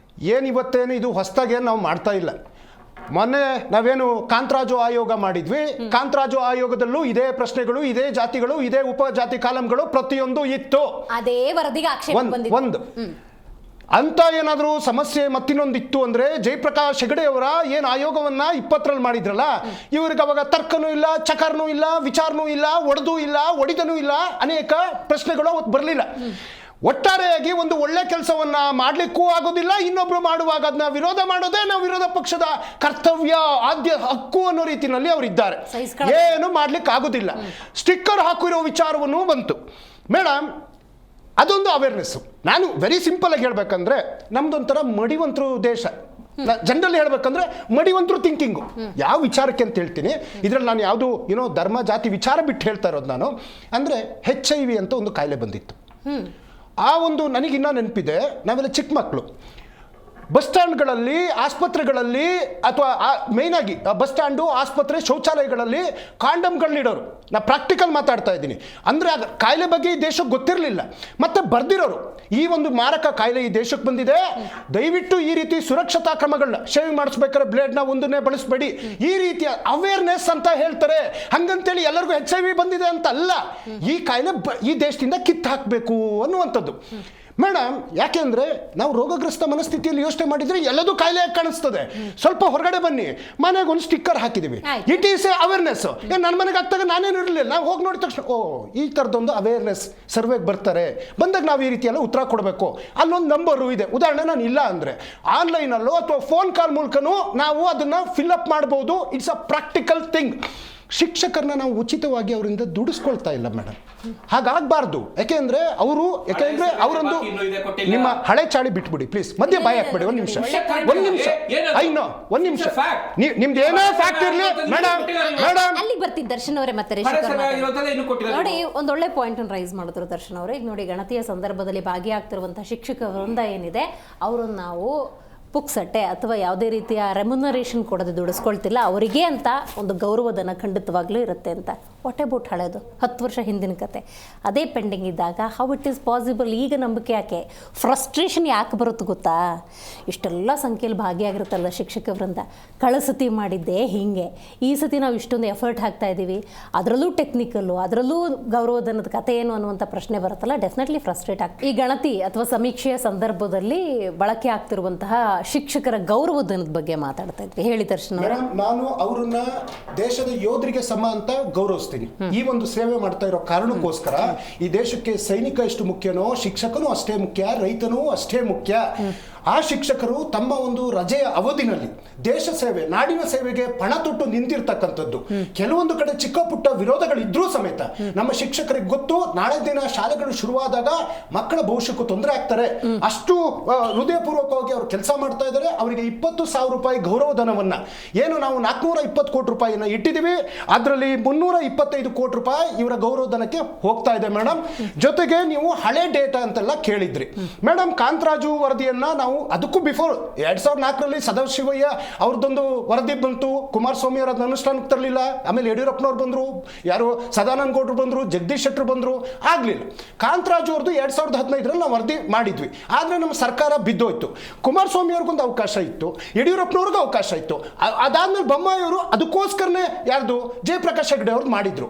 ಇವತ್ತೇನು ಇದು ಹೊಸದಾಗೇನು ನಾವು ಮಾಡ್ತಾ ಇಲ್ಲ. ಮೊನ್ನೆ ನಾವೇನು ಕಾಂತರಾಜು ಆಯೋಗ ಮಾಡಿದ್ವಿ, ಕಾಂತರಾಜು ಆಯೋಗದಲ್ಲೂ ಇದೇ ಪ್ರಶ್ನೆಗಳು, ಇದೇ ಜಾತಿಗಳು, ಇದೇ ಉಪಜಾತಿ ಕಾಲಂಗಳು ಪ್ರತಿಯೊಂದು ಇತ್ತು. ಅದೇ ವರದಿಗೆ ಆಕ್ಷೇಪ ಬಂದಿದೆ. ಒಂದು ಅಂತ ಏನಾದರೂ ಸಮಸ್ಯೆ ಮತ್ತಿನ್ನೊಂದಿತ್ತು ಅಂದರೆ ಜಯಪ್ರಕಾಶ್ ಹೆಗಡೆ ಅವರ ಏನು ಆಯೋಗವನ್ನ 20ರಲ್ಲಿ ಮಾಡಿದ್ರಲ್ಲ, ಇವ್ರಿಗೆ ಅವಾಗ ತರ್ಕನೂ ಇಲ್ಲ, ಚಕರ್ನೂ ಇಲ್ಲ, ವಿಚಾರನೂ ಇಲ್ಲ, ಒಡೆದೂ ಇಲ್ಲ, ಒಡಿದನೂ ಇಲ್ಲ, ಅನೇಕ ಪ್ರಶ್ನೆಗಳು ಅವತ್ತು ಬರಲಿಲ್ಲ. ಒಟ್ಟಾರೆಯಾಗಿ ಒಂದು ಒಳ್ಳೆ ಕೆಲಸವನ್ನ ಮಾಡಲಿಕ್ಕೂ ಆಗೋದಿಲ್ಲ, ಇನ್ನೊಬ್ರು ಮಾಡುವಾಗ ಅದನ್ನ ವಿರೋಧ ಮಾಡೋದೇ ನಾವು ವಿರೋಧ ಪಕ್ಷದ ಕರ್ತವ್ಯ, ಆದ್ಯ ಹಕ್ಕು ಅನ್ನೋ ರೀತಿಯಲ್ಲಿ ಅವರಿದ್ದಾರೆ. ಏನು ಮಾಡ್ಲಿಕ್ಕೆ ಆಗೋದಿಲ್ಲ. ಸ್ಟಿಕ್ಕರ್ ಹಾಕಿರೋ ವಿಚಾರವನ್ನು ಬಂತು ಮೇಡಮ್, ಅದೊಂದು ಅವೇರ್ನೆಸ್ಸು. ನಾನು ವೆರಿ ಸಿಂಪಲ್ ಆಗಿ ಹೇಳ್ಬೇಕಂದ್ರೆ ನಮ್ದೊಂಥರ ಮಡಿವಂತರು ದೇಶ. ಜನರಲಿ ಹೇಳ್ಬೇಕಂದ್ರೆ ಮಡಿವಂತರು ಥಿಂಕಿಂಗು. ಯಾವ ವಿಚಾರಕ್ಕೆ ಅಂತ ಹೇಳ್ತೀನಿ, ಇದರಲ್ಲಿ ನಾನು ಯಾವುದು ಧರ್ಮ ಜಾತಿ ವಿಚಾರ ಬಿಟ್ಟು ಹೇಳ್ತಾ ಇರೋದು ನಾನು. ಅಂದರೆ HIV ಅಂತ ಒಂದು ಕಾಯಿಲೆ ಬಂದಿತ್ತು. ಆ ಒಂದು ನನಗಿನ್ನ ನೆನಪಿದೆ, ನಾವೆಲ್ಲ ಚಿಕ್ಕ ಮಕ್ಕಳು ಬಸ್ ಸ್ಟ್ಯಾಂಡ್ಗಳಲ್ಲಿ, ಆಸ್ಪತ್ರೆಗಳಲ್ಲಿ, ಅಥವಾ ಮೇಯ್ನಾಗಿ ಬಸ್ ಸ್ಟ್ಯಾಂಡು, ಆಸ್ಪತ್ರೆ, ಶೌಚಾಲಯಗಳಲ್ಲಿ ಕಾಂಡಮ್ಗಳನ್ನಿಡೋರು. ನಾ ಪ್ರಾಕ್ಟಿಕಲ್ ಮಾತಾಡ್ತಾ ಇದ್ದೀನಿ. ಅಂದರೆ ಆ ಕಾಯಿಲೆ ಬಗ್ಗೆ ಈ ದೇಶಕ್ಕೆ ಗೊತ್ತಿರಲಿಲ್ಲ. ಮತ್ತೆ ಬರ್ದಿರೋರು, ಈ ಒಂದು ಮಾರಕ ಕಾಯಿಲೆ ಈ ದೇಶಕ್ಕೆ ಬಂದಿದೆ, ದಯವಿಟ್ಟು ಈ ರೀತಿ ಸುರಕ್ಷತಾ ಕ್ರಮಗಳನ್ನ, ಶೇವಿಂಗ್ ಮಾಡಿಸ್ಬೇಕಾದ್ರೆ ಬ್ಲೇಡ್ನ ಒಂದನ್ನೇ ಬಳಸಬೇಡಿ, ಈ ರೀತಿಯ ಅವೇರ್ನೆಸ್ ಅಂತ ಹೇಳ್ತಾರೆ. ಹಂಗಂತೇಳಿ ಎಲ್ಲರಿಗೂ HIV ಬಂದಿದೆ ಅಂತ ಅಲ್ಲ, ಈ ಕಾಯಿಲೆ ಈ ದೇಶದಿಂದ ಕಿತ್ತು ಹಾಕಬೇಕು ಅನ್ನುವಂಥದ್ದು. ಮೇಡಮ್, ಯಾಕೆಂದ್ರೆ ನಾವು ರೋಗಗ್ರಸ್ತ ಮನಸ್ಥಿತಿಯಲ್ಲಿ ಯೋಚನೆ ಮಾಡಿದ್ರೆ ಎಲ್ಲದೂ ಕಾಯಿಲೆ ಕಾಣಿಸ್ತದೆ. ಸ್ವಲ್ಪ ಹೊರಗಡೆ ಬನ್ನಿ, ಮನೆಗೆ ಒಂದು ಸ್ಟಿಕ್ಕರ್ ಹಾಕಿದೀವಿ, ಇಟ್ ಈಸ್ ಎ ಅವೇರ್ನೆಸ್. ನನ್ನ ಮನೆಗೆ ಆಗ್ತಾಗ ನಾನೇನು ಇರಲಿಲ್ಲ, ನಾವು ಹೋಗಿ ನೋಡಿದ ತಕ್ಷಣ ಈ ಥರದೊಂದು ಅವೇರ್ನೆಸ್ ಸರ್ವೆಗೆ ಬರ್ತಾರೆ. ಬಂದಾಗ ನಾವು ಈ ರೀತಿಯೆಲ್ಲ ಉತ್ತರ ಕೊಡಬೇಕು. ಅಲ್ಲೊಂದು ನಂಬರು ಇದೆ. ಉದಾಹರಣೆ, ನಾನು ಇಲ್ಲ ಅಂದರೆ ಆನ್ಲೈನಲ್ಲೋ ಅಥವಾ ಫೋನ್ ಕಾಲ್ ಮೂಲಕನೂ ನಾವು ಅದನ್ನು ಫಿಲ್ಅಪ್ ಮಾಡ್ಬೋದು. It's a practical thing. ಶಿಕ್ಷಕರನ್ನ ನಾವು ಉಚಿತವಾಗಿ ಅವರಿಂದ ದುಡಿಸ್ಕೊಳ್ತಾ ಇಲ್ಲ ಮೇಡಮ್, ಹಾಗಾಗಬಾರ್ದು. ಯಾಕೆಂದ್ರೆ ಅವರೊಂದು ನಿಮ್ಮ ಹಳೆ ಚಾಳಿ ಬಿಟ್ಬಿಡಿ ಪ್ಲೀಸ್, ಮಧ್ಯೆ ಬಾಯಿ ಹಾಕ್ಬೇಡಿ. ಒಂದು ನಿಮಿಷ ನಿಮ್ದು ಏನೋ ಫ್ಯಾಕ್ಟ್ ಇರಲಿ ಮೇಡಮ್. ಅಲ್ಲಿಗೆ ಬರ್ತೀನಿ ದರ್ಶನ್ ಅವರೇ. ಮತ್ತೆ ನೋಡಿ, ಒಂದೊಳ್ಳೆ ಪಾಯಿಂಟ್ ಅನ್ನು ರೈಸ್ ಮಾಡಿದ್ರು ದರ್ಶನ್ ಅವರೇ. ಈಗ ನೋಡಿ, ಗಣತಿಯ ಸಂದರ್ಭದಲ್ಲಿ ಭಾಗಿಯಾಗ್ತಿರುವಂತಹ ಶಿಕ್ಷಕ ವೃಂದ ಏನಿದೆ, ಅವರನ್ನು ನಾವು ಪುಕ್ಸಟ್ಟೆ ಅಥವಾ ಯಾವುದೇ ರೀತಿಯ ರೆಮ್ಯುನರೇಷನ್ ಕೊಡದೆ ದುಡಿಸ್ಕೊಳ್ತಿಲ್ಲ. ಅವರಿಗೆ ಅಂತ ಒಂದು ಗೌರವಧನ ಖಂಡಿತವಾಗ್ಲೂ ಇರುತ್ತೆ ಅಂತ. ವಾಟ್ ಅಬೌಟ್ ಹಳೆದು 10 ವರ್ಷ ಹಿಂದಿನ ಕತೆ ಅದೇ ಪೆಂಡಿಂಗ್ ಇದ್ದಾಗ ಹೌ ಇಟ್ ಈಸ್ ಪಾಸಿಬಲ್? ಈಗ ನಂಬಿಕೆ ಯಾಕೆ, ಫ್ರಸ್ಟ್ರೇಷನ್ ಯಾಕೆ ಬರುತ್ತೆ ಗೊತ್ತಾ? ಇಷ್ಟೆಲ್ಲ ಸಂಖ್ಯೆಯಲ್ಲಿ ಭಾಗಿಯಾಗಿರುತ್ತಲ್ಲ ಶಿಕ್ಷಕ ವೃಂದ, ಕಳೆದ ಸತಿ ಮಾಡಿದ್ದೆ ಹೀಗೆ, ಈ ಸತಿ ನಾವು ಇಷ್ಟೊಂದು ಎಫರ್ಟ್ ಹಾಕ್ತಾ ಇದ್ದೀವಿ, ಅದರಲ್ಲೂ ಟೆಕ್ನಿಕಲ್ಲು, ಅದರಲ್ಲೂ ಗೌರವಧನದ ಕತೆ ಏನು ಅನ್ನುವಂಥ ಪ್ರಶ್ನೆ ಬರುತ್ತಲ್ಲ, ಡೆಫಿನೆಟ್ಲಿ ಫ್ರಸ್ಟ್ರೇಟ್ ಆಗ್ತದೆ. ಈ ಗಣತಿ ಅಥವಾ ಸಮೀಕ್ಷೆಯ ಸಂದರ್ಭದಲ್ಲಿ ಬಳಕೆ ಆಗ್ತಿರುವಂತಹ ಶಿಕ್ಷಕರ ಗೌರವಧನದ ಬಗ್ಗೆ ಮಾತಾಡ್ತಾ ಇದ್ವಿ. ಹೇಳಿ ದರ್ಶನ್ ಅವರೇ. ನಾನು ಅವರನ್ನ ದೇಶದ ಯೋಧರಿಗೆ ಸಮ ಅಂತ ಗೌರವಿಸ್ತೀನಿ. ಈ ಒಂದು ಸೇವೆ ಮಾಡ್ತಾ ಇರೋ ಕಾರಣಕ್ಕೋಸ್ಕರ ಈ ದೇಶಕ್ಕೆ ಸೈನಿಕ ಎಷ್ಟು ಮುಖ್ಯನೋ, ಶಿಕ್ಷಕನೂ ಅಷ್ಟೇ ಮುಖ್ಯ, ರೈತನೂ ಅಷ್ಟೇ ಮುಖ್ಯ. ಆ ಶಿಕ್ಷಕರು ತಮ್ಮ ಒಂದು ರಜೆಯ ಅವಧಿನಲ್ಲಿ ದೇಶ ಸೇವೆ, ನಾಡಿನ ಸೇವೆಗೆ ಪಣ ತೊಟ್ಟು ನಿಂತಿರ್ತಕ್ಕಂಥದ್ದು. ಕೆಲವೊಂದು ಕಡೆ ಚಿಕ್ಕ ಪುಟ್ಟ ವಿರೋಧಗಳಿದ್ರೂ ಸಮೇತ ನಮ್ಮ ಶಿಕ್ಷಕರಿಗೆ ಗೊತ್ತು, ನಾಳೆ ದಿನ ಶಾಲೆಗಳು ಶುರುವಾದಾಗ ಮಕ್ಕಳ ಭವಿಷ್ಯಕ್ಕೂ ತೊಂದರೆ ಆಗ್ತಾರೆ, ಅಷ್ಟು ಹೃದಯಪೂರ್ವಕವಾಗಿ ಅವರು ಕೆಲಸ ಮಾಡ್ತಾ ಇದ್ದಾರೆ. ಅವರಿಗೆ 20,000 ರೂಪಾಯಿ ಗೌರವಧನವನ್ನ, ಏನು ನಾವು 420 ಕೋಟಿ ರೂಪಾಯಿನ ಇಟ್ಟಿದ್ದೀವಿ, ಅದರಲ್ಲಿ 325 ಕೋಟಿ ರೂಪಾಯಿ ಇವರ ಗೌರವಧನಕ್ಕೆ ಹೋಗ್ತಾ ಇದೆ ಮೇಡಮ್. ಜೊತೆಗೆ ನೀವು ಹಳೆ ಡೇಟಾ ಅಂತೆಲ್ಲ ಕೇಳಿದ್ರಿ ಮೇಡಮ್. ಕಾಂತರಾಜು ವರದಿಯನ್ನ ನಾವು ಅದಕ್ಕೂ ಬಿಫೋರ್ 2004ರಲ್ಲಿ ಸದಾಶಿವಯ್ಯ ಅವ್ರದ್ದೊಂದು ವರದಿ ಬಂತು, ಕುಮಾರಸ್ವಾಮಿ ಅವರ ಅನುಷ್ಠಾನಕ್ಕೆ ತರಲಿಲ್ಲ. ಆಮೇಲೆ ಯಡಿಯೂರಪ್ಪನವ್ರು ಬಂದರು, ಯಾರು ಸದಾನಂದ ಗೌಡರು ಬಂದರು, ಜಗದೀಶ್ ಶೆಟ್ಟರು ಬಂದರು, ಆಗಲಿಲ್ಲ. ಕಾಂತರಾಜು ಅವ್ರದ್ದು 2015ರಲ್ಲಿ ನಾವು ವರದಿ ಮಾಡಿದ್ವಿ, ಆದರೆ ನಮ್ಮ ಸರ್ಕಾರ ಬಿದ್ದೋಯ್ತು. ಕುಮಾರಸ್ವಾಮಿ ಅವ್ರಿಗೊಂದು ಅವಕಾಶ ಇತ್ತು, ಯಡಿಯೂರಪ್ಪನವ್ರಿಗೂ ಅವಕಾಶ ಇತ್ತು. ಅದಾದ್ಮೇಲೆ ಬೊಮ್ಮಾಯಿ ಅವರು ಅದಕ್ಕೋಸ್ಕರನೇ ಯಾರ್ದು ಜಯಪ್ರಕಾಶ್ ಹೆಗಡೆ ಅವ್ರು ಮಾಡಿದ್ರು.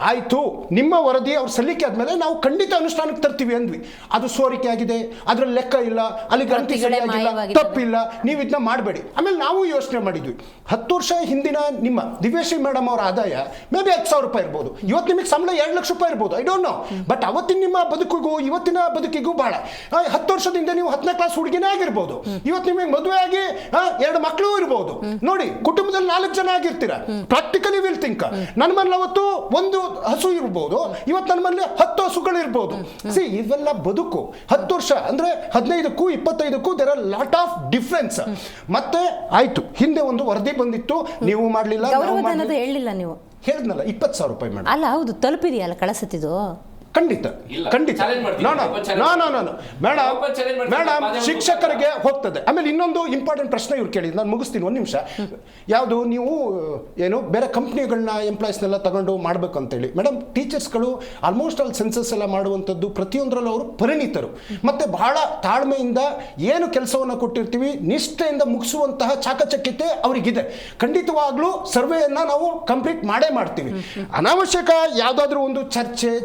ಆಯಿತು, ನಿಮ್ಮ ವರದಿ ಅವ್ರು ಸಲ್ಲಿಕೆ ಆದಮೇಲೆ ನಾವು ಖಂಡಿತ ಅನುಷ್ಠಾನಕ್ಕೆ ತರ್ತೀವಿ ಅಂದ್ವಿ. ಅದು ಸೋರಿಕೆ ಆಗಿದೆ, ಅದರಲ್ಲಿ ಲೆಕ್ಕ ಇಲ್ಲ, ಅಲ್ಲಿ ಗಣತಿ ಸರಿಯಾಗಿಲ್ಲ, ತಪ್ಪಿಲ್ಲ, ನೀವು ಇದನ್ನ ಮಾಡಬೇಡಿ. ಆಮೇಲೆ ನಾವು ಯೋಚನೆ ಮಾಡಿದ್ವಿ, 10 ವರ್ಷ ಹಿಂದಿನ ನಿಮ್ಮ ದಿವ್ಯಶ್ರೀ ಮೇಡಮ್ ಅವರ ಆದಾಯ ಮೇ ಬಿ 10,000 ರೂಪಾಯಿ ಇರ್ಬೋದು, ಇವತ್ತು ನಿಮಗೆ ಸಂಬಳ 2 ಲಕ್ಷ ರೂಪಾಯಿ ಇರ್ಬೋದು, ಐ ಡೋಂಟ್ ನೋ. ಬಟ್ ಅವತ್ತಿನ ನಿಮ್ಮ ಬದುಕಿಗೂ ಇವತ್ತಿನ ಬದುಕಿಗೂ ಬಹಳ. 10 ವರ್ಷದಿಂದ ನೀವು 10ನೇ ಕ್ಲಾಸ್ ಹುಡುಗಿನೇ ಆಗಿರ್ಬೋದು, ಇವತ್ತು ನಿಮಗೆ ಮದುವೆ ಆಗಿ 2 ಮಕ್ಕಳು ಇರ್ಬೋದು. ನೋಡಿ, ಕುಟುಂಬದಲ್ಲಿ 4 ಜನ ಆಗಿರ್ತೀರ. ಪ್ರಾಕ್ಟಿಕಲಿ ವಿಲ್ ಥಿಂಕ್, ನನ್ನ ಮನೇಲಿ ಅವತ್ತು ಒಂದು ಹಸು ಇರ್ಬೋದು, ಇವತ್ತು ನನ್ನ ಮನೇಲಿ 10 ಹಸುಗಳು ಇರ್ಬೋದು. ಸಿ, ಇವೆಲ್ಲ ಬದುಕು. 10 ವರ್ಷ ಅಂದ್ರೆ 15ಕ್ಕೂ 25ಕ್ಕೂ there are lot of difference. ಮತ್ತೆ ಆಯ್ತು, ಹಿಂದೆ ಒಂದು ವರದಿ ಬಂದಿತ್ತು, ನೀವು ಮಾಡಲಿಲ್ಲ, ಗೌರವಧನದ ಹೇಳಿಲ್ಲ ನೀವು. ಹೇಳಿದ್ನಲ್ಲ 20,000 ರೂಪಾಯಿ ಮೇಡಮ್. ಅಲ್ಲ, ಹೌದು, ತಲುಪಿದೆಯಲ್ಲ ಕಳಸತಿದು. ಖಂಡಿತ ಇಲ್ಲ. ಖಂಡಿತ Challenge ಮಾಡ್ತೀನಿ. ಮೇಡಮ್ ಶಿಕ್ಷಕರಿಗೆ ಹೋಗ್ತದೆ. ಆಮೇಲೆ ಇನ್ನೊಂದು ಇಂಪಾರ್ಟೆಂಟ್ ಪ್ರಶ್ನೆ ಇವ್ರು ಕೇಳಿದ್ರು, ನಾನು ಮುಗಿಸ್ತೀನಿ ಒಂದು ನಿಮಿಷ. ಯಾವುದು ನೀವು ಏನು ಬೇರೆ ಕಂಪ್ನಿಗಳನ್ನ ಎಂಪ್ಲಾಯೀಸ್ನೆಲ್ಲ ತಗೊಂಡು ಮಾಡಬೇಕು ಅಂತೇಳಿ. ಮೇಡಮ್ ಟೀಚರ್ಸ್ಗಳು ಆಲ್ಮೋಸ್ಟ್ ಆಲ್ ಸೆನ್ಸಸ್ ಎಲ್ಲ ಮಾಡುವಂಥದ್ದು ಪ್ರತಿಯೊಂದರಲ್ಲೂ ಅವರು ಪರಿಣಿತರು, ಮತ್ತು ಬಹಳ ತಾಳ್ಮೆಯಿಂದ ಏನು ಕೆಲಸವನ್ನು ಕೊಟ್ಟಿರ್ತೀವಿ ನಿಷ್ಠೆಯಿಂದ ಮುಗಿಸುವಂತಹ ಚಾಕಚಕ್ಯತೆ ಅವರಿಗಿದೆ. ಖಂಡಿತವಾಗ್ಲೂ ಸರ್ವೆಯನ್ನು ನಾವು ಕಂಪ್ಲೀಟ್ ಮಾಡೇ ಮಾಡ್ತೀವಿ. ಅನಾವಶ್ಯಕ ಯಾವುದಾದ್ರೂ ಒಂದು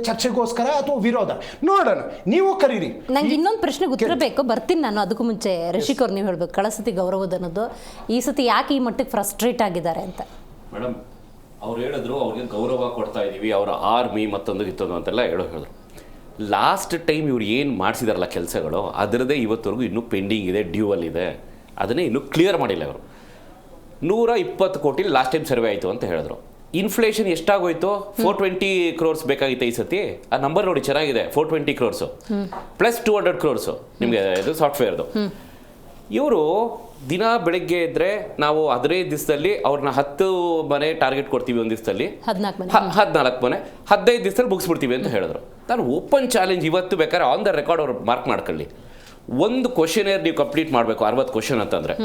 ಚರ್ಚೆಗೋಸ್ಕರ ಅಥವಾ ವಿರೋಧ ನೋಡೋಣ, ನೀವು ಕರೀರಿ. ನಂಗೆ ಇನ್ನೊಂದು ಪ್ರಶ್ನೆಗೆ ಉತ್ತರ ಬೇಕು, ಬರ್ತೀನಿ ನಾನು. ಅದಕ್ಕೂ ಮುಂಚೆ ರಿಷಿಕ್ ಅವ್ರು ನೀವು ಹೇಳ್ಬೇಕು, ಕಳಸತಿ ಗೌರವಧನದ್ದು ಈ ಸತಿ ಯಾಕೆ ಈ ಮಟ್ಟಿಗೆ ಫ್ರಸ್ಟ್ರೇಟ್ ಆಗಿದ್ದಾರೆ ಅಂತ. ಮೇಡಮ್ ಅವ್ರು ಹೇಳಿದ್ರು ಅವ್ರಿಗೆ ಗೌರವ ಕೊಡ್ತಾ ಇದೀವಿ, ಅವರ ಆರ್ಮಿ ಮತ್ತೊಂದು ಇತ್ತೊಂದು ಅಂತೆಲ್ಲ ಹೇಳಿದ್ರು. ಲಾಸ್ಟ್ ಟೈಮ್ ಇವ್ರು ಏನು ಮಾಡಿಸಿದಾರಲ್ಲ ಕೆಲಸಗಳು, ಅದರದ್ದೇ ಇವತ್ತವರೆಗೂ ಇನ್ನೂ ಪೆಂಡಿಂಗ್ ಇದೆ, ಡ್ಯೂವಲ್ ಇದೆ, ಅದನ್ನೇ ಇನ್ನೂ ಕ್ಲಿಯರ್ ಮಾಡಿಲ್ಲ ಅವರು. 120 ಕೋಟಿ ಲಾಸ್ಟ್ ಟೈಮ್ ಸರ್ವೆ ಆಯಿತು ಅಂತ ಹೇಳಿದ್ರು. ಇನ್ಫ್ಲೇಷನ್ ಎಷ್ಟಾಗೋಯ್ತು? 420 crores ಬೇಕಾಗಿತ್ತು ಈ ಸತಿ. ಆ ನಂಬರ್ ನೋಡಿ ಚೆನ್ನಾಗಿದೆ, 420 crores ಪ್ಲಸ್ 200 crores ನಿಮಗೆ ಇದು ಸಾಫ್ಟ್ವೇರ್ದು. ಇವರು ದಿನ ಬೆಳಗ್ಗೆ ಇದ್ರೆ ನಾವು 15 ದಿವಸದಲ್ಲಿ ಅವ್ರನ್ನ 10 ಮನೆ ಟಾರ್ಗೆಟ್ ಕೊಡ್ತೀವಿ, ಒಂದು ದಿವಸದಲ್ಲಿ 14 ಮನೆ 15 ದಿವಸದಲ್ಲಿ ಮುಗಿಸ್ಬಿಡ್ತೀವಿ ಅಂತ ಹೇಳಿದ್ರು. ನಾನು ಓಪನ್ ಚಾಲೆಂಜ್ ಇವತ್ತು ಬೇಕಾದ್ರೆ ಆನ್ ದ ರೆಕಾರ್ಡ್ ಅವ್ರು ಮಾರ್ಕ್ ಮಾಡ್ಕೊಳ್ಳಿ. ಒಂದು ಕ್ವಶನೇರ್ ನೀವು ಕಂಪ್ಲೀಟ್ ಮಾಡಬೇಕು, 60 ಕ್ವಶನ್ ಅಂತಂದ್ರೆ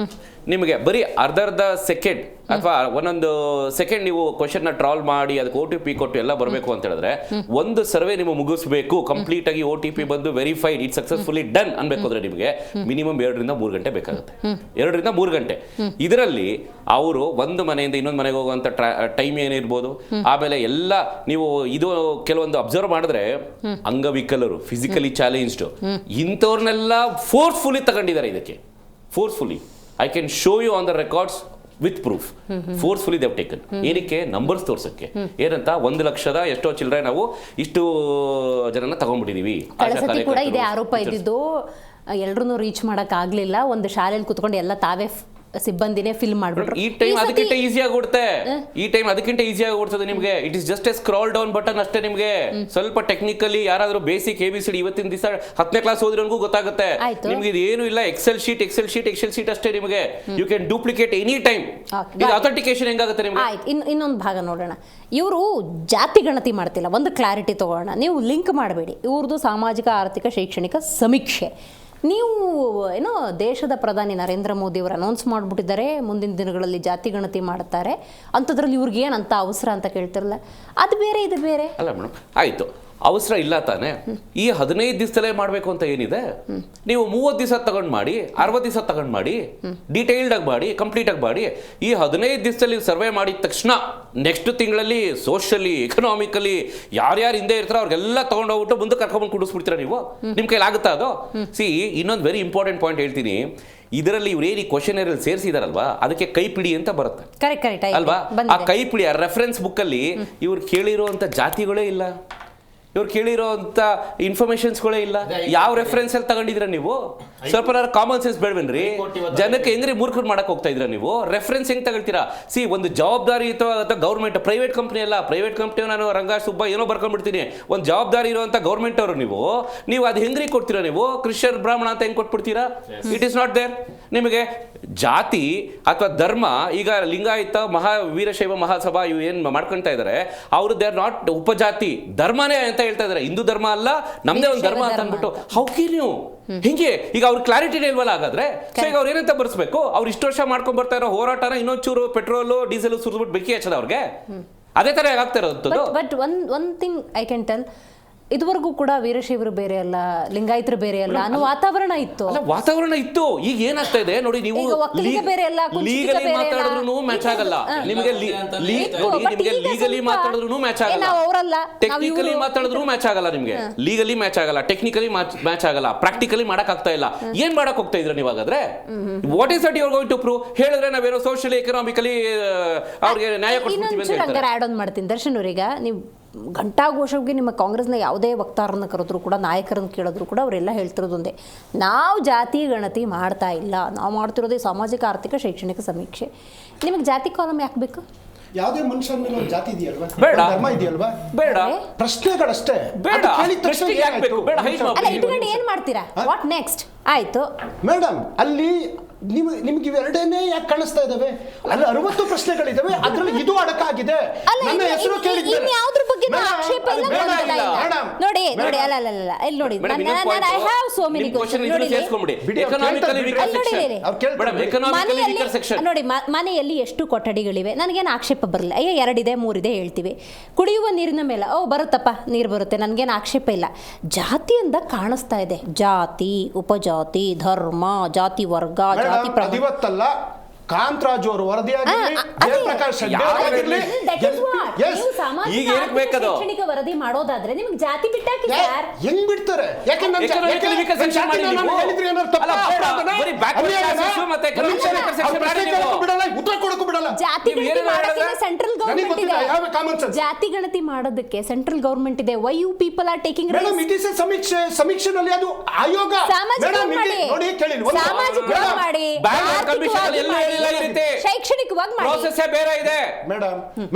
ನಿಮಗೆ ಬರೀ ಅರ್ಧ ಸೆಕೆಂಡ್ ಅಥವಾ ಒಂದೊಂದು ಸೆಕೆಂಡ್ ನೀವು ಕ್ವಶನ್ನ ಟ್ರಾಲ್ ಮಾಡಿ ಅದಕ್ಕೆ OTP ಕೊಟ್ಟು ಎಲ್ಲ ಬರಬೇಕು ಅಂತ ಹೇಳಿದ್ರೆ ಒಂದು ಸರ್ವೆ ನೀವು ಮುಗಿಸ್ಬೇಕು ಕಂಪ್ಲೀಟ್ ಆಗಿ. OTP ಬಂದು ವೆರಿಫೈಡ್ ಇಟ್ ಸಕ್ಸಸ್ಫುಲಿ ಡನ್ ಅನ್ಬೇಕು ಅಂದ್ರೆ ನಿಮಗೆ ಮಿನಿಮಮ್ 2 ರಿಂದ 3 ಗಂಟೆ ಬೇಕಾಗುತ್ತೆ. 2 ರಿಂದ 3 ಗಂಟೆ. ಇದರಲ್ಲಿ ಅವರು ಒಂದು ಮನೆಯಿಂದ ಇನ್ನೊಂದು ಮನೆಗೆ ಹೋಗುವಂತ ಟೈಮ್ ಏನಿರ್ಬೋದು, ಆಮೇಲೆ ಎಲ್ಲ ನೀವು ಇದು ಕೆಲವೊಂದು ಅಬ್ಸರ್ವ್ ಮಾಡಿದ್ರೆ ಅಂಗವಿಕಲರು, ಫಿಸಿಕಲಿ ಚಾಲೆಂಜ್ಡ್ ಇಂಥವ್ರನ್ನೆಲ್ಲ ಫೋರ್ಸ್ಫುಲಿ ತಗೊಂಡಿದ್ದಾರೆ ಇದಕ್ಕೆ. Forcefully I can show you on the records with proof. Forcefully they've taken. ಏನಕ್ಕೆ? ನಂಬರ್ಸ್ ತೋರ್ಸಕ್ಕೆ. ಏನಂತ 1 ಲಕ್ಷದ ಎಷ್ಟೋ ಚಿಲ್ಲರೆ ನಾವು ಇಷ್ಟು ಜನನ ತಗೊಂಡ್ಬಿಟ್ಟಿದೀವಿ. ಕಳಸತಿ ಕೂಡ ಇದೇ ಆರೋಪ ಇದ್ದಿದ್ದು, ಎಲ್ರೂ ರೀಚ್ ಮಾಡಕ್ ಆಗ್ಲಿಲ್ಲ. ಒಂದು ಶಾಲೆಯಲ್ಲಿ ಕುತ್ಕೊಂಡು ಎಲ್ಲ ತಾವೇ ಸಿಬ್ಬಂದಿನೇ ಫಿಲ್ ಮಾಡ್ಬಿಟ್ರು. ಈ ಟೈಮ್ ಅದಕ್ಕಿಂತ ಈಸಿ ಆಗುತ್ತೆ. ಈ ಟೈಮ್ ಅದಕ್ಕಿಂತ ಈಸಿ ಆಗಿ ನಿಮಗೆ. It is just A scroll down button ಅಷ್ಟೇ. ನಿಮಗೆ ಸ್ವಲ್ಪ ಟೆಕ್ನಿಕಲಿ ಯಾರಾದ್ರೂ ಬೇಸಿಕ್ ABCD ಇವತ್ತಿನ ದಿವಸ 10ನೇ ಕ್ಲಾಸ್ ಓದಿರೋನ್ಗೂ ಗೊತ್ತಾಗುತ್ತೆ. ನಿಮ್ಗೆ ಇದು ಏನು ಇಲ್ಲ, ಎಕ್ಸೆಲ್ ಶೀಟ್ ಅಷ್ಟೇ. ನಿಮಗೆ you can duplicate any time. ಇದು ಅಥೆಂಟಿಕೇಶನ್ ಹೆಂಗಾಗುತ್ತೆ ನಿಮಗೆ? ಇನ್ನೊಂದು ಭಾಗ ನೋಡೋಣ. ಇವರು ಜಾತಿ ಗಣತಿ ಮಾಡ್ತಿಲ್ಲ, ಒಂದು ಕ್ಲಾರಿಟಿ ತಗೋಣ. ನೀವು ಲಿಂಕ್ ಮಾಡಬೇಡಿ. ಇವ್ರದ್ದು ಸಾಮಾಜಿಕ ಆರ್ಥಿಕ ಶೈಕ್ಷಣಿಕ ಸಮೀಕ್ಷೆ. ನೀವು ಏನೋ ದೇಶದ ಪ್ರಧಾನಿ ನರೇಂದ್ರ ಮೋದಿ ಅವರು ಅನೌನ್ಸ್ ಮಾಡಿಬಿಟ್ಟಿದ್ದಾರೆ ಮುಂದಿನ ದಿನಗಳಲ್ಲಿ ಜಾತಿ ಗಣತಿ ಮಾಡ್ತಾರೆ ಅಂಥದ್ರಲ್ಲಿ ಇವ್ರಿಗೆ ಏನಂತ ಅವಸರ ಅಂತ ಕೇಳ್ತಿರಲ್ಲ. ಅದು ಬೇರೆ ಇದು ಬೇರೆ ಅಲ್ಲ ಮೇಡಮ್. ಆಯಿತು, ಅವಸರ ಇಲ್ಲ ತಾನೆ. ಈ 15 ದಿವಸದಲ್ಲೇ ಮಾಡಬೇಕು ಅಂತ ಏನಿದೆ? ನೀವು 30 ದಿವಸ ತಗೊಂಡು ಮಾಡಿ, 60 ದಿವಸ ತಗೊಂಡು ಮಾಡಿ, ಡೀಟೇಲ್ಡ್ ಆಗಿ ಮಾಡಿ, ಕಂಪ್ಲೀಟ್ ಆಗಿ ಮಾಡಿ. ಈ 15 ದಿವಸದಲ್ಲಿ ಸರ್ವೆ ಮಾಡಿದ ತಕ್ಷಣ ನೆಕ್ಸ್ಟ್ ತಿಂಗಳಲ್ಲಿ ಸೋಷಿಯಲಿ ಎಕನಾಮಿಕಲಿ ಯಾರ್ಯಾರು ಹಿಂದೆ ಇರ್ತಾರೋ ಅವ್ರಿಗೆಲ್ಲ ತಗೊಂಡೋಗ್ಬಿಟ್ಟು ಮುಂದೆ ಕರ್ಕೊಂಡ್ಬಂದು ಕುಡಿಸ್ಬಿಡ್ತೀರಾ ನೀವು? ನಿಮ್ಮ ಕೈಲಿ ಆಗುತ್ತಾ ಅದು? ಸಿ, ಇನ್ನೊಂದು ವೆರಿ ಇಂಪಾರ್ಟೆಂಟ್ ಪಾಯಿಂಟ್ ಹೇಳ್ತೀನಿ. ಇದರಲ್ಲಿ ಇವ್ರು ಏನು ಕ್ವಶನರ್ ಸೇರಿಸಿದಾರಲ್ವಾ, ಅದಕ್ಕೆ ಕೈಪಿಡಿ ಅಂತ ಬರುತ್ತೆ ಅಲ್ವಾ? ಆ ಕೈಪಿಡಿ, ಆ ರೆಫರೆನ್ಸ್ ಬುಕ್ ಅಲ್ಲಿ ಇವ್ರು ಕೇಳಿರುವಂತ ಜಾತಿಗಳೇ ಇಲ್ಲ, ಇವ್ರು ಕೇಳಿರೋಂಥ ಇನ್ಫಾರ್ಮೇಶನ್ಸ್ಗಳೇ ಇಲ್ಲ. ಯಾವ ರೆಫರೆನ್ಸ್ ಅಲ್ಲಿ ತಗೊಂಡಿದ್ರ ನೀವು? ಸ್ವಲ್ಪ ಕಾಮನ್ ಸೆನ್ಸ್ ಬೇಡವೇನ್ರಿ? ಜನಕ್ಕೆ ಹೆಂಗ್ರಿ ಮೂರ್ಖರು ಮಾಡಕ್ ಹೋಗ್ತಾ ಇದ್ರ ನೀವು? ರೆಫರೆನ್ಸ್ ಹೆಂಗ್ ತಗೊಳ್ತೀರಾ? ಸಿ, ಒಂದು ಜವಾಬ್ದಾರಿಯುತ ಗೌರ್ಮೆಂಟ್, ಪ್ರೈವೇಟ್ ಕಂಪ್ನಿ ಅಲ್ಲ. ಪ್ರೈವೇಟ್ ಕಂಪ್ನಿ ನಾನು ರಂಗ ಸುಬ್ಬ ಏನೋ ಬರ್ಕೊಂಡ್ಬಿಡ್ತೀನಿ. ಒಂದು ಜವಾಬ್ದಾರಿ ಇರುವಂತ ಗೌರ್ಮೆಂಟ್ ಅವರು ನೀವು ಅದು ಹೆಂಗ್ರಿ ಕೊಡ್ತೀರಾ? ನೀವು ಕ್ರಿಶ್ಚಿಯನ್ ಬ್ರಾಹ್ಮಣ ಅಂತ ಹೆಂಗ್ ಕೊಟ್ಬಿಡ್ತೀರಾ? It is not there. ನಿಮಗೆ ಜಾತಿ ಅಥವಾ ಧರ್ಮ, ಈಗ ಲಿಂಗಾಯತ ವೀರಶೈವ ಮಹಾಸಭಾ ಇವು ಏನ್ ಮಾಡ್ಕೊಳ್ತಾ ಇದಾರೆ, ಅವರು ದೇ ಆರ್ ನಾಟ್ ಉಪಜಾತಿ, ಧರ್ಮನೇ ಅಂತ ಹೇಳ್ತಾ ಇದಾರೆ. ಹಿಂದೂ ಧರ್ಮ ಅಲ್ಲ, ನಮ್ದೇ ಒಂದು ಧರ್ಮ ಅಂತ ಅಂದ್ಬಿಟ್ಟು ಹೌಕಿ ನೀವು ಹಿಂಗೆ? ಈಗ ಅವ್ರ ಕ್ಲಾರಿಟಿನೇ ಇಲ್ವಲ್ಲ ಹಾಗಾದ್ರೆ. ಸೊ ಈಗ ಅವ್ರು ಏನಂತ ಬರ್ಸ್ಬೇಕು? ಅವ್ರು ಇಷ್ಟು ವರ್ಷ ಮಾಡ್ಕೊಂಡ್ ಬರ್ತಾ ಇರೋ ಹೋರಾಟನ ಇನ್ನೊಂಚೂರು ಪೆಟ್ರೋಲು ಡೀಸೆಲ್ ಸುರಿದ್ಬಿಟ್ಟು ಬೆಂಕಿ ಹಚ್ಚದ ಅವ್ರಿಗೆ? ಅದೇ ತರ ಆಗ್ತಾ ಇರೋದು. But one thing I can tell, ಇದುವರೆಗೂ ಕೂಡ ವೀರಶೈವರು ಬೇರೆ ಅಲ್ಲ, ಲಿಂಗಾಯತರು ಬೇರೆ ಅಲ್ಲ ಅನ್ನೋ ವಾತಾವರಣ ಇತ್ತು. ವಾತಾವರಣ ಇತ್ತು. ಈಗ ಏನಾಗ್ತಾ ಇದೆ ನೋಡಿ, ನೀವು ಲೀಗಲಿ ಮಾತಾಡಿದ್ರು ಮ್ಯಾಚ್ ಆಗಲ್ಲ ನಿಮಗೆ. ಲೀಗಲಿ ಮಾತಾಡಿದ್ರು ಮ್ಯಾಚ್ ಆಗಲ್ಲ, ಟೆಕ್ನಿಕಲಿ ಮಾತಾಡಿದ್ರು ಮ್ಯಾಚ್ ಆಗಲ್ಲ ನಿಮಗೆ. ಲೀಗಲಿ ಮ್ಯಾಚ್ ಆಗಲ್ಲ, ಟೆಕ್ನಿಕಲಿ ಮ್ಯಾಚ್ ಆಗಲ್ಲ, ಪ್ರಾಕ್ಟಿಕಲಿ ಮಾಡಕ್ ಆಗ್ತಾ ಇಲ್ಲ. ಏನ್ ಮಾಡಕ್ ಹೋಗ್ತಾ ಇದ್ರ ನೀವು ಹಾಗಾದ್ರೆ? What is that you are going to prove? ಹೇಳಿದ್ರೆ ನಾವೇನೋ ಸೋಷಿಯಲಿ ಎಕನಾಮಿಕಲಿ ಅವ್ರಿಗೆ ನ್ಯಾಯ ಕೊಡ್ತೀವಿ ಅಂತ ಹೇಳ್ತಾರೆ. ಆಡ್ ಆನ್ ಮಾಡ್ತೀನಿ ದರ್ಶನ್ ಅವರೀಗ. ನೀವು ಘಂಟಾಘೋಷವಾಗಿ ನಿಮ್ಮ ಕಾಂಗ್ರೆಸ್ನ ಯಾವುದೇ ವಕ್ತಾರರನ್ನು ಕರೆದ್ರು ಕೂಡ, ನಾಯಕರನ್ನು ಕೇಳಿದ್ರು ಕೂಡ ಅವರೆಲ್ಲ ಹೇಳ್ತಿರೋದು ಒಂದೇ, ನಾವು ಜಾತಿ ಗಣತಿ ಮಾಡ್ತಾ ಇಲ್ಲ, ನಾವು ಮಾಡ್ತಿರೋದೇ ಸಾಮಾಜಿಕ ಆರ್ಥಿಕ ಶೈಕ್ಷಣಿಕ ಸಮೀಕ್ಷೆ. ನಿಮಗೆ ಜಾತಿ ಕಾಲಮ್ ಯಾಕೆ ಬೇಕು? ಯಾವುದೇ ಮನುಷ್ಯನ ಮೇಲೆ ಒಂದು ಜಾತಿ ಇದೆಯಲ್ವಾ, ಬೇಡ, ಧರ್ಮ ಇದೆಯಲ್ವಾ, ಬೇಡ, ಪ್ರಶ್ನೆಗಳಷ್ಟೇ. ಬೇಡ, ಇಟ್ಕೊಂಡು ಏನ್ ಮಾಡ್ತೀರಾ? What next? ಆಯ್ತು ಮೇಡಮ್, ಅಲ್ಲಿ ನಿಮ್ಗೆ ಇವೆರಡೇನೆ ಯಾಕೆ ಕಾಣಿಸ್ತಾ ಇದಾವೆ? ಅಲ್ಲಿ 60 ಪ್ರಶ್ನೆಗಳಿದಾವೆ, ಅದ್ರಲ್ಲಿ ಇದು ಅಡಕಾಗಿದೆ. ನನ್ನ ಹೆಸರು ಕೇಳಿದ್ರೆ ಬಗ್ಗೆನೂ ಆಕ್ಷೇಪ ಇಲ್ಲ, ಗೊಂದಲ ಇಲ್ಲ. ನೋಡಿ ನೋಡಿ ಅಲ್ಲ ಅಲ್ಲ ಅಲ್ಲ ಇಲ್ಲಿ ನೋಡಿ I have so many question. ನೋಡಿ ಮನೆಯಲ್ಲಿ ಎಷ್ಟು ಕೊಠಡಿಗಳಿವೆ, ನನಗೇನು ಆಕ್ಷೇಪ ಬರಲ್ಲ. ಅಯ್ಯೋ 2 ಇದೆ 3 ಇದೆ ಹೇಳ್ತೀವಿ. ಕುಡಿಯುವ ನೀರಿನ ಮೇಲೆ ಬರುತ್ತಪ್ಪ ನೀರು ಬರುತ್ತೆ, ನನಗೇನು ಆಕ್ಷೇಪ ಇಲ್ಲ. ಜಾತಿ ಅಂತ ಕಾಣಿಸ್ತಾ ಇದೆ, ಜಾತಿ ಉಪಜಾತಿ ಧರ್ಮ ಜಾತಿ ವರ್ಗ ಜಾತಿ ಇವತ್ತಲ್ಲ ಕಾಂತರಾಜು ಅವರು ವರದಿಯಾಗಿರಲಿ, ಜಯಪ್ರಕಾಶ್ ಈಗ ಏನಕ್ಕೆ ಬೇಕದು ಶೈಕ್ಷಣಿಕ ವರದಿ ಮಾಡೋದಾದ್ರೆ ನಿಮಗೆ ಜಾತಿ ಬಿಟ್ಟಾಕಿ ಸರ್. ಹೆಂಗ್ ಬಿಡ್ತಾರೆ? ಯಾಕಂದ್ರೆ ಉತ್ತರ ಕೊಡಕ್ಕೂ ಬಿಡಲ್ಲ. ಜಾತಿ ಗಣತಿ ಮಾಡೋದಕ್ಕೆ ಸೆಂಟ್ರಲ್ ಗವರ್ಮೆಂಟ್ ಇದೆ. ಜಾತಿ ಗಣತಿ ಮಾಡೋದಕ್ಕೆ ಸೆಂಟ್ರಲ್ ಗವರ್ಮೆಂಟ್ ಇದೆ. Why you people are taking madam it is ಸಮೀಕ್ಷೆನಲ್ಲಿ ಅದು ಆಯೋಗ ನೋಡಿ ಕೇಳಿ ಮಾಡಿ ಶೈಕ್ಷಣಿಕವಾಗಿ ಮಾಡಿ ಬೇರೆ ಇದೆ ಮೇಡಮ್.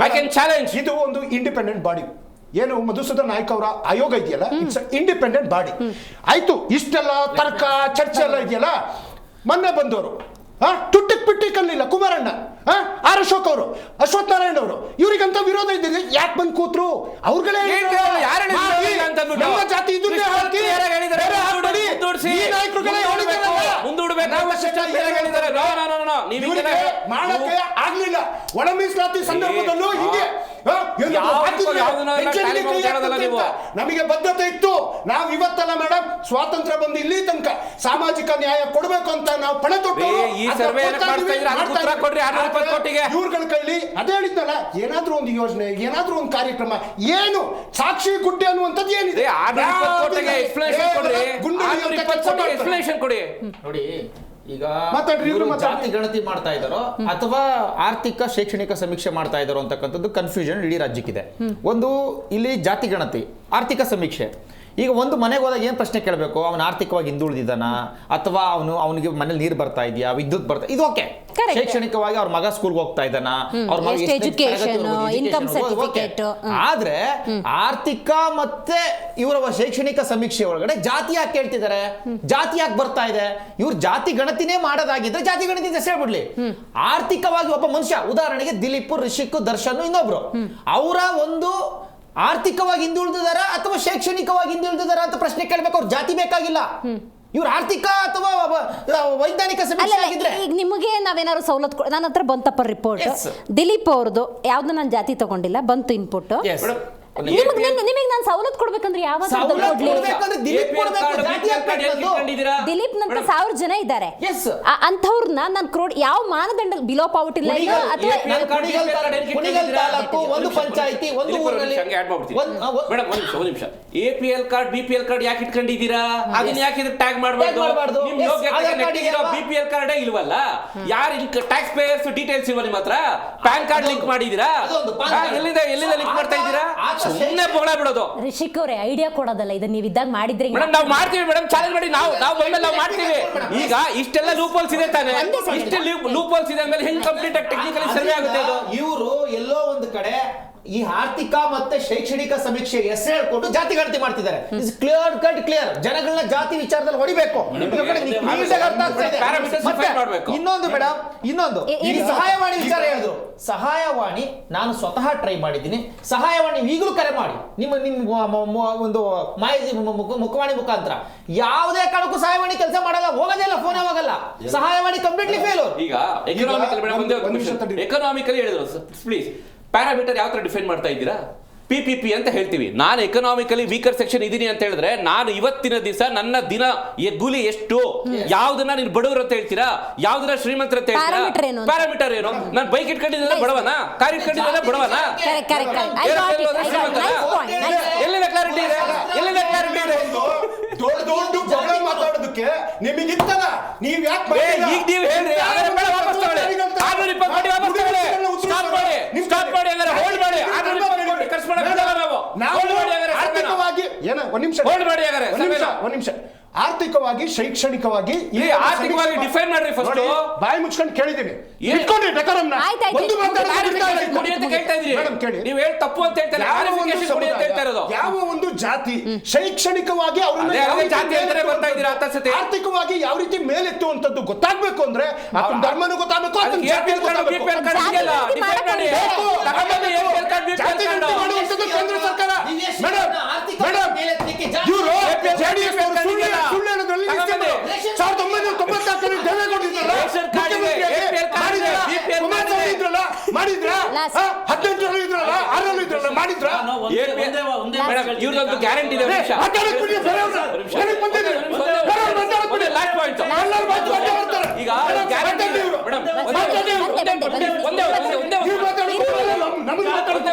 ಚಾಲೆಂಜ್ ಇದು ಒಂದು ಇಂಡಿಪೆಂಡೆಂಟ್ ಬಾಡಿ. ಏನು ಮಧುಸೂದನ್ ನಾಯ್ಕ ಅವರ ಆಯೋಗ ಇದೆಯಲ್ಲ, ಇಟ್ಸ್ ಇಂಡಿಪೆಂಡೆಂಟ್ ಬಾಡಿ. ಆಯ್ತು, ಇಷ್ಟೆಲ್ಲ ತರ್ಕ ಚರ್ಚೆ ಎಲ್ಲ ಇದೆಯಲ್ಲ, ಮೊನ್ನೆ ಬಂದವರು ತುಟ್ಟಿಕ್ ಪಿಟ್ಟಿ ಕಲ್ಲಿಲ್ಲ ಕುಮಾರಣ್ಣ, ಆರ್ ಅಶೋಕ್ ಅವರು, ಅಶ್ವಥ್ ನಾರಾಯಣ ಅವರು, ಇವರಿಗಂತ ವಿರೋಧ ಇದ್ದೀರಿ, ಯಾಕೆ ಬಂದು ಕೂತ್ರು? ಅವ್ರುಗಳೇ ನಮ್ಮ ಜಾತಿ ಇದನ್ನೇ ಹಾಕಿ ಮಾಡಕ್ಕೆ ಆಗ್ಲಿಲ್ಲ. ಒಳ ಮೀಸಲಾತಿ ಸಂದರ್ಭದಲ್ಲೂ ಹೀಗೆ ನಮಗೆ ಬದ್ಧತೆ ಇತ್ತು. ನಾವು ಇವತ್ತಲ್ಲ ಮೇಡಮ್, ಸ್ವಾತಂತ್ರ್ಯ ಬಂದು ಇಲ್ಲಿ ತನಕ ಸಾಮಾಜಿಕ ನ್ಯಾಯ ಕೊಡಬೇಕು ಅಂತ ನಾವು ಪಣೆ ತೊಟ್ಟು ಇವ್ರಗಳ ಕೈಲಿ ಅದೇ ಹೇಳಿದ್ನಲ್ಲ, ಏನಾದ್ರೂ ಒಂದು ಯೋಜನೆ ಏನಾದ್ರೂ ಒಂದು ಕಾರ್ಯಕ್ರಮ, ಏನು ಸಾಕ್ಷಿ ಗುಡ್ಡೆ ಅನ್ನುವಂಥದ್ದು ಏನಿದೆ ನೋಡಿ. ಈಗ ಜಾತಿ ಗಣತಿ ಮಾಡ್ತಾ ಇದ್ದಾರೋ ಅಥವಾ ಆರ್ಥಿಕ ಶೈಕ್ಷಣಿಕ ಸಮೀಕ್ಷೆ ಮಾಡ್ತಾ ಇದ್ದಾರೋ ಅಂತಕ್ಕಂಥದ್ದು ಕನ್ಫ್ಯೂಷನ್ ಇಡೀ ರಾಜ್ಯಕ್ಕಿದೆ. ಒಂದು ಇಲ್ಲಿ ಜಾತಿ ಗಣತಿ, ಆರ್ಥಿಕ ಸಮೀಕ್ಷೆ. ಈಗ ಒಂದು ಮನೆಗೆ ಹೋದಾಗ ಏನು ಪ್ರಶ್ನೆ ಕೇಳಬೇಕು? ಅವನು ಆರ್ಥಿಕವಾಗಿ ಹಿಂದುಳಿದಿದ್ದಾನ, ಅಥವಾ ಅವನಿಗೆ ಮನೇಲಿ ನೀರು ಬರ್ತಾ ಇದೆಯಾ, ವಿದ್ಯುತ್ ಬರ್ತಾ, ಇದು ಓಕೆ. ಶೈಕ್ಷಣಿಕವಾಗಿ ಅವ್ರ ಮಗ ಸ್ಕೂಲ್ಗೆ ಹೋಗ್ತಾ ಇದ್ದಾನ, ಅವ್ರ ಮಗ ಆದ್ರೆ ಆರ್ಥಿಕ ಮತ್ತೆ ಇವರ ಶೈಕ್ಷಣಿಕ ಸಮೀಕ್ಷೆ ಒಳಗಡೆ ಜಾತಿ ಯಾಕೆ ಕೇಳ್ತಿದ್ದಾರೆ, ಜಾತಿ ಯಾಕೆ ಬರ್ತಾ ಇದೆ? ಇವ್ರು ಜಾತಿ ಗಣತಿನೇ ಮಾಡೋದಾಗಿದ್ರೆ ಜಾತಿ ಗಣತಿ ಹೆಸರು ಬಿಡ್ಲಿ. ಆರ್ಥಿಕವಾಗಿ ಒಬ್ಬ ಮನುಷ್ಯ, ಉದಾಹರಣೆಗೆ ದಿಲೀಪ್, ರಿಷಿಕ್, ದರ್ಶನ್ ಇನ್ನೊಬ್ರು, ಅವರ ಒಂದು ಆರ್ಥಿಕವಾಗಿ ಹಿಂದುಳಿದಿದಾರ ಅಥವಾ ಶೈಕ್ಷಣಿಕವಾಗಿ ಹಿಂದುಳಿದಿದಾರ ಅಂತ ಪ್ರಶ್ನೆ ಕೇಳಬೇಕು. ಅವ್ರ ಜಾತಿ ಬೇಕಾಗಿಲ್ಲ. ಇವ್ರ ಆರ್ಥಿಕ ಅಥವಾ ವೈಜ್ಞಾನಿಕ ಸಮೀಕ್ಷೆ ಆಗಿದ್ರೆ ಈಗ ನಿಮಗೆ ನಾವೇನಾದ್ರು ಸವಲತ್ತು ನನ್ನ ಹತ್ರ ಬಂತಪ್ಪ ರಿಪೋರ್ಟ್, ದಿಲೀಪ್ ಅವ್ರದ್ದು ಯಾವ್ದು ನಾನು ಜಾತಿ ತಗೊಂಡಿಲ್ಲ, ಬಂತು ಇನ್ಪುಟ್. ನಿಮಗೆ ನಾನು ಸವಲತ್ತು ಕೊಡ್ಬೇಕಂದ್ರೆ ಯಾವ ದಿಲೀಪ್ ನಂತ 1000 ಜನ ಇದ್ದಾರೆ, ಅಂಥವ್ರನ್ನ ನಾನು ಯಾವ ಮಾನದಂಡ ಬಿಲೋ ಪಾವರ್ಟಿ ಲೈನ್ ಅಥವಾ ಒಂದು ಪಂಚಾಯಿತಿ ಒಂದು ಊರಲ್ಲಿ APL ಕಾರ್ಡ್ BPL ಕಾರ್ಡ್ ಯಾಕೆ ಇಟ್ಕೊಂಡಿದ್ದೀರಾ? ಅದನ್ನ ಯಾಕೆ ಟ್ಯಾಗ್ ಮಾಡಬಾರ್ದು? ನಿಮ್ BPL ಕಾರ್ಡ್ ಇಲ್ವಲ್ಲ, ಯಾರು ಟ್ಯಾಕ್ಸ್ ಪೇಯರ್ಸ್ ಡೀಟೇಲ್ಸ್ ಇಲ್ವಾ ನಿಮ್ಮ ಹತ್ರ? ಪ್ಯಾನ್ ಕಾರ್ಡ್ ಲಿಂಕ್ ಮಾಡಿದೀರಾ? ಎಲ್ಲಿಂದ ಲಿಂಕ್ ಮಾಡ್ತಾ ಇದ್ದೀರಾ? ಸುಮ್ಮನೆ ಬೊಗಳ ಬಿಡೋದು. ರಿಷಿಕ್ ಅವರೇ ಐಡಿಯಾ ಕೊಡೋದಲ್ಲ, ಇದನ್ನ ನೀವು ಇದ್ದಾಗ ಮಾಡಿದ್ರೆ ಮೇಡಮ್ ನಾವು ಮಾಡ್ತೀವಿ ಮೇಡಮ್, ಚಾಲೆಂಜ್ ಮಾಡಿ ನಾವು ಮಾಡ್ತೀವಿ. ಈಗ ಇಷ್ಟೆಲ್ಲ ಲೂಪ್ ಹೋಲ್ಸ್ ಇದೆ ತಾನೆ, ಇಷ್ಟೆಲ್ಲ ಲೂಪ್ ಹೋಲ್ಸ್ ಇದೆ ಮೇಲೆ ಹೆಂಗ್ ಕಂಪ್ಲೀಟ್ ಆಗಿ ಟೆಕ್ನಿಕಲಿ ಸರ್ವೆ ಆಗುತ್ತೆ ಅದು? ಇವರು ಎಲ್ಲೋ ಒಂದು ಕಡೆ ಈ ಆರ್ಥಿಕ ಮತ್ತೆ ಶೈಕ್ಷಣಿಕ ಸಮೀಕ್ಷೆ ಹೆಸರು ಹೇಳ್ಕೊಂಡು ಜಾತಿ ಗಣತಿ ಮಾಡ್ತಿದ್ದಾರೆ. ಕ್ಲಿಯರ್ ಜನಗಳನ್ನ ಜಾತಿ ವಿಚಾರದಲ್ಲಿ ಹೊಡಿಬೇಕು. ಇನ್ನೊಂದು ಮೇಡಮ್, ಇನ್ನೊಂದು ಸಹಾಯವಾಣಿ ವಿಚಾರ ಹೇಳಿದ್ರು. ಸಹಾಯವಾಣಿ ನಾನು ಸ್ವತಃ ಟ್ರೈ ಮಾಡಿದ್ದೀನಿ. ಸಹಾಯವಾಣಿ ಈಗಲೂ ಕರೆ ಮಾಡಿ ನಿಮ್ಮ ಒಂದು ಮಾಹಿತಿ ಮುಖವಾಣಿ ಮುಖಾಂತರ ಯಾವುದೇ ಕಾರಣಕ್ಕೂ ಸಹಾಯವಾಣಿ ಕೆಲಸ ಮಾಡಲ್ಲ, ಹೋಗೋದೇ ಇಲ್ಲ, ಫೋನ್ ಹೋಗಲ್ಲ. ಸಹಾಯವಾಣಿ ಕಂಪ್ಲೀಟ್ಲಿ ಫೇಲ್. ಈಗ ಎಕನಾಮಿಕಲಿ ಹೇಳಿದ್ರು ಪ್ಲೀಸ್, ಪ್ಯಾರಾಮೀಟರ್ ಯಾವ ತರ ಡಿಫೈನ್ ಮಾಡ್ತಾ ಇದ್ದೀರಾ? PPP ಅಂತ ಹೇಳ್ತೀವಿ. ನಾನು ಎಕನಾಮಿಕಲಿ ವೀಕರ್ ಸೆಕ್ಷನ್ ಇದೀನಿ ಅಂತ ಹೇಳಿದ್ರೆ ನಾನು ಇವತ್ತಿನ ದಿವಸ ನನ್ನ ದಿನ ಕೂಲಿ ಎಷ್ಟು, ಯಾವ್ದನ್ನ ನೀನು ಬಡವರು ಅಂತ ಹೇಳ್ತೀರಾ, ಯಾವ್ದನ್ನ ಶ್ರೀಮಂತರ ಅಂತ ಹೇಳ್ತೀರಾ? ಪ್ಯಾರಾಮೀಟರ್ ಏನು? ನಾನು ಬೈಕ್ ಇಟ್ಕೊಂಡಿದ್ದೆಲ್ಲ ಬಡವನ, ಕಾರ್ ಇಟ್ಕೊಂಡಿದ್ದೆಲ್ಲ ಬಡವನ? ಎಲ್ಲಿಂದ ಕ್ಲಾರಿಟಿ ಇದೆ? ಎಲ್ಲಿಂದ ಕ್ಲಾರಿಟಿ ಇದೆ? ದೊಡ್ಡ ಮಾತಾಡೋದಕ್ಕೆ ನಿಮಗಿತ್ತಲ್ಲ, ನೀವ್ ಯಾಕೆ ಈಗ ನೀವು ಹೇಳ್ರಿ, ವಾಪಸ್ ತಗೊಳ್ಳಿ, 620 ಕೋಟಿ ವಾಪಸ್ ತಗೊಳ್ಳಿ, ಸ್ಟಾಪ್ ಮಾಡಿ ಅಂದ್ರೆ ಹೋಲ್ಡ್ ಮಾಡಿ. 620 ಕೋಟಿ ಖರ್ಚು ಮಾಡಕ್ಕೆ ನಾವು ಆರ್ಥಿಕವಾಗಿ ಒಂದ್ ನಿಮಿಷ ಆರ್ಥಿಕವಾಗಿ ಶೈಕ್ಷಣಿಕವಾಗಿ ಆರ್ಥಿಕವಾಗಿ ಡಿಫೈನ್ ಮಾಡ್ರಿ ಫಸ್ಟ್. ಬಾಯಿ ಮುಚ್ಕೊಂಡು ಕೇಳಿದ್ದೀನಿ. ಏನ್? ಇಟ್ಕೊಂಡ್ರಿ ಡೆಕೋರಮ್ನ. ಆಯ್ತಾಯ್ತು. ಒಂದು ಮಾತಾಡೋದು Clarification ಕೊಡಿ ಅಂತ ಕೇಳ್ತಾ ಇದ್ದೀರಿ. ಮೇಡಮ್ ಕೇಳಿ. ನೀವು ಹೇಳಿ ತಪ್ಪು ಅಂತ ಹೇಳ್ತಾರೆ. ಯಾವ ಒಂದು Clarification ಕೊಡಿ ಅಂತ ಹೇಳ್ತಾ ಇರೋದು. ಯಾವ ಒಂದು ಜಾತಿ ಶೈಕ್ಷಣಿಕವಾಗಿ ಅವ್ರನ್ನ ಅದೇ ಯಾವ ರೀತಿ ಜಾತಿ ಅಂತಾನೆ ಮೇಲೆತ್ತುವಂಥದ್ದು, ಬರ್ತಾ ಇದ್ದೀರಾ ಹತ್ತಸತಿ. ಆರ್ಥಿಕವಾಗಿ ಯಾವ ರೀತಿ ಮೇಲೆತ್ತುವಂಥದ್ದು ಗೊತ್ತಾಗ್ಬೇಕು ಅಂದ್ರೆ ಆತನ ಧರ್ಮನೂ ಗೊತ್ತಾಗಬೇಕು, ಆತನ ಅದಕ್ಕೆ ಜಾತಿನೂ APL ಕಾರ್ಡ್, BPL ಕಾರ್ಡ್ ಇದೆಯಲ್ಲ, ಜಾತಿ define ಮಾಡಿ. ಬೇಕು. ತಗೊಂಬನ್ನಿ APL ಕಾರ್ಡ್, BPL ಜಾತಿ ಕಾರ್ಡ್. ಗಣತಿ ಮಾಡುವಂಥದ್ದು ಕೇಂದ್ರ ಸರ್ಕಾರ. ಮೇಡಮ್, ಮೇಡಮ್, ಇವರು JDS ಅವರು ಸುಳ್ಳು ಹೇಳೋದ್ರಲ್ಲಿ ನಿಂತಿದ್ರು. 1994 ದೇವೇಗೌಡರಿದ್ರಲ್ಲ, ಮುಖ್ಯಮಂತ್ರಿಯಾಗಿ ಮಾಡಿದ್ರಾ? ಕುಮಾರಸ್ವಾಮಿ ಇದ್ರಲ್ಲ, ಮಾಡಿದ್ರಾ? 18 ಇದ್ರಲ್ಲ, 6 ಇದ್ರಲ್ಲ, ಮಾಡಿದ್ರಾ? ಮೇಡಮ್, ಇವ್ರದೊಂದು ಗ್ಯಾರಂಟಿ ಇದೆ. ಮಾತಾಡಕ್ ಬಿಡಿ, ಬೇರೆಯವ್ರನ್ನ. ನನಗ್ ಬಂದಿದೆ. ಬೇರೆಯವ್ರನ್ನ ಮಾತಾಡಕ್ ಬಿಡಿ. Last point. ಎಲ್ಲರೂ ಮಾತು ಮಾತೇ ಬರ್ತಾರೆ. ಈಗ ಮೇಡಮ್, ಗ್ಯಾರಂಟಿ ಮಾತಾಡಿ ಇವ್ರು. ಮೇಡಮ್, ಮಾತಾಡಿ ಇವ್ರು. ಒಂದೇ ನೀವು ಮಾತಾಡೋದು ನಮಗೆ ಮಾತಾಡೋದು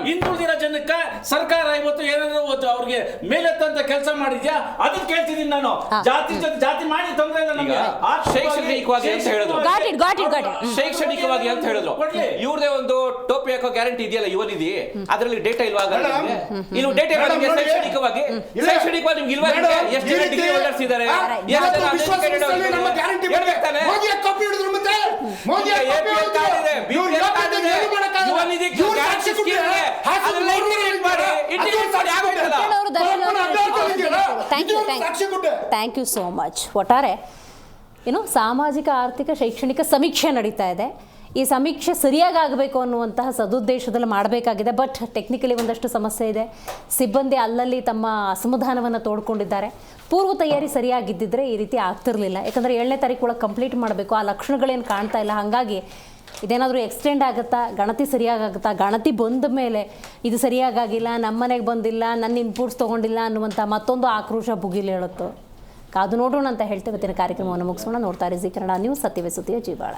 ಹಿಂದುಳಿದಿರೋ ಜನಕ್ಕೆ ಸರ್ಕಾರ ಇವತ್ತು ಏನಾದ್ರು ಅವ್ರಿಗೆ ಮೇಲೆತ್ತಂತ ಕೆಲಸ ಮಾಡಿದ್ಯಾ ಅದನ್ನ ಕೇಳ್ತಿದ್ದೀನಿ ನಾನು. ಜಾತಿ ಜೊತೆ ಜಾತಿ ಮಾಡಿ ತೊಂದರೆ ಇಲ್ಲ ನಮಗೆ. ಶೈಕ್ಷಣಿಕವಾಗಿ ಅಂತ ಹೇಳಿದ್ರು. ಶೈಕ್ಷಣಿಕವಾಗಿ ಅಂತ ಹೇಳಿದ್ರು. ಇವ್ರದೇ ಒಂದು ಟೋಪಿ ಹಾಕೋ ಗ್ಯಾರಂಟಿ ಇದೆಯಲ್ಲ ಯುವನಿಧಿ, ಅದರಲ್ಲಿ ಡೇಟಾ ಇಲ್ವಾ? ಇನ್ನು ಡೇಟಾ ಇಲ್ವಾ ನಿಮಗೆ? ಶೈಕ್ಷಣಿಕವಾಗಿ ನಿಮ್ಗೆ ಇಲ್ವಾ? ಎಷ್ಟು ಜನ ಡಿಗ್ರಿ ಹೋಲ್ಡರ್ಸ್ ಇದ್ದಾರೆ? ಎಷ್ಟು ಜನ ಥ್ಯಾಂಕ್ ಯು ಸೋ ಮಚ್. ಒಟ್ಟಾರೆ ಸಾಮಾಜಿಕ ಆರ್ಥಿಕ ಶೈಕ್ಷಣಿಕ ಸಮೀಕ್ಷೆ ನಡೀತಾ ಇದೆ. ಈ ಸಮೀಕ್ಷೆ ಸರಿಯಾಗಿ ಆಗಬೇಕು ಅನ್ನುವಂತಹ ಸದುದ್ದೇಶದಲ್ಲಿ ಮಾಡಬೇಕಾಗಿದೆ. ಬಟ್ ಟೆಕ್ನಿಕಲಿ ಒಂದಷ್ಟು ಸಮಸ್ಯೆ ಇದೆ. ಸಿಬ್ಬಂದಿ ಅಲ್ಲಲ್ಲಿ ತಮ್ಮ ಅಸಮಾಧಾನವನ್ನು ತೋಡ್ಕೊಂಡಿದ್ದಾರೆ. ಪೂರ್ವ ತಯಾರಿ ಸರಿಯಾಗಿದ್ದಿದ್ರೆ ಈ ರೀತಿ ಆಗ್ತಿರ್ಲಿಲ್ಲ. ಯಾಕಂದರೆ 7ನೇ ತಾರೀಕು ಒಳಗೆ ಕಂಪ್ಲೀಟ್ ಮಾಡಬೇಕು. ಆ ಲಕ್ಷಣಗಳೇನು ಕಾಣ್ತಾ ಇಲ್ಲ. ಹಾಗಾಗಿ ಇದೇನಾದರೂ ಎಕ್ಸ್ಟೆಂಡ್ ಆಗುತ್ತಾ, ಗಣತಿ ಸರಿಯಾಗುತ್ತಾ, ಗಣತಿ ಬಂದ ಮೇಲೆ ಇದು ಸರಿಯಾಗಿಲ್ಲ, ನಮ್ಮ ಮನೆಗೆ ಬಂದಿಲ್ಲ, ನನ್ನ ಇನ್ಪುಟ್ಸ್ ತೊಗೊಂಡಿಲ್ಲ ಅನ್ನುವಂಥ ಮತ್ತೊಂದು ಆಕ್ರೋಶ ಭುಗಿಲು ಹೇಳುತ್ತೋ. ಕಾದು ನೋಡೋಣ ಅಂತ ಹೇಳ್ತೇವೆ. ಇವತ್ತಿನ ಕಾರ್ಯಕ್ರಮವನ್ನು ಮುಗಿಸೋಣ. ನೋಡ್ತಾ ಇರಿ ಜೀ ಕನ್ನಡ ನ್ಯೂಸ್, ಸತ್ಯವೇ ಸುದ್ದಿಯ ಜೀವಾಳ.